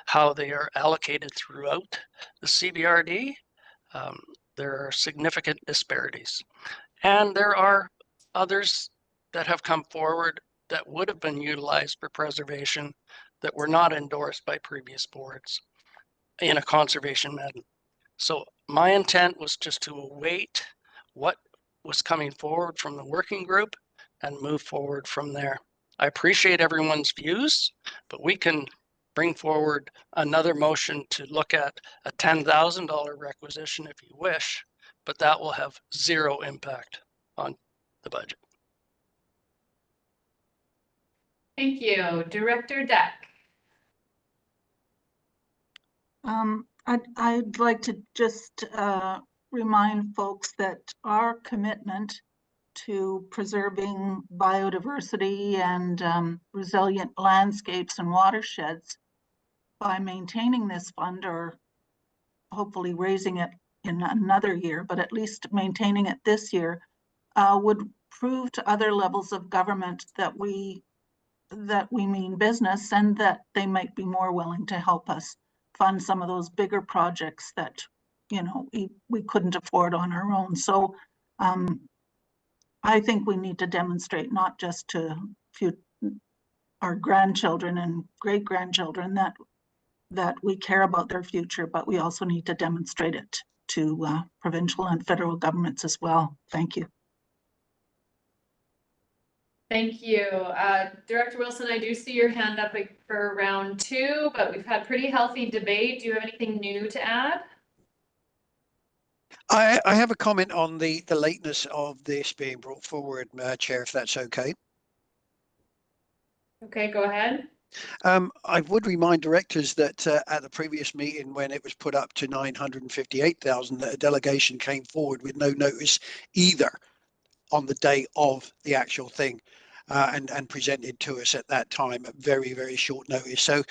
how they are allocated throughout the CBRD, there are significant disparities. And there are others that have come forward that would have been utilized for preservation that were not endorsed by previous boards in a conservation manner. So my intent was just to await what was coming forward from the working group and move forward from there. I appreciate everyone's views, but we can bring forward another motion to look at a $10,000 requisition if you wish, but that will have zero impact on the budget. Thank you. Director Deck. I'd like to just remind folks that our commitment to preserving biodiversity and resilient landscapes and watersheds by maintaining this fund, or hopefully raising it in another year, but at least maintaining it this year, would prove to other levels of government that we mean business and that they might be more willing to help us fund some of those bigger projects that, you know, we couldn't afford on our own. So I think we need to demonstrate not just to our grandchildren and great-grandchildren that we care about their future, but we also need to demonstrate it to provincial and federal governments as well. Thank you. Thank you. Director Wilson, I do see your hand up for round two, but we've had pretty healthy debate. Do you have anything new to add? I have a comment on the lateness of this being brought forward, Chair, if that's okay. Okay, go ahead. I would remind directors that at the previous meeting, when it was put up to 958,000, that a delegation came forward with no notice either on the day of the actual thing, and presented to us at that time at very, very short notice. So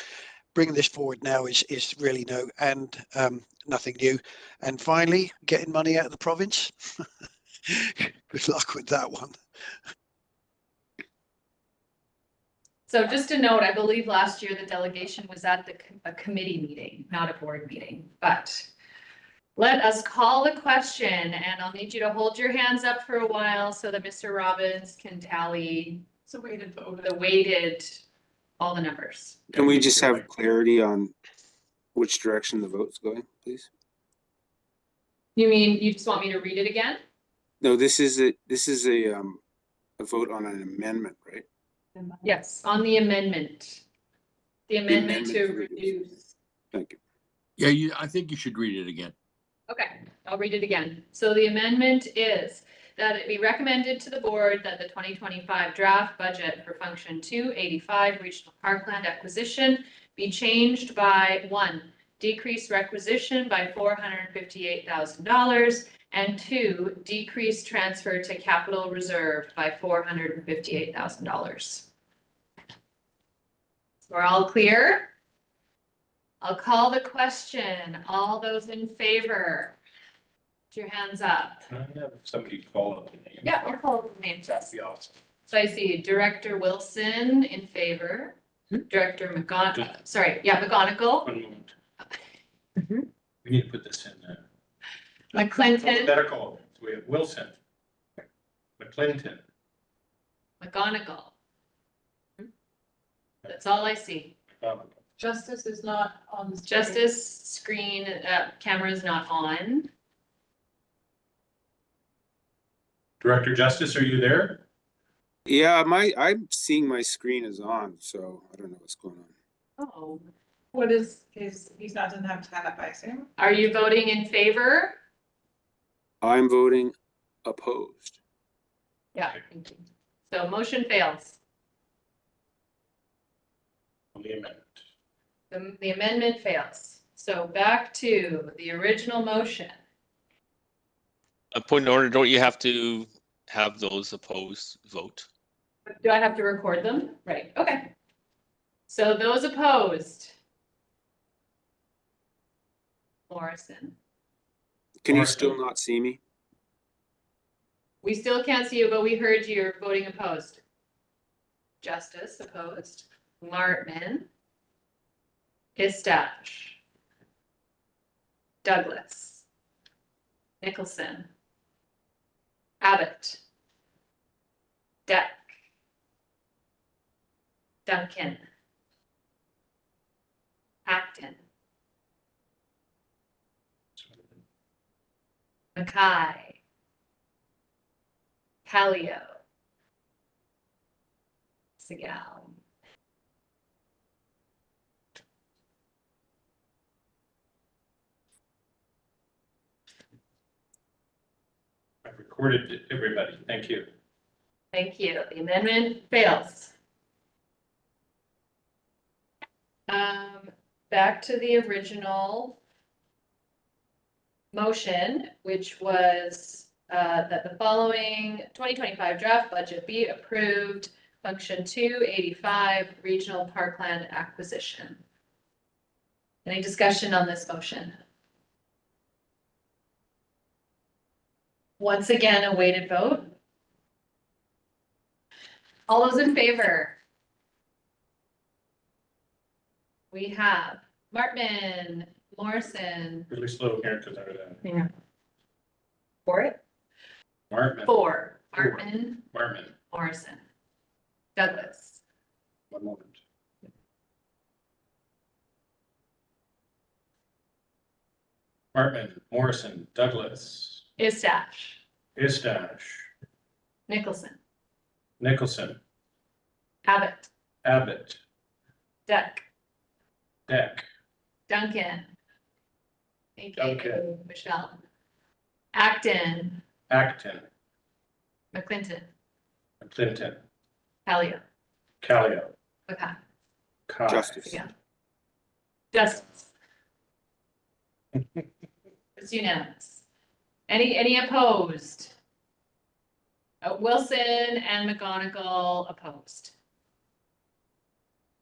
bringing this forward now is really nothing new. And finally, getting money out of the province. Good luck with that one. So just a note, I believe last year the delegation was at a committee meeting, not a board meeting, but let us call the question, and I'll need you to hold your hands up for a while so that Mr. Robbins can tally all the numbers. Can we just have clarity on which direction the vote's going, please? You mean you just want me to read it again? No, this is a vote on an amendment, right? Yes, on the amendment. The amendment to reduce. Thank you. Yeah, I think you should read it again. Okay, I'll read it again. So the amendment is that it be recommended to the board that the 2025 draft budget for function 285 regional parkland acquisition be changed by 1, decrease requisition by $458,000, and 2, decrease transfer to capital reserve by $458,000. We're all clear? I'll call the question. All those in favor, put your hands up. Can I have somebody call out the name? Yeah, I'll call the names. That'd be awesome. So I see Director Wilson in favor, Director McGonigal. One moment. We need to put this in. McClinton. Alphabetical. So we have Wilson, McClinton. McGonigal. That's all I see. Justice is not on the screen. Justice screen, camera is not on. Director Justice, are you there? Yeah, I'm seeing my screen is on, so I don't know what's going on. Oh, What is, he's not, doesn't have to have it by Zoom? Are you voting in favor? I'm voting opposed. Yeah, thank you. So motion fails. On the amendment. The amendment fails. So back to the original motion. A point of order, don't you have to have those opposed vote? Do I have to record them? Right, okay. So those opposed. Morrison. Can you still not see me? We still can't see you, but we heard you're voting opposed. Justice opposed. Martman. Pistache. Douglas. Nicholson. Abbott. Deck. Duncan. Acton. Mackay. Callio. Segal. I've recorded everybody. Thank you. Thank you. The amendment fails. Back to the original motion, which was that the following 2025 draft budget be approved. Function 285, Regional Parkland Acquisition. Any discussion on this motion? Once again, a weighted vote. All those in favor? We have Martman, Morrison. Really slow here because of that. Yeah. For it? Martman. Four. Martman, Martman. Morrison. Douglas. One moment. Martman, Morrison, Douglas, Istache. Istache, Nicholson. Nicholson, Abbott. Abbott, Deck. Deck, Duncan. Thank you, Duncan. Michelle. Acton. Acton, McClinton. Clinton, Callio. Callio, Okay. Kai. Justice. Yeah. Justice. It's unanimous. Any opposed? Wilson and McGonigal opposed.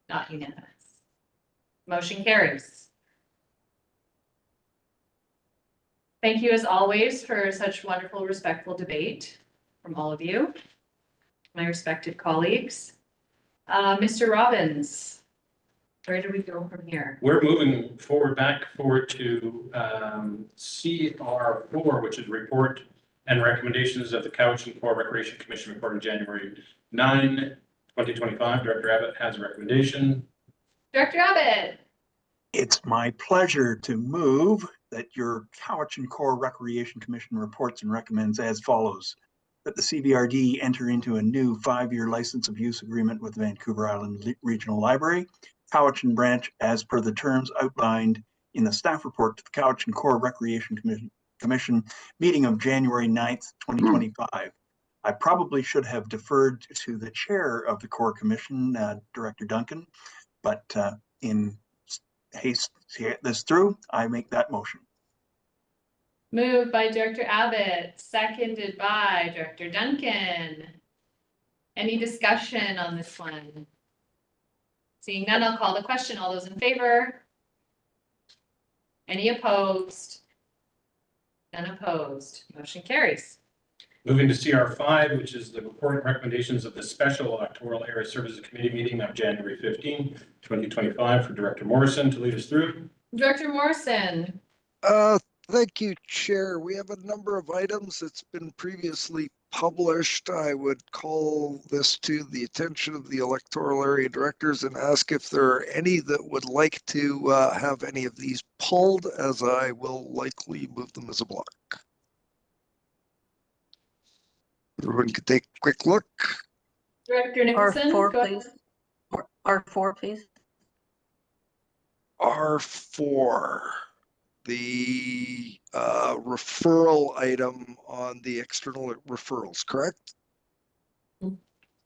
Not unanimous. Motion carries. Thank you as always for such wonderful, respectful debate from all of you, my respected colleagues. Mr. Robbins, where do we go from here? We're moving back forward to CR4, which is report and recommendations of the Couch and Core Recreation Commission report on January 9, 2025. Director Abbott has a recommendation. Director Abbott. It's my pleasure to move that your Couch and Core Recreation Commission reports and recommends as follows: that the CBRD enter into a new 5-year license of use agreement with Vancouver Island Regional Library, Cowichan Branch, as per the terms outlined in the staff report to the Couch and Core Recreation Commission meeting of January 9th, 2025. I probably should have deferred to the chair of the Core Commission, Director Duncan, but in haste to get this through, I make that motion. Moved by Director Abbott, seconded by Director Duncan. Any discussion on this one? Seeing none, I'll call the question. All those in favor? Any opposed? None opposed. Motion carries. Moving to CR5, which is the report and recommendations of the Special Electoral Area Services Committee meeting of January 15, 2025 for Director Morrison to lead us through. Director Morrison. Thank you, Chair. We have a number of items that's been previously published. I would call this to the attention of the electoral area directors and ask if there are any that would like to have any of these pulled, as I will likely move them as a block. Everyone could take a quick look. Director Nicholson. R4, go please. R4, please. R4, the referral item on the external referrals, correct?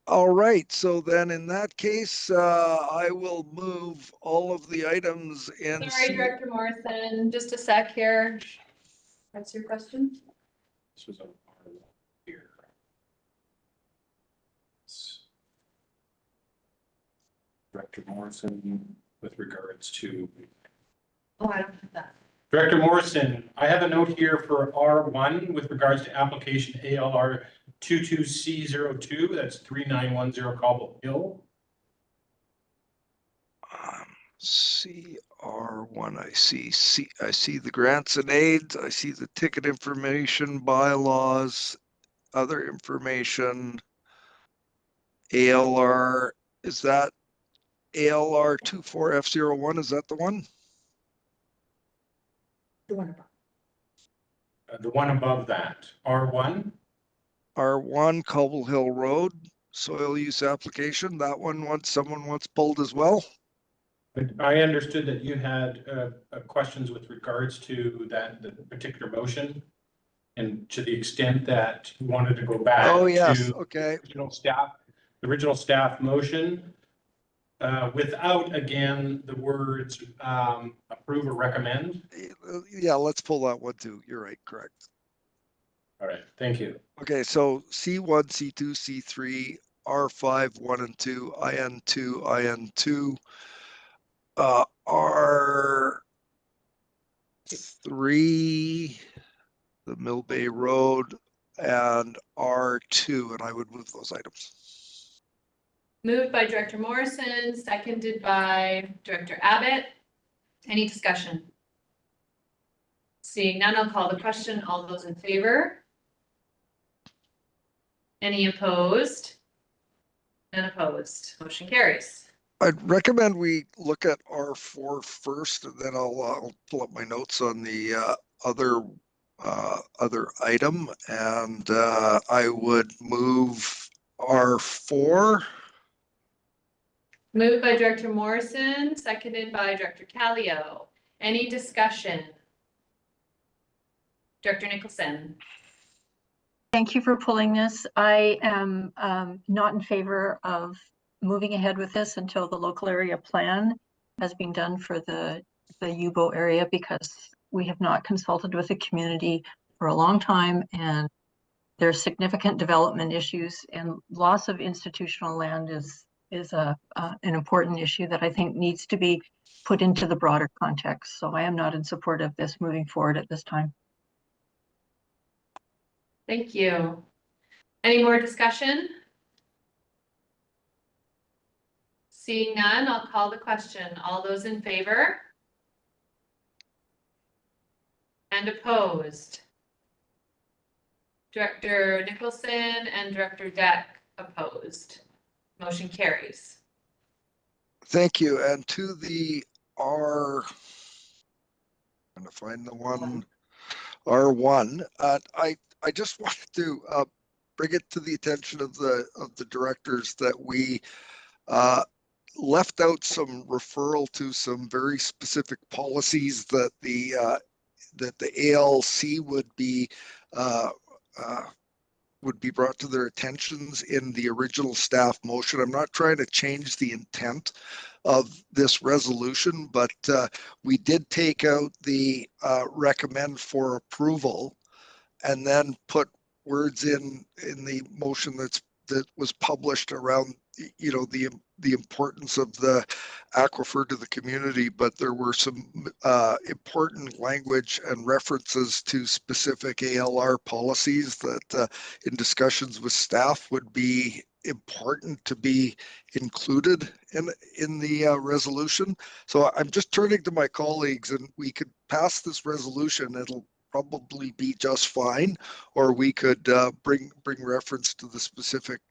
All right, so then in that case, I will move all of the items in. Sorry, Director Morrison, just a sec here. That's your question? This was on here. Director Morrison with regards to. Oh, I don't have that. Director Morrison, I have a note here for R1 with regards to application ALR 22C02, that's 3910 Cobble Hill. CR1, I see the grants and aids, I see the ticket information, bylaws, other information. ALR, is that ALR 24F01? Is that the one? The one above. The one above that, R1. R1 Cobble Hill Road, soil use application. That one someone wants pulled as well. But I understood that you had questions with regards to the particular motion, and to the extent that you wanted to go back to okay. The original staff motion, without again the words approve or recommend. Yeah, let's pull that one too. You're right, correct. All right, thank you. Okay, so C1, C2, C3, R5, 1 and 2, IN2, IN2, R3, the Mill Bay Road, and R2, and I would move those items. Moved by Director Morrison, seconded by Director Abbott. Any discussion? Seeing none, I'll call the question. All those in favor? Any opposed? None opposed. Motion carries. I'd recommend we look at R4 first, and then I'll pull up my notes on the other item, and I would move R4. Moved by Director Morrison, seconded by Director Callio. Any discussion? Director Nicholson. Thank you for pulling this. I am not in favor of moving ahead with this until the local area plan has been done for the UBO area, because we have not consulted with the community for a long time, and there's significant development issues, and loss of institutional land is an important issue that I think needs to be put into the broader context. So I am not in support of this moving forward at this time. Thank you. Any more discussion? Seeing none, I'll call the question. All those in favor? And opposed? Director Nicholson and Director Deck opposed. Motion carries. Thank you. And to the R, I'm going to find the one, R1. I just wanted to bring it to the attention of the directors that we left out some referral to some very specific policies that the ALC would be brought to their attentions in the original staff motion. I'm not trying to change the intent of this resolution, but we did take out the recommend for approval, and then put words in the motion that was published around, you know, the importance of the aquifer to the community. But there were some important language and references to specific ALR policies that in discussions with staff would be important to be included in the resolution. So I'm just turning to my colleagues, and we could pass this resolution. It'll probably be just fine, or we could bring reference to the specific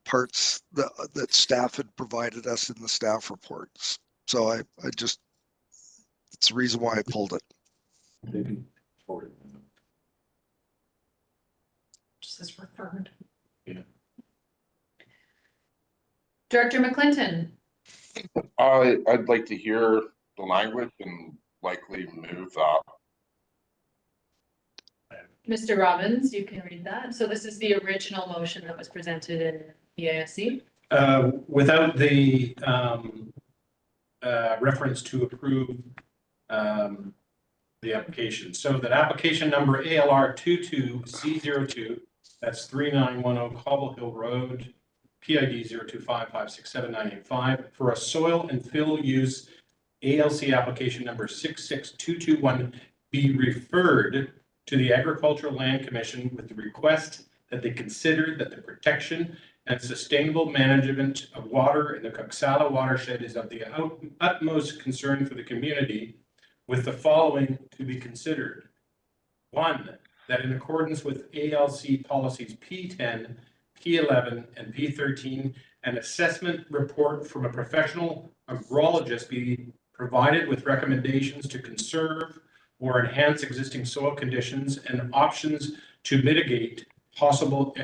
parts that staff had provided us in the staff reports. So I just, it's the reason why I pulled it. Just as referred. Yeah. Director McClinton. I'd like to hear the language and likely move that. Mr. Robbins, you can read that. So this is the original motion that was presented in EASC. Without the reference to approve the application. So that application number ALR 22C02, that's 3910 Cobble Hill Road, PID 025567985 for a soil and fill use ALC application number 66221 be referred to the Agricultural Land Commission with the request that they consider that the protection and sustainable management of water in the Coxsala watershed is of the utmost concern for the community, with the following to be considered. 1, that in accordance with ALC policies P10, P11, and P13, an assessment report from a professional agrologist be provided with recommendations to conserve or enhance existing soil conditions and options to mitigate possible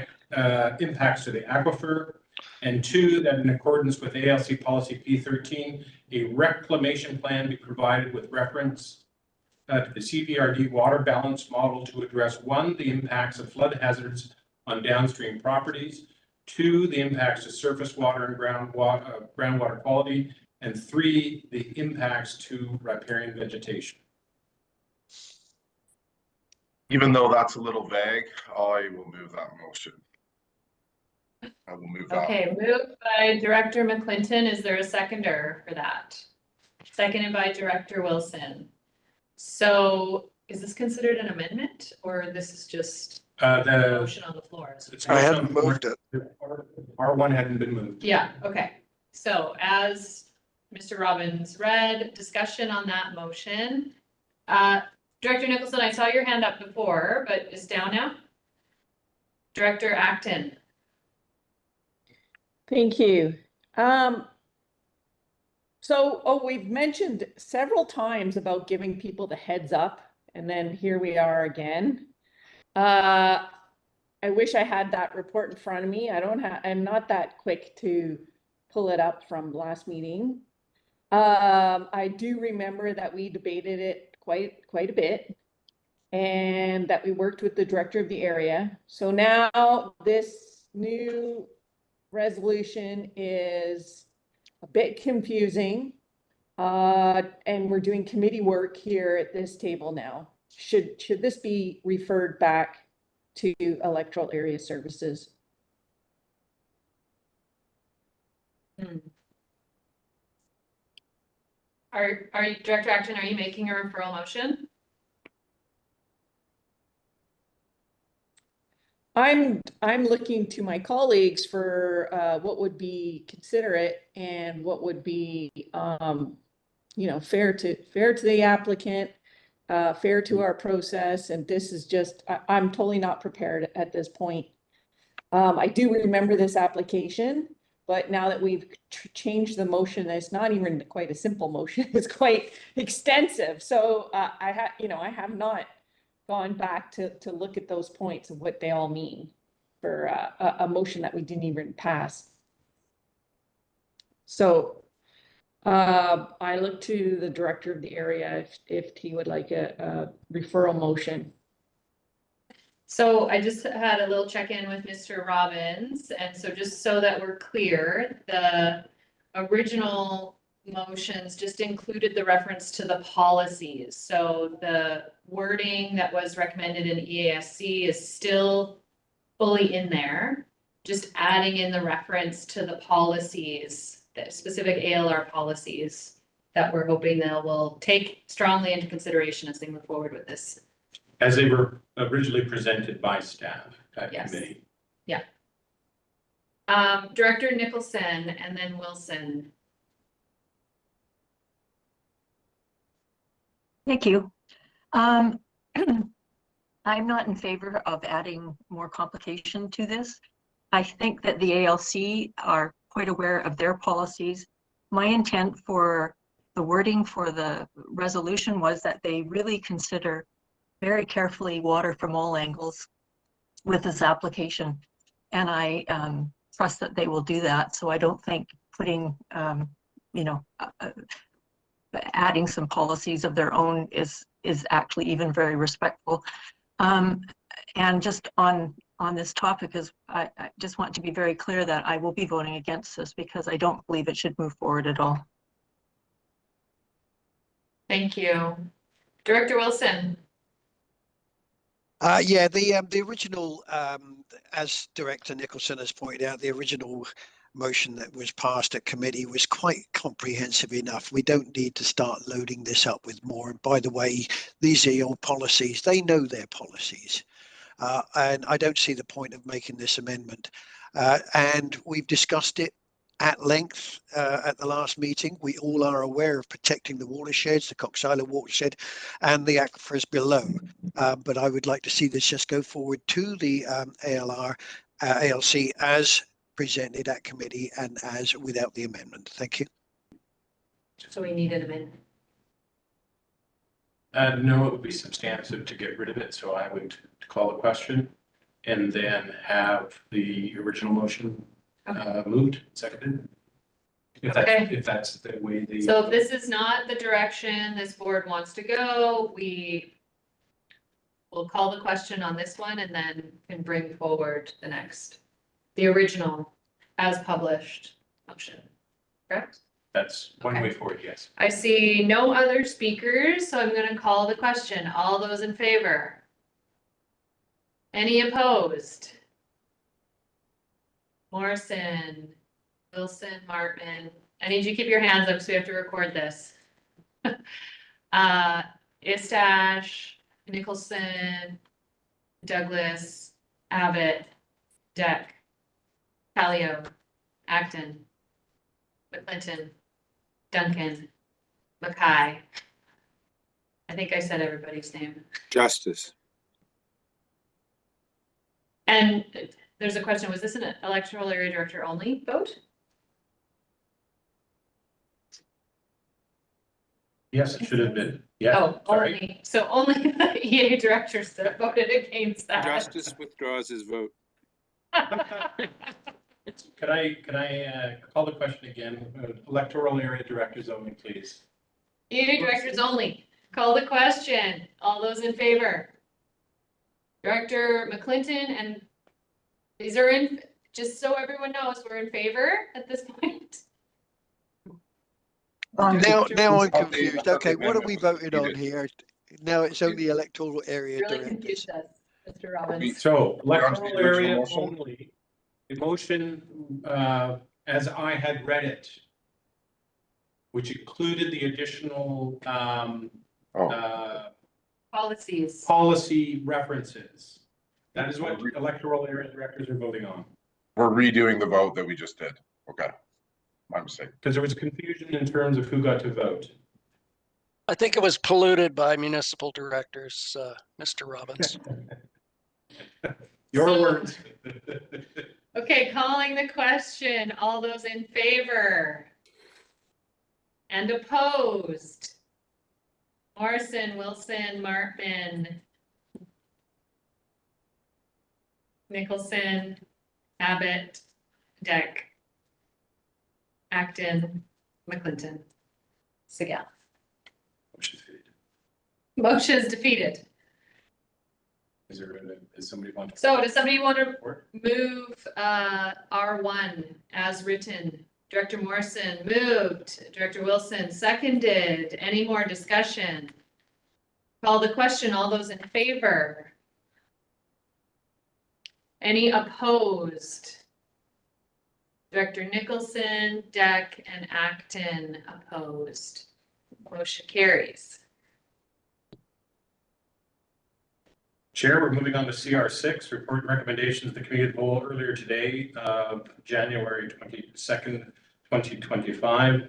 impacts to the aquifer. And 2, that in accordance with ALC policy P13, a reclamation plan be provided with reference to the CVRD water balance model to address 1, the impacts of flood hazards on downstream properties, 2, the impacts to surface water and groundwater quality, and 3, the impacts to riparian vegetation. Even though that's a little vague, I will move that motion. I will move that. Okay, moved by Director McClinton. Is there a seconder for that? Seconded by Director Wilson. So is this considered an amendment or this is just a motion on the floor? I hadn't moved it. R1 hadn't been moved. Yeah, okay. So as Mr. Robbins read, discussion on that motion. Director Nicholson, I saw your hand up before, but it's down now. Director Acton. Thank you. We've mentioned several times about giving people the heads up, and then here we are again. I wish I had that report in front of me. I'm not that quick to pull it up from last meeting. I do remember that we debated it quite a bit, and that we worked with the director of the area. So now this new resolution is a bit confusing, and we're doing committee work here at this table now. Should this be referred back to electoral area services? Are you, Director Acton, are you making a referral motion? I'm looking to my colleagues for what would be considerate and what would be fair to the applicant, fair to our process. And this is just, I'm totally not prepared at this point. I do remember this application, but now that we've changed the motion, it's not even quite a simple motion. It's quite extensive. So I have not gone back to look at those points of what they all mean for a motion that we didn't even pass. So I look to the director of the area if he would like a referral motion. So I just had a little check-in with Mr. Robbins, and so just so that we're clear, the original motions just included the reference to the policies. So the wording that was recommended in EASC is still fully in there, just adding in the reference to the policies, the specific ALR policies that we're hoping they will take strongly into consideration as they move forward with this. As they were originally presented by staff at committee. Yeah. Director Nicholson and then Wilson. Thank you. I'm not in favor of adding more complication to this. I think that the ALC are quite aware of their policies. My intent for the wording for the resolution was that they really consider very carefully water from all angles with this application. And I trust that they will do that. So I don't think putting adding some policies of their own is actually even very respectful. And just on this topic is I just want to be very clear that I will be voting against this because I don't believe it should move forward at all. Thank you. Director Wilson. Yeah, the original, as Director Nicholson has pointed out, the original motion that was passed at committee was quite comprehensive enough. We don't need to start loading this up with more. And by the way, these are your policies. They know their policies. And I don't see the point of making this amendment. And we've discussed it at length at the last meeting. We all are aware of protecting the watersheds, the Cox Island watershed and the aquifers below. But I would like to see this just go forward to the ALC as presented at committee and as without the amendment. Thank you. So we need an amendment. No, it would be substantive to get rid of it, so I would call the question and then have the original motion moved, seconded. If that's the way the. So if this is not the direction this board wants to go, we will call the question on this one and then can bring forward the original as published motion, correct? That's one way forward, yes. I see no other speakers, so I'm going to call the question. All those in favor? Any opposed? Morrison, Wilson, Martin. I need you to keep your hands up because we have to record this. Istash, Nicholson, Douglas, Abbott, Deck, Callio, Acton, McClinton, Duncan, Mackay. I think I said everybody's name. Justice. And there's a question, was this an electoral area director only vote? Yes, it should have been. Yeah. Oh, only, so only the EA directors that voted against that. Justice withdraws his vote. Can I call the question again? Electoral area directors only, please. EA directors only. Call the question. All those in favor? Director McClinton, and these are in, just so everyone knows, we're in favor at this point. Now I'm confused. Okay, what are we voting on here? Now it's only electoral area Really directors. confused us, Mr. Robbins. So electoral area only, the motion as I had read it, which included the additional policy references. That is what electoral area directors are voting on. We're redoing the vote that we just did. Okay. My mistake. Because there was confusion in terms of who got to vote. I think it was polluted by municipal directors, Mr. Robbins. Your words. Okay, calling the question. All those in favor? And opposed? Morrison, Wilson, Martman, Nicholson, Abbott, Deck, Acton, McClinton, Segal. Motion is defeated. Is somebody want to? So does somebody want to move R1 as written? Director Morrison moved. Director Wilson seconded. Any more discussion? Call the question. All those in favor? Any opposed? Director Nicholson, Deck, and Acton opposed. Motion carries. Chair, we're moving on to CR6, report and recommendations of the Committee of the Whole earlier today, January 22nd, 2025.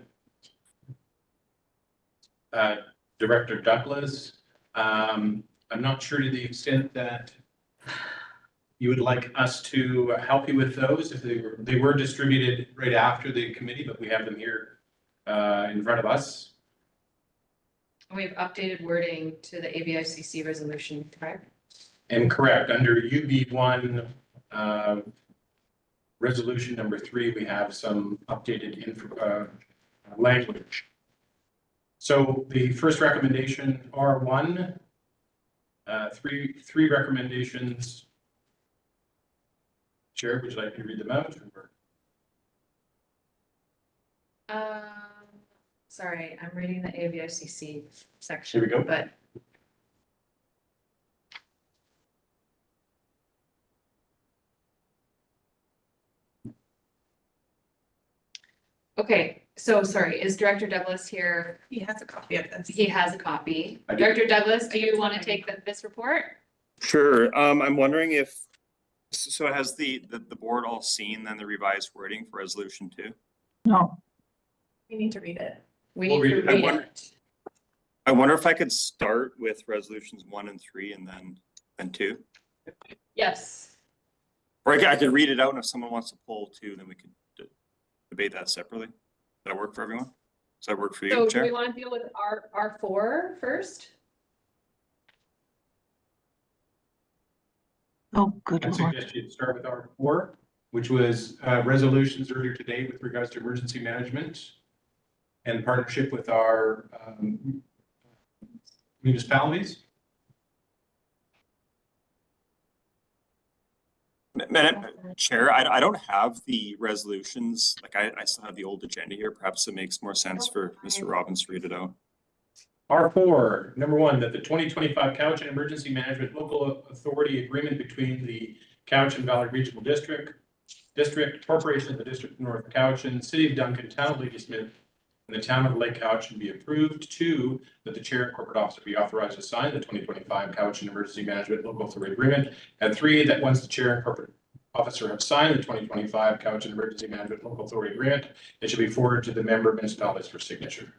Director Douglas, I'm not sure to the extent that you would like us to help you with those. If they were distributed right after the committee, but we have them here in front of us. We have updated wording to the ABICC resolution, correct? And correct, under UB1 resolution number 3, we have some updated language. So the first recommendation, R1, three recommendations. Chair, would you like me to read them out? Or? Sorry, I'm reading the AVICC section. Here we go. But okay, so sorry, is Director Douglas here? He has a copy of this. He has a copy. I do. Director Douglas, do you want to take this report? Sure. I'm wondering if, so has the board all seen then the revised wording for resolution 2? No. We need to read it. We We'll need to read it. read it. I wonder if I could start with resolutions 1 and 3 and then 2? Yes. Or I could read it out, and if someone wants to pull 2, then we could debate that separately. Does that work for everyone? Does that work for you, So do Chair? we want to deal with R4 first? Oh, good I Lord. suggest you start with R4, which was resolutions earlier today with regards to emergency management and partnership with our municipalities. Madam Chair, I don't have the resolutions. Like I still have the old agenda here. Perhaps it makes more sense for Mr. Robbins to read it out. R4, number 1, that the 2025 Cowichan Emergency Management Local Authority Agreement between the Cowichan Valley Regional District, Corporation of the District of North Cowichan, City of Duncan, Town of Ladysmith, and the Town of Lake Cowichan be approved. 2, that the Chair and Corporate Officer be authorized to sign the 2025 Cowichan Emergency Management Local Authority Agreement. And 3, that once the Chair and Corporate Officer have signed the 2025 Cowichan Emergency Management Local Authority Agreement, it should be forwarded to the member municipalities for signature.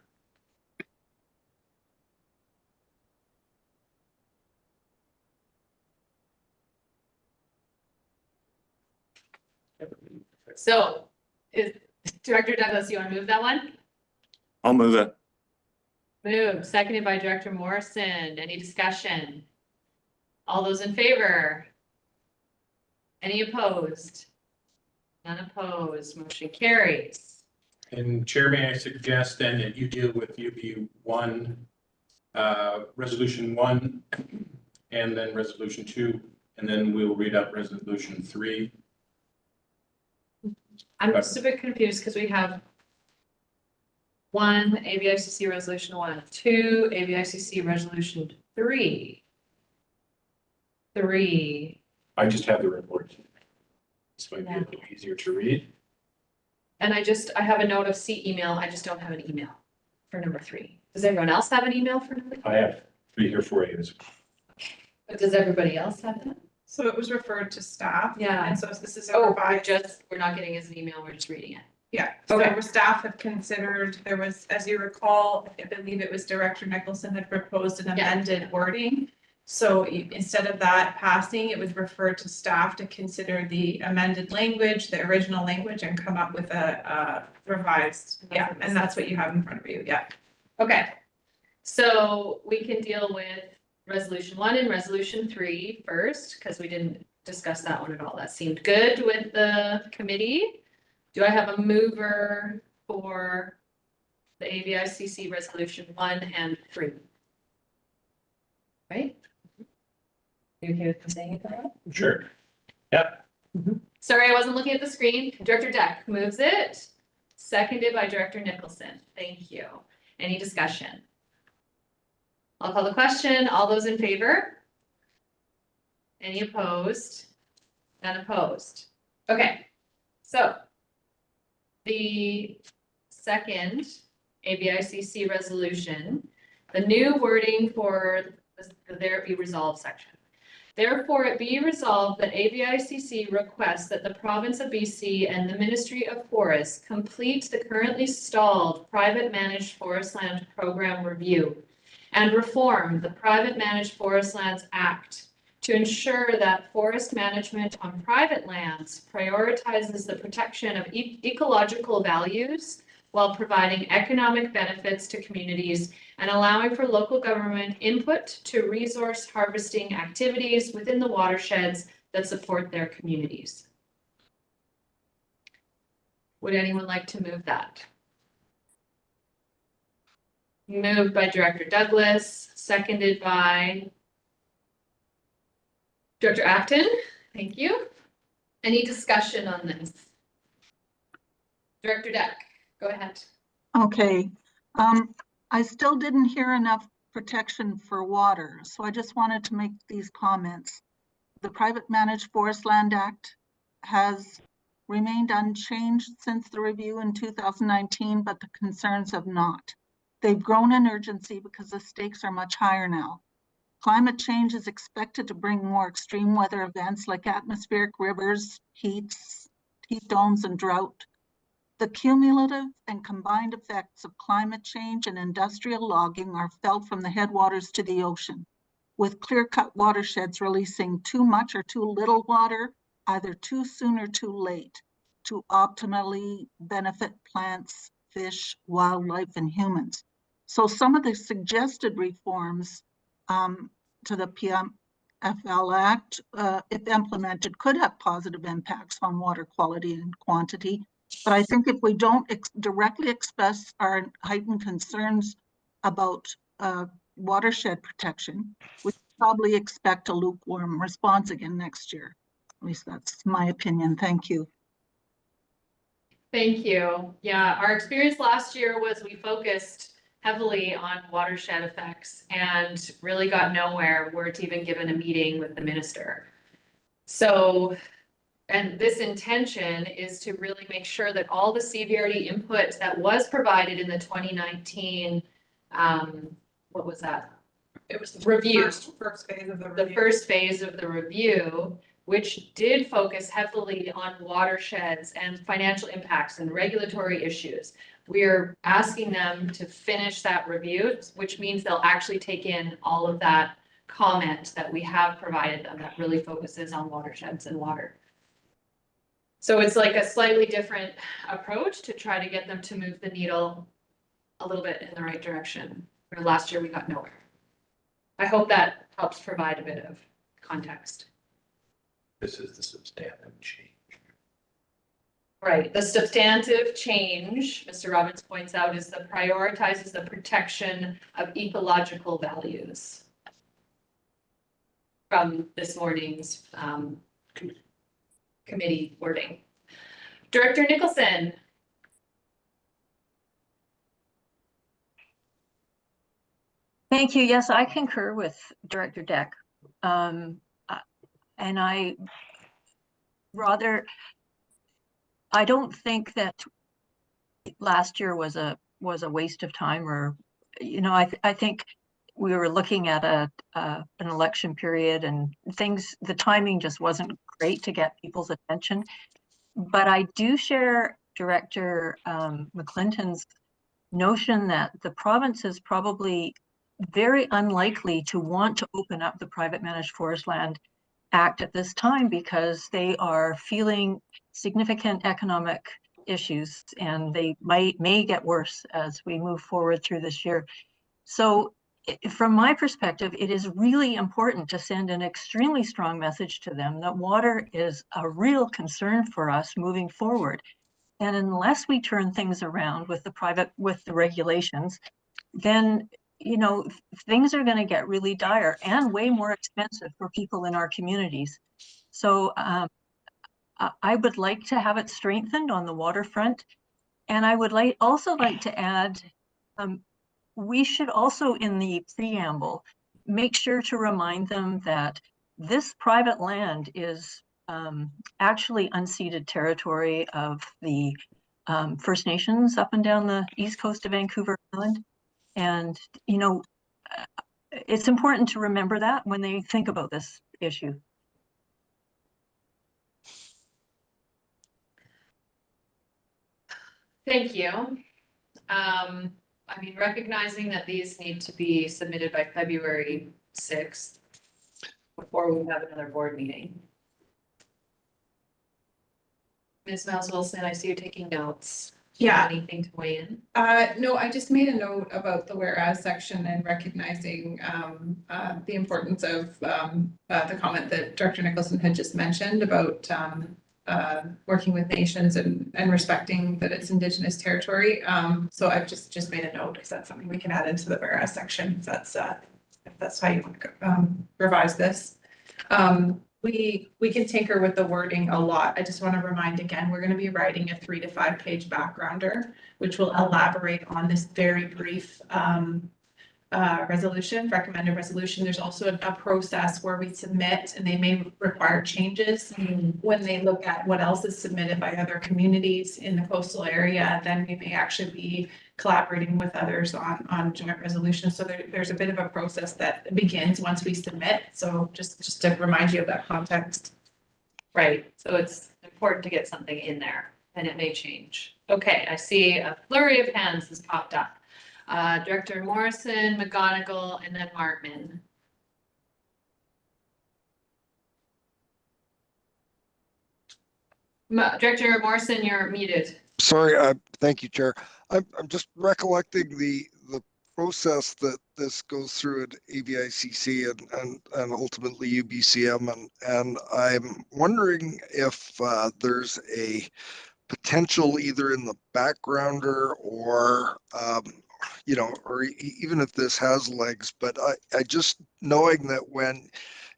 So is Director Douglas, you want to move that one? I'll move it. Move, seconded by Director Morrison. Any discussion? All those in favor? Any opposed? None opposed, motion carries. And Chair, may I suggest then that you deal with UB1, Resolution 1, and then Resolution 2, and then we'll read out Resolution 3. I'm just a bit confused because we have 1 AVICC Resolution 1, 2 AVICC Resolution 3. I just have the report. This might be a little easier to read. And I have a note of C email. I just don't have an email for number 3. Does everyone else have an email for number 3? I have 3 here for you. But does everybody else have that? So it was referred to staff. Yeah. And so this is a Oh, revised. we're not getting as an email, we're just reading it. Yeah, so Okay. our staff have considered, there was, as you recall, I believe it was Director Nicholson had proposed an Yeah. amended wording. So instead of that passing, it was referred to staff to consider the amended language, the original language, and come up with a revised. Yeah, and that's what you have in front of you, yeah. Okay, so we can deal with Resolution 1 and Resolution 3 first, because we didn't discuss that one at all. That seemed good with the committee. Do I have a mover for the AVICC Resolution 1 and 3? Right? You okay with me saying it that way? Sure. Yep. Sorry, I wasn't looking at the screen. Director Deck moves it, seconded by Director Nicholson. Thank you. Any discussion? I'll call the question. All those in favor? Any opposed? None opposed. Okay, so the second AVICC resolution, the new wording for the there be resolved section. Therefore, it be resolved that AVICC requests that the province of BC and the Ministry of Forests complete the currently stalled private managed forest land program review and reform the Private Managed Forest Lands Act to ensure that forest management on private lands prioritizes the protection of ecological values while providing economic benefits to communities and allowing for local government input to resource harvesting activities within the watersheds that support their communities. Would anyone like to move that? Moved by Director Douglas, seconded by Director Acton. Thank you. Any discussion on this? Director Deck, go ahead. Okay, I still didn't hear enough protection for water, so I just wanted to make these comments. The Private Managed Forest Land Act has remained unchanged since the review in 2019, but the concerns have not. They've grown in urgency because the stakes are much higher now. Climate change is expected to bring more extreme weather events like atmospheric rivers, heat domes, and drought. The cumulative and combined effects of climate change and industrial logging are felt from the headwaters to the ocean, with clear-cut watersheds releasing too much or too little water, either too soon or too late, to optimally benefit plants, fish, wildlife, and humans. So some of the suggested reforms to the PMFL Act, if implemented, could have positive impacts on water quality and quantity. But I think if we don't directly express our heightened concerns about watershed protection, we probably expect a lukewarm response again next year. At least that's my opinion. Thank you. Thank you. Yeah, our experience last year was we focused heavily on watershed effects and really got nowhere, weren't even given a meeting with the minister. So, and this intention is to really make sure that all the CVRD input that was provided in the 2019, what was that? It was the review. First phase of the The review. first phase of the review, which did focus heavily on watersheds and financial impacts and regulatory issues. We're asking them to finish that review, which means they'll actually take in all of that comment that we have provided them that really focuses on watersheds and water. So it's like a slightly different approach to try to get them to move the needle a little bit in the right direction. Where last year we got nowhere. I hope that helps provide a bit of context. This is the substantive change. Right, the substantive change, Mr. Robbins points out, is the prioritizes the protection of ecological values from this morning's committee wording. Director Nicholson. Thank you. Yes, I concur with Director Deck. And I don't think that last year was a waste of time, or, you know, I think we were looking at an election period and things, the timing just wasn't great to get people's attention. But I do share Director McClinton's notion that the province is probably very unlikely to want to open up the Private Managed Forest Land Act at this time because they are feeling significant economic issues, and they may get worse as we move forward through this year. So from my perspective, it is really important to send an extremely strong message to them that water is a real concern for us moving forward. And unless we turn things around with the regulations, then, you know, things are going to get really dire and way more expensive for people in our communities. So I would like to have it strengthened on the waterfront. And I would also like to add, we should also in the preamble make sure to remind them that this private land is actually unceded territory of the First Nations up and down the east coast of Vancouver Island. And, you know, it's important to remember that when they think about this issue. Thank you. I mean, recognizing that these need to be submitted by February 6th before we have another board meeting. Ms. Miles Wilson, I see you taking notes. Do you have anything to weigh in? No, I just made a note about the whereas section and recognizing the importance of the comment that Director Nicholson had just mentioned about working with nations and respecting that it's Indigenous territory. So I've just made a note, because that's something we can add into the whereas section, if that's how you want to revise this. We can tinker with the wording a lot. I just want to remind again, we're going to be writing a 3 to 5 page backgrounder, which will elaborate on this very brief recommended resolution. There's also a process where we submit, and they may require changes when they look at what else is submitted by other communities in the coastal area. Then we may actually be collaborating with others on joint resolutions. So there's a bit of a process that begins once we submit. So just to remind you of that context. Right, so it's important to get something in there, and it may change. Okay, I see a flurry of hands has popped up. Director Morrison, McGonigal, and then Martman. Director Morrison, you're muted. Sorry, thank you, Chair. I'm just recollecting the process that this goes through at AVICC and ultimately UBCM, and I'm wondering if there's a potential either in the backgrounder or or even if this has legs, but I just knowing that when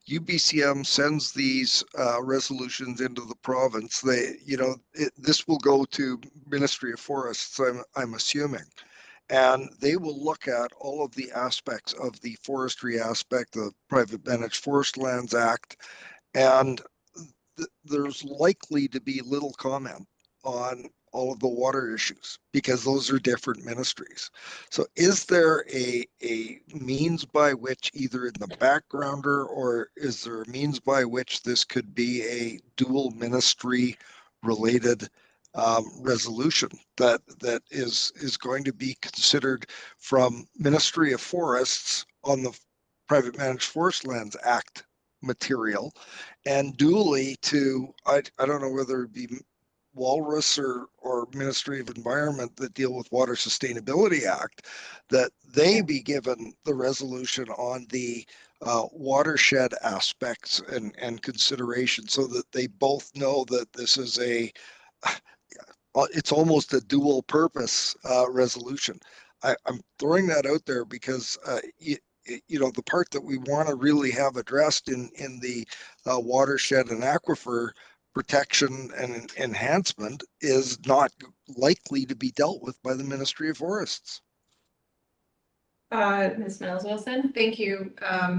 UBCM sends these resolutions into the province, this will go to Ministry of Forests, I'm assuming, and they will look at all of the aspects of the forestry aspect, the Private Managed Forest Lands Act, and there's likely to be little comment on all of the water issues because those are different ministries. So is there a means by which either in the backgrounder, or is there a means by which this could be a dual ministry related resolution that is going to be considered from Ministry of Forests on the Private Managed Forest Lands Act material, and duly to, I don't know whether it be Walrus or Ministry of Environment that deal with Water Sustainability Act, that they be given the resolution on the watershed aspects and consideration, so that they both know that this is it's almost a dual purpose resolution. I'm throwing that out there because the part that we want to really have addressed in the watershed and aquifer protection and enhancement is not likely to be dealt with by the Ministry of Forests. Ms. Mills Wilson, thank you,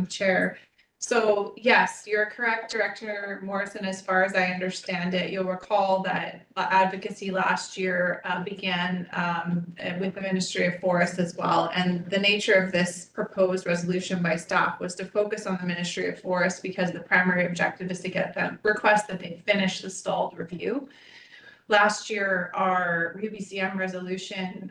Chair. So yes, you're correct, Director Morrison, as far as I understand it. You'll recall that advocacy last year began with the Ministry of Forests as well. And the nature of this proposed resolution by staff was to focus on the Ministry of Forests, because the primary objective is to get them request that they finish the stalled review. Last year, our UBCM resolution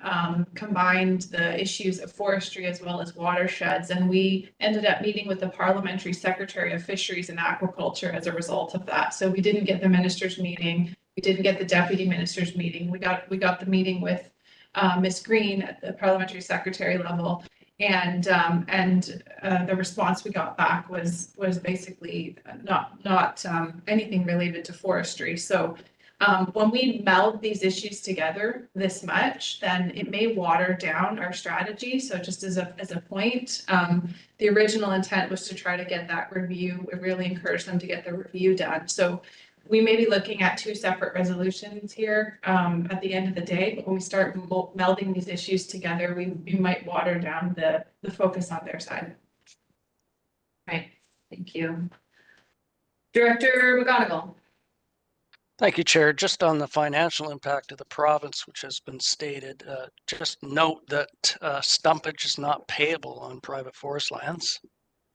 combined the issues of forestry as well as watersheds, and we ended up meeting with the Parliamentary Secretary of Fisheries and Aquaculture as a result of that. So we didn't get the ministers' meeting, we didn't get the deputy ministers' meeting. We got the meeting with Ms. Green at the Parliamentary Secretary level, and the response we got back was basically not anything related to forestry. So when we meld these issues together this much, then it may water down our strategy. So just as a point, the original intent was to try to get that review. We really encourage them to get the review done. So we may be looking at 2 separate resolutions here at the end of the day, but when we start melding these issues together, we might water down the focus on their side. Right, thank you. Director McGonigal. Thank you, Chair. Just on the financial impact of the province, which has been stated, just note that stumpage is not payable on private forest lands,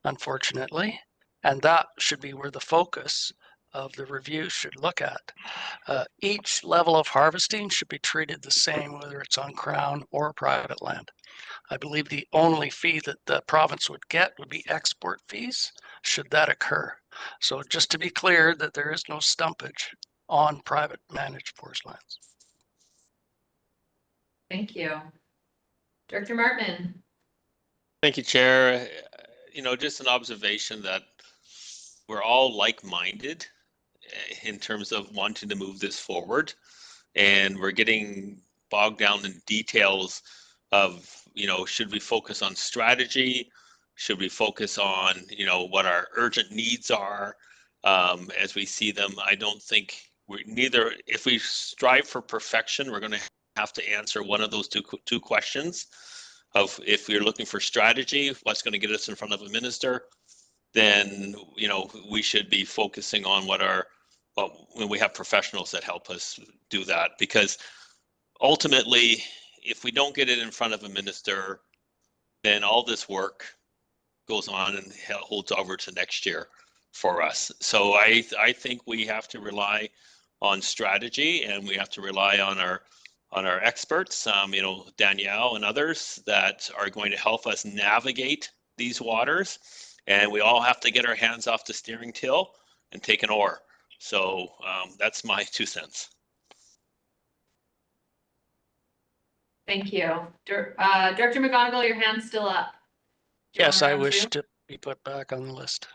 unfortunately, and that should be where the focus of the review should look at. Each level of harvesting should be treated the same, whether it's on Crown or private land. I believe the only fee that the province would get would be export fees, should that occur. So just to be clear that there is no stumpage on private managed forest lands. Thank you. Director Martman. Thank you, Chair. Just an observation that we're all like-minded in terms of wanting to move this forward. And we're getting bogged down in details of, should we focus on strategy? Should we focus on, what our urgent needs are as we see them? I don't think if we strive for perfection, we're going to have to answer one of those two questions of, if we're looking for strategy, what's going to get us in front of a minister, then, we should be focusing on when we have professionals that help us do that. Because ultimately, if we don't get it in front of a minister, then all this work goes on and holds over to next year for us. So I think we have to rely on strategy, and we have to rely on our experts, Danielle and others that are going to help us navigate these waters. And we all have to get our hands off the steering wheel and take an oar. So that's my 2 cents. Thank you. Director McGonigal, your hand's still up. Yes, I wish to be put back on the list.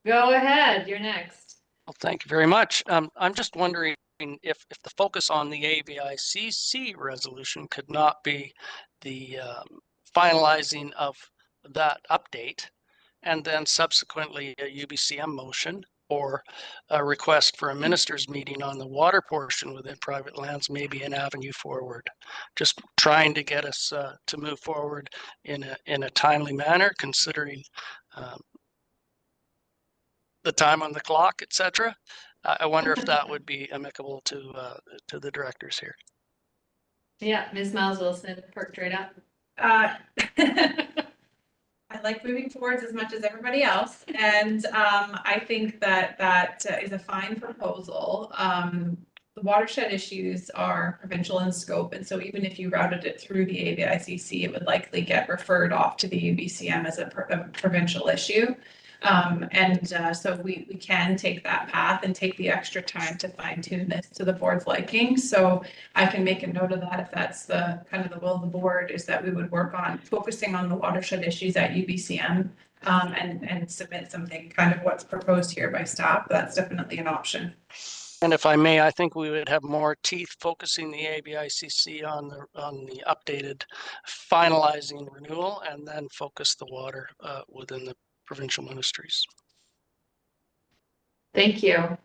Go ahead, you're next. Well, thank you very much. I'm just wondering if the focus on the ABICC resolution could not be the finalizing of that update, and then subsequently a UBCM motion or a request for a minister's meeting on the water portion within private lands may be an avenue forward. Just trying to get us to move forward in a timely manner, considering the time on the clock, etc. I wonder if that would be amicable to the directors here. Yeah, Ms. Miles Wilson perked right up. I like moving forwards as much as everybody else, and I think that is a fine proposal. The watershed issues are provincial in scope, and so even if you routed it through the ABICC, it would likely get referred off to the UBCM as a provincial issue. So we can take that path and take the extra time to fine tune this to the board's liking. So I can make a note of that if that's the kind of the will of the board, is that we would work on focusing on the watershed issues at UBCM and submit something kind of what's proposed here by staff. That's definitely an option. And if I may, I think we would have more teeth focusing the ABICC on the updated finalizing renewal, and then focus the water within the provincial ministries. Thank you.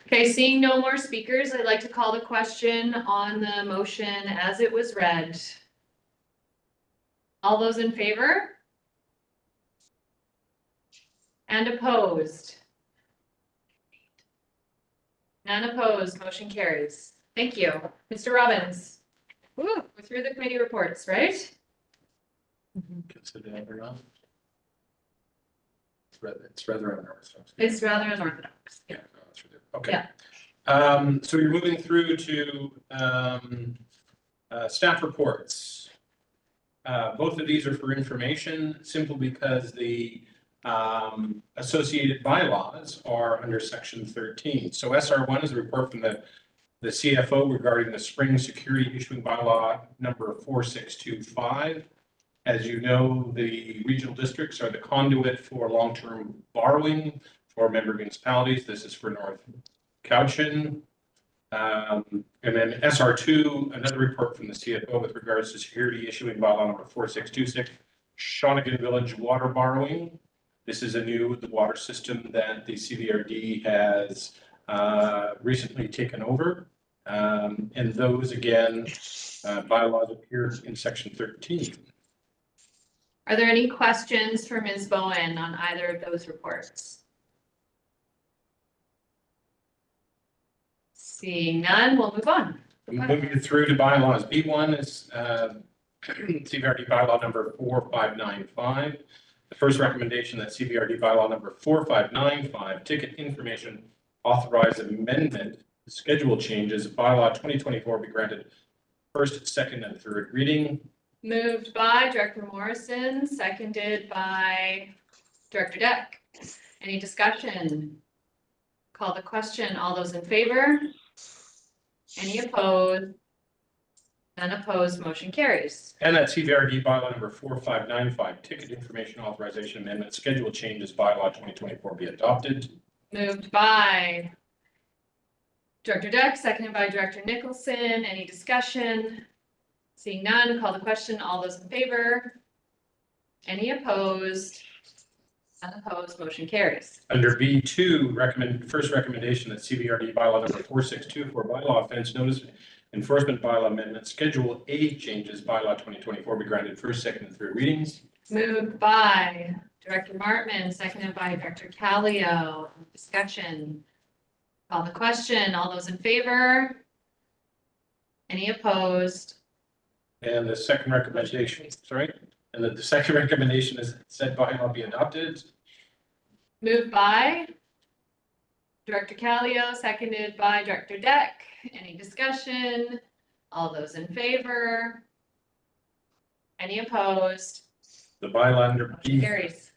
Okay, seeing no more speakers, I'd like to call the question on the motion as it was read. All those in favor? And opposed? None opposed, motion carries. Thank you. Mr. Robbins. Woo, we're through the committee reports, right? Consider that or not? It's rather unorthodox. It's rather unorthodox. Yeah, no, that's really, okay. Yeah. So you're moving through to staff reports. Both of these are for information, simply because the associated bylaws are under section 13. So SR1 is a report from the CFO regarding the spring security issuing bylaw number 4625. As you know, the regional districts are the conduit for long-term borrowing for member municipalities. This is for North Cowichan. And then SR2, another report from the CFO with regards to security issuing bylaw number 4626, Shawnigan Village water borrowing. This is the water system that the CVRD has recently taken over. And those, again, bylaws appear in section 13. Are there any questions for Ms. Bowen on either of those reports? Seeing none, we'll move on. Moving through to bylaws. B1 is CVRD bylaw number 4595. The first recommendation that CVRD bylaw number 4595, ticket information authorized amendment, schedule changes, bylaw 2024 be granted first, second, and third reading. Moved by Director Morrison, seconded by Director Deck. Any discussion? Call the question. All those in favor? Any opposed? None opposed, motion carries. And that CVRD bylaw number 4595, ticket information authorization amendment, schedule changes, bylaw 2024 be adopted. Moved by Director Duck, seconded by Director Nicholson. Any discussion? Seeing none, call the question. All those in favor? Any opposed? Unopposed, motion carries. Under B2, first recommendation that CVRD bylaw number 462 for bylaw offense notice enforcement bylaw amendment Schedule A changes bylaw 2024 be granted first, second, and third readings. Moved by Director Martman, seconded by Director Callio. Discussion. Call the question. All those in favor? Any opposed? And the second recommendation, and the second recommendation is said bylaw be adopted. Moved by Director Callio, seconded by Director Deck. Any discussion? All those in favor? Any opposed? The bylaw under B. Carries.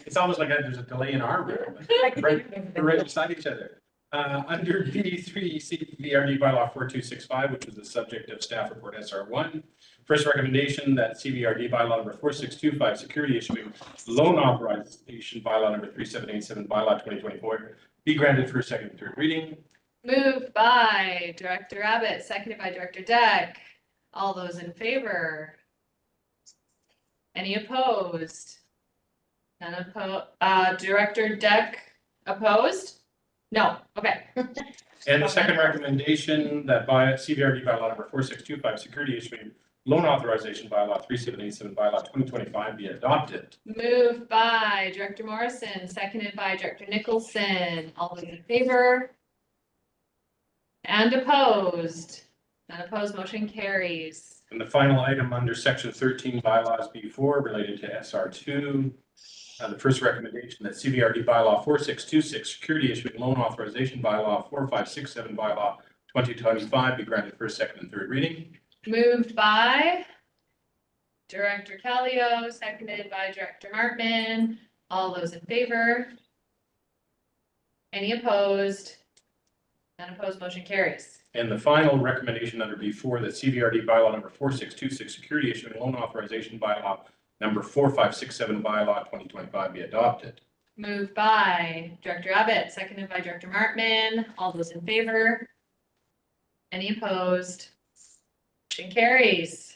It's almost like there's a delay in our room. Right beside each other. Under B3, CVRD bylaw 4265, which is the subject of staff report SR1. First recommendation that CVRD bylaw number 4625, security issuing loan authorization bylaw number 3787, bylaw 2024, be granted for second and third reading. Moved by Director Abbott, seconded by Director Deck. All those in favor? Any opposed? None opposed. Director Deck opposed? No. Okay. And the second recommendation that by CVRD bylaw number 4625, security issuing loan authorization bylaw 3787, bylaw 2025 be adopted. Moved by Director Morrison, seconded by Director Nicholson. All those in favor? And opposed? None opposed, motion carries. And the final item under section 13 bylaws B4 related to SR2. The first recommendation that CVRD bylaw 4626, security issuing loan authorization bylaw 4567, bylaw 2025 be granted first, second, and third reading. Moved by Director Callio, seconded by Director Martman. All those in favor? Any opposed? None opposed, motion carries. And the final recommendation under B4 that CVRD bylaw number 4626, security issuing loan authorization bylaw number 4567, bylaw 2025 be adopted. Moved by Director Abbott, seconded by Director Martman. All those in favor? Any opposed? Motion carries.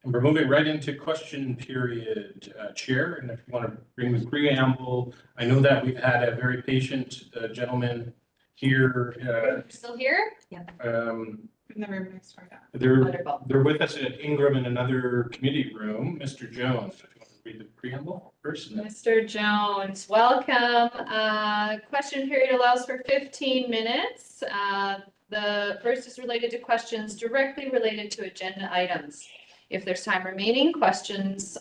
And we're moving right into question period, Chair. And if you want to bring the preamble, I know that we've had a very patient gentleman here. Still here? Yeah. In the room next door. They're with us at Ingram in another committee room. Mr. Jones, if you want to read the preamble first. Mr. Jones, welcome. Question period allows for 15 minutes. The first is related to questions directly related to agenda items. If there's time remaining, questions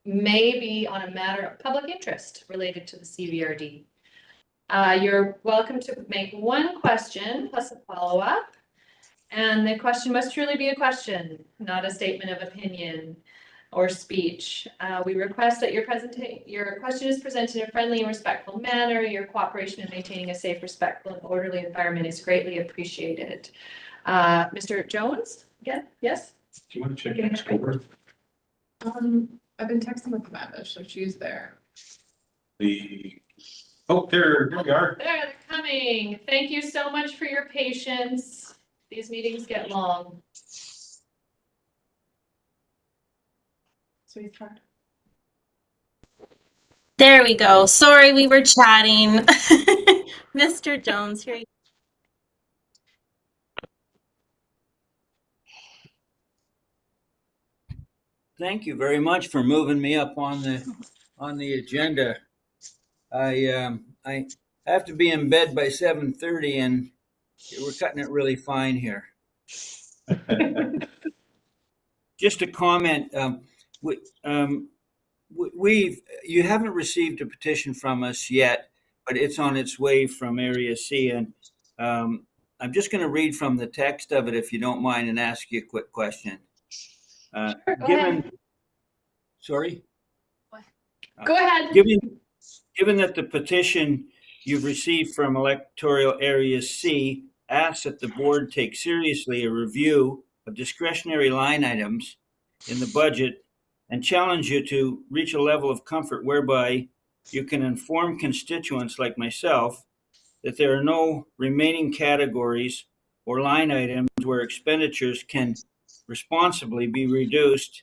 may be on a matter of public interest related to the CVRD. You're welcome to make one question plus a follow-up. And the question must truly be a question, not a statement of opinion or speech. We request that your question is presented in a friendly and respectful manner. Your cooperation in maintaining a safe, respectful, and orderly environment is greatly appreciated. Mr. Jones, again, yes? Do you want to check your score? I've been texting with Amanda, so she's there. Oh, there we are. There, they're coming. Thank you so much for your patience. These meetings get long. Sweetheart. There we go. Sorry, we were chatting. Mr. Jones, here you Thank you very much for moving me up on the agenda. I have to be in bed by 7:30, and we're cutting it really fine here. Just a comment. You haven't received a petition from us yet, but it's on its way from Area C, and I'm just going to read from the text of it, if you don't mind, and ask you a quick question. Sure, go ahead. Sorry? Go ahead. Given that the petition you've received from electoral area C asks that the board take seriously a review of discretionary line items in the budget and challenge you to reach a level of comfort whereby you can inform constituents like myself that there are no remaining categories or line items where expenditures can responsibly be reduced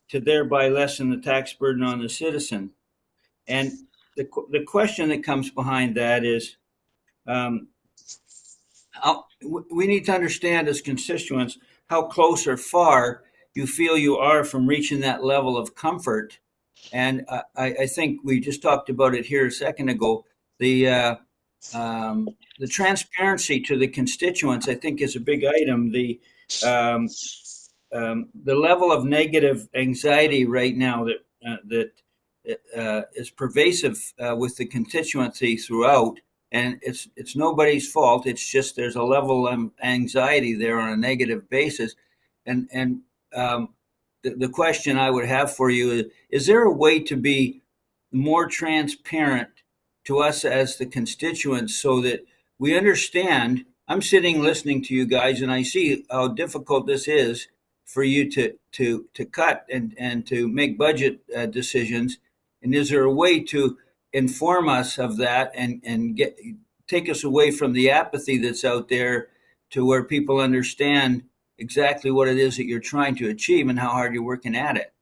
to thereby lessen the tax burden on the citizen. And the question that comes behind that is, we need to understand as constituents how close or far you feel you are from reaching that level of comfort. And I think we just talked about it here a second ago. The transparency to the constituents, I think, is a big item. The level of negative anxiety right now that is pervasive with the constituency throughout, and it's nobody's fault. It's just there's a level of anxiety there on a negative basis, and the question I would have for you is there a way to be more transparent to us as the constituents so that we understand? I'm sitting listening to you guys, and I see how difficult this is for you to cut and to make budget decisions. And is there a way to inform us of that and take us away from the apathy that's out there to where people understand exactly what it is that you're trying to achieve and how hard you're working at it?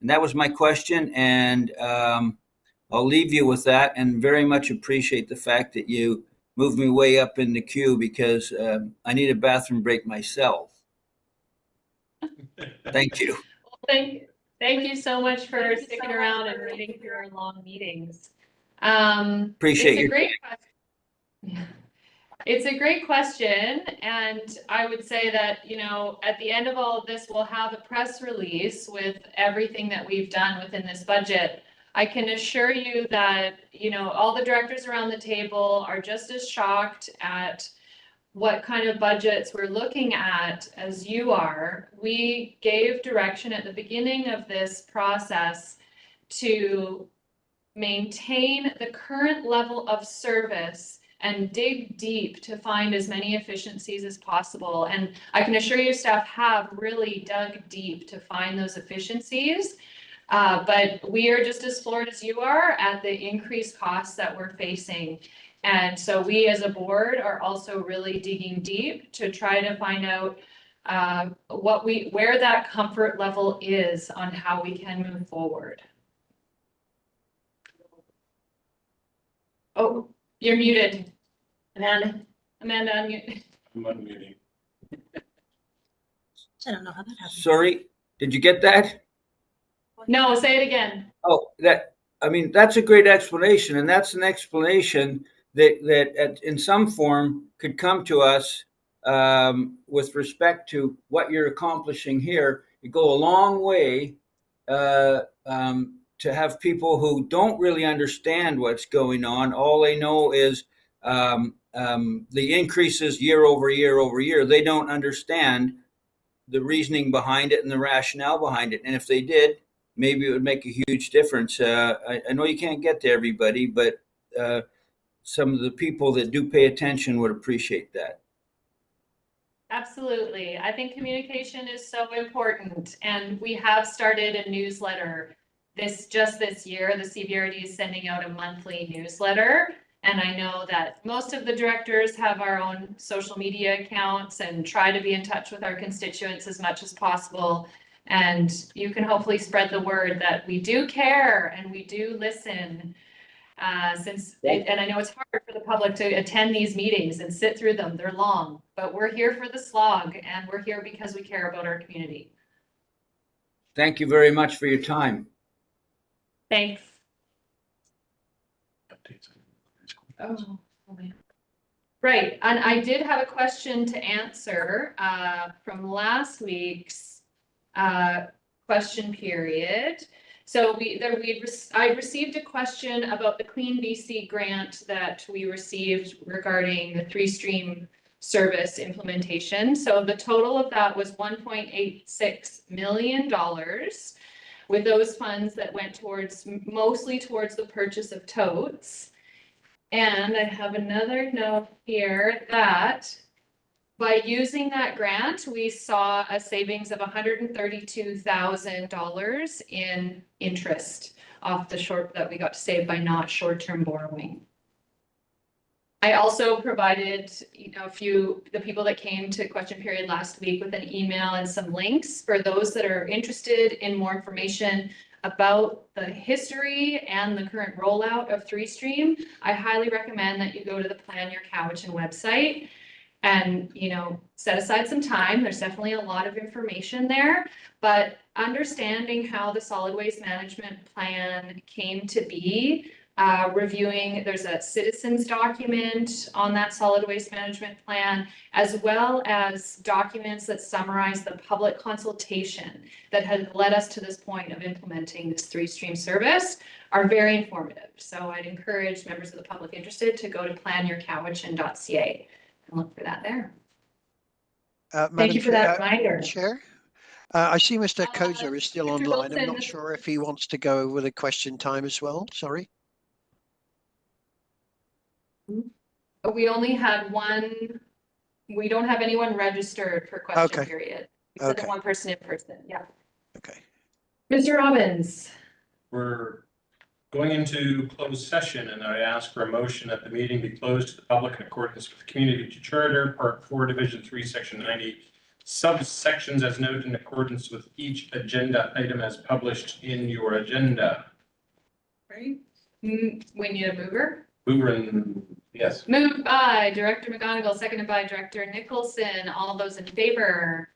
And that was my question, and I'll leave you with that, and very much appreciate the fact that you moved me way up in the queue because I need a bathroom break myself. Thank you. Well, thank you so much for sticking around and waiting through our long meetings. Appreciate it. It's a great question, and I would say that, you know, at the end of all of this, we'll have a press release with everything that we've done within this budget. I can assure you that, you know, all the directors around the table are just as shocked at what kind of budgets we're looking at as you are. We gave direction at the beginning of this process to maintain the current level of service and dig deep to find as many efficiencies as possible. And I can assure you staff have really dug deep to find those efficiencies. But we are just as floored as you are at the increased costs that we're facing. And so we as a board are also really digging deep to try to find out where that comfort level is on how we can move forward. Oh, you're muted. Amanda, unmute. I'm unmuting. I don't know how that happened. Sorry, did you get that? No, say it again. Oh, that's a great explanation, and that's an explanation that in some form could come to us with respect to what you're accomplishing here. You go a long way to have people who don't really understand what's going on. All they know is the increases year over year over year. They don't understand the reasoning behind it and the rationale behind it. And if they did, maybe it would make a huge difference. I know you can't get to everybody, but some of the people that do pay attention would appreciate that. Absolutely. I think communication is so important, and we have started a newsletter this year. The CBRD is sending out a monthly newsletter, and I know that most of the directors have our own social media accounts and try to be in touch with our constituents as much as possible. And you can hopefully spread the word that we do care and we do listen. And I know it's hard for the public to attend these meetings and sit through them. They're long, but we're here for the slog, and we're here because we care about our community. Thank you very much for your time. Thanks. Oh, man. Right, and I did have a question to answer from last week's question period. So I received a question about the Clean BC grant that we received regarding the 3-stream service implementation. So the total of that was $1.86 million, with those funds that went mostly towards the purchase of totes. And I have another note here that By using that grant, we saw a savings of $132,000 in interest off the short that we got to save by not short-term borrowing. I also provided, the people that came to question period last week with an email and some links for those that are interested in more information about the history and the current rollout of 3Stream. I highly recommend that you go to the Plan Your Cowichan website and, set aside some time. There's definitely a lot of information there, but understanding how the solid waste management plan came to be, reviewing, there's a citizens document on that solid waste management plan, as well as documents that summarize the public consultation that has led us to this point of implementing this 3Stream service, are very informative. So I'd encourage members of the public interested to go to planyourcowichan.ca and look for that there. Thank you for that reminder. Chair, I see Mr. Koza is still Mr. online. I'm Wilson, not sure if he wants to go with a question time as well. Sorry. We only had one, we don't have anyone registered for question period. Except one person in person, yeah. Okay. Mr. Robbins. We're going into closed session, and I ask for a motion that the meeting be closed to the public in accordance with the Community Charter, Part 4, Division 3, Section 90, subsections as noted in accordance with each agenda item as published in your agenda. Right. We need a mover. Mover and yes. Moved by Director McGonigal, seconded by Director Nicholson. All those in favor?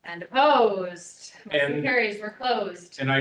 And opposed? Motion carries. We're closed. And I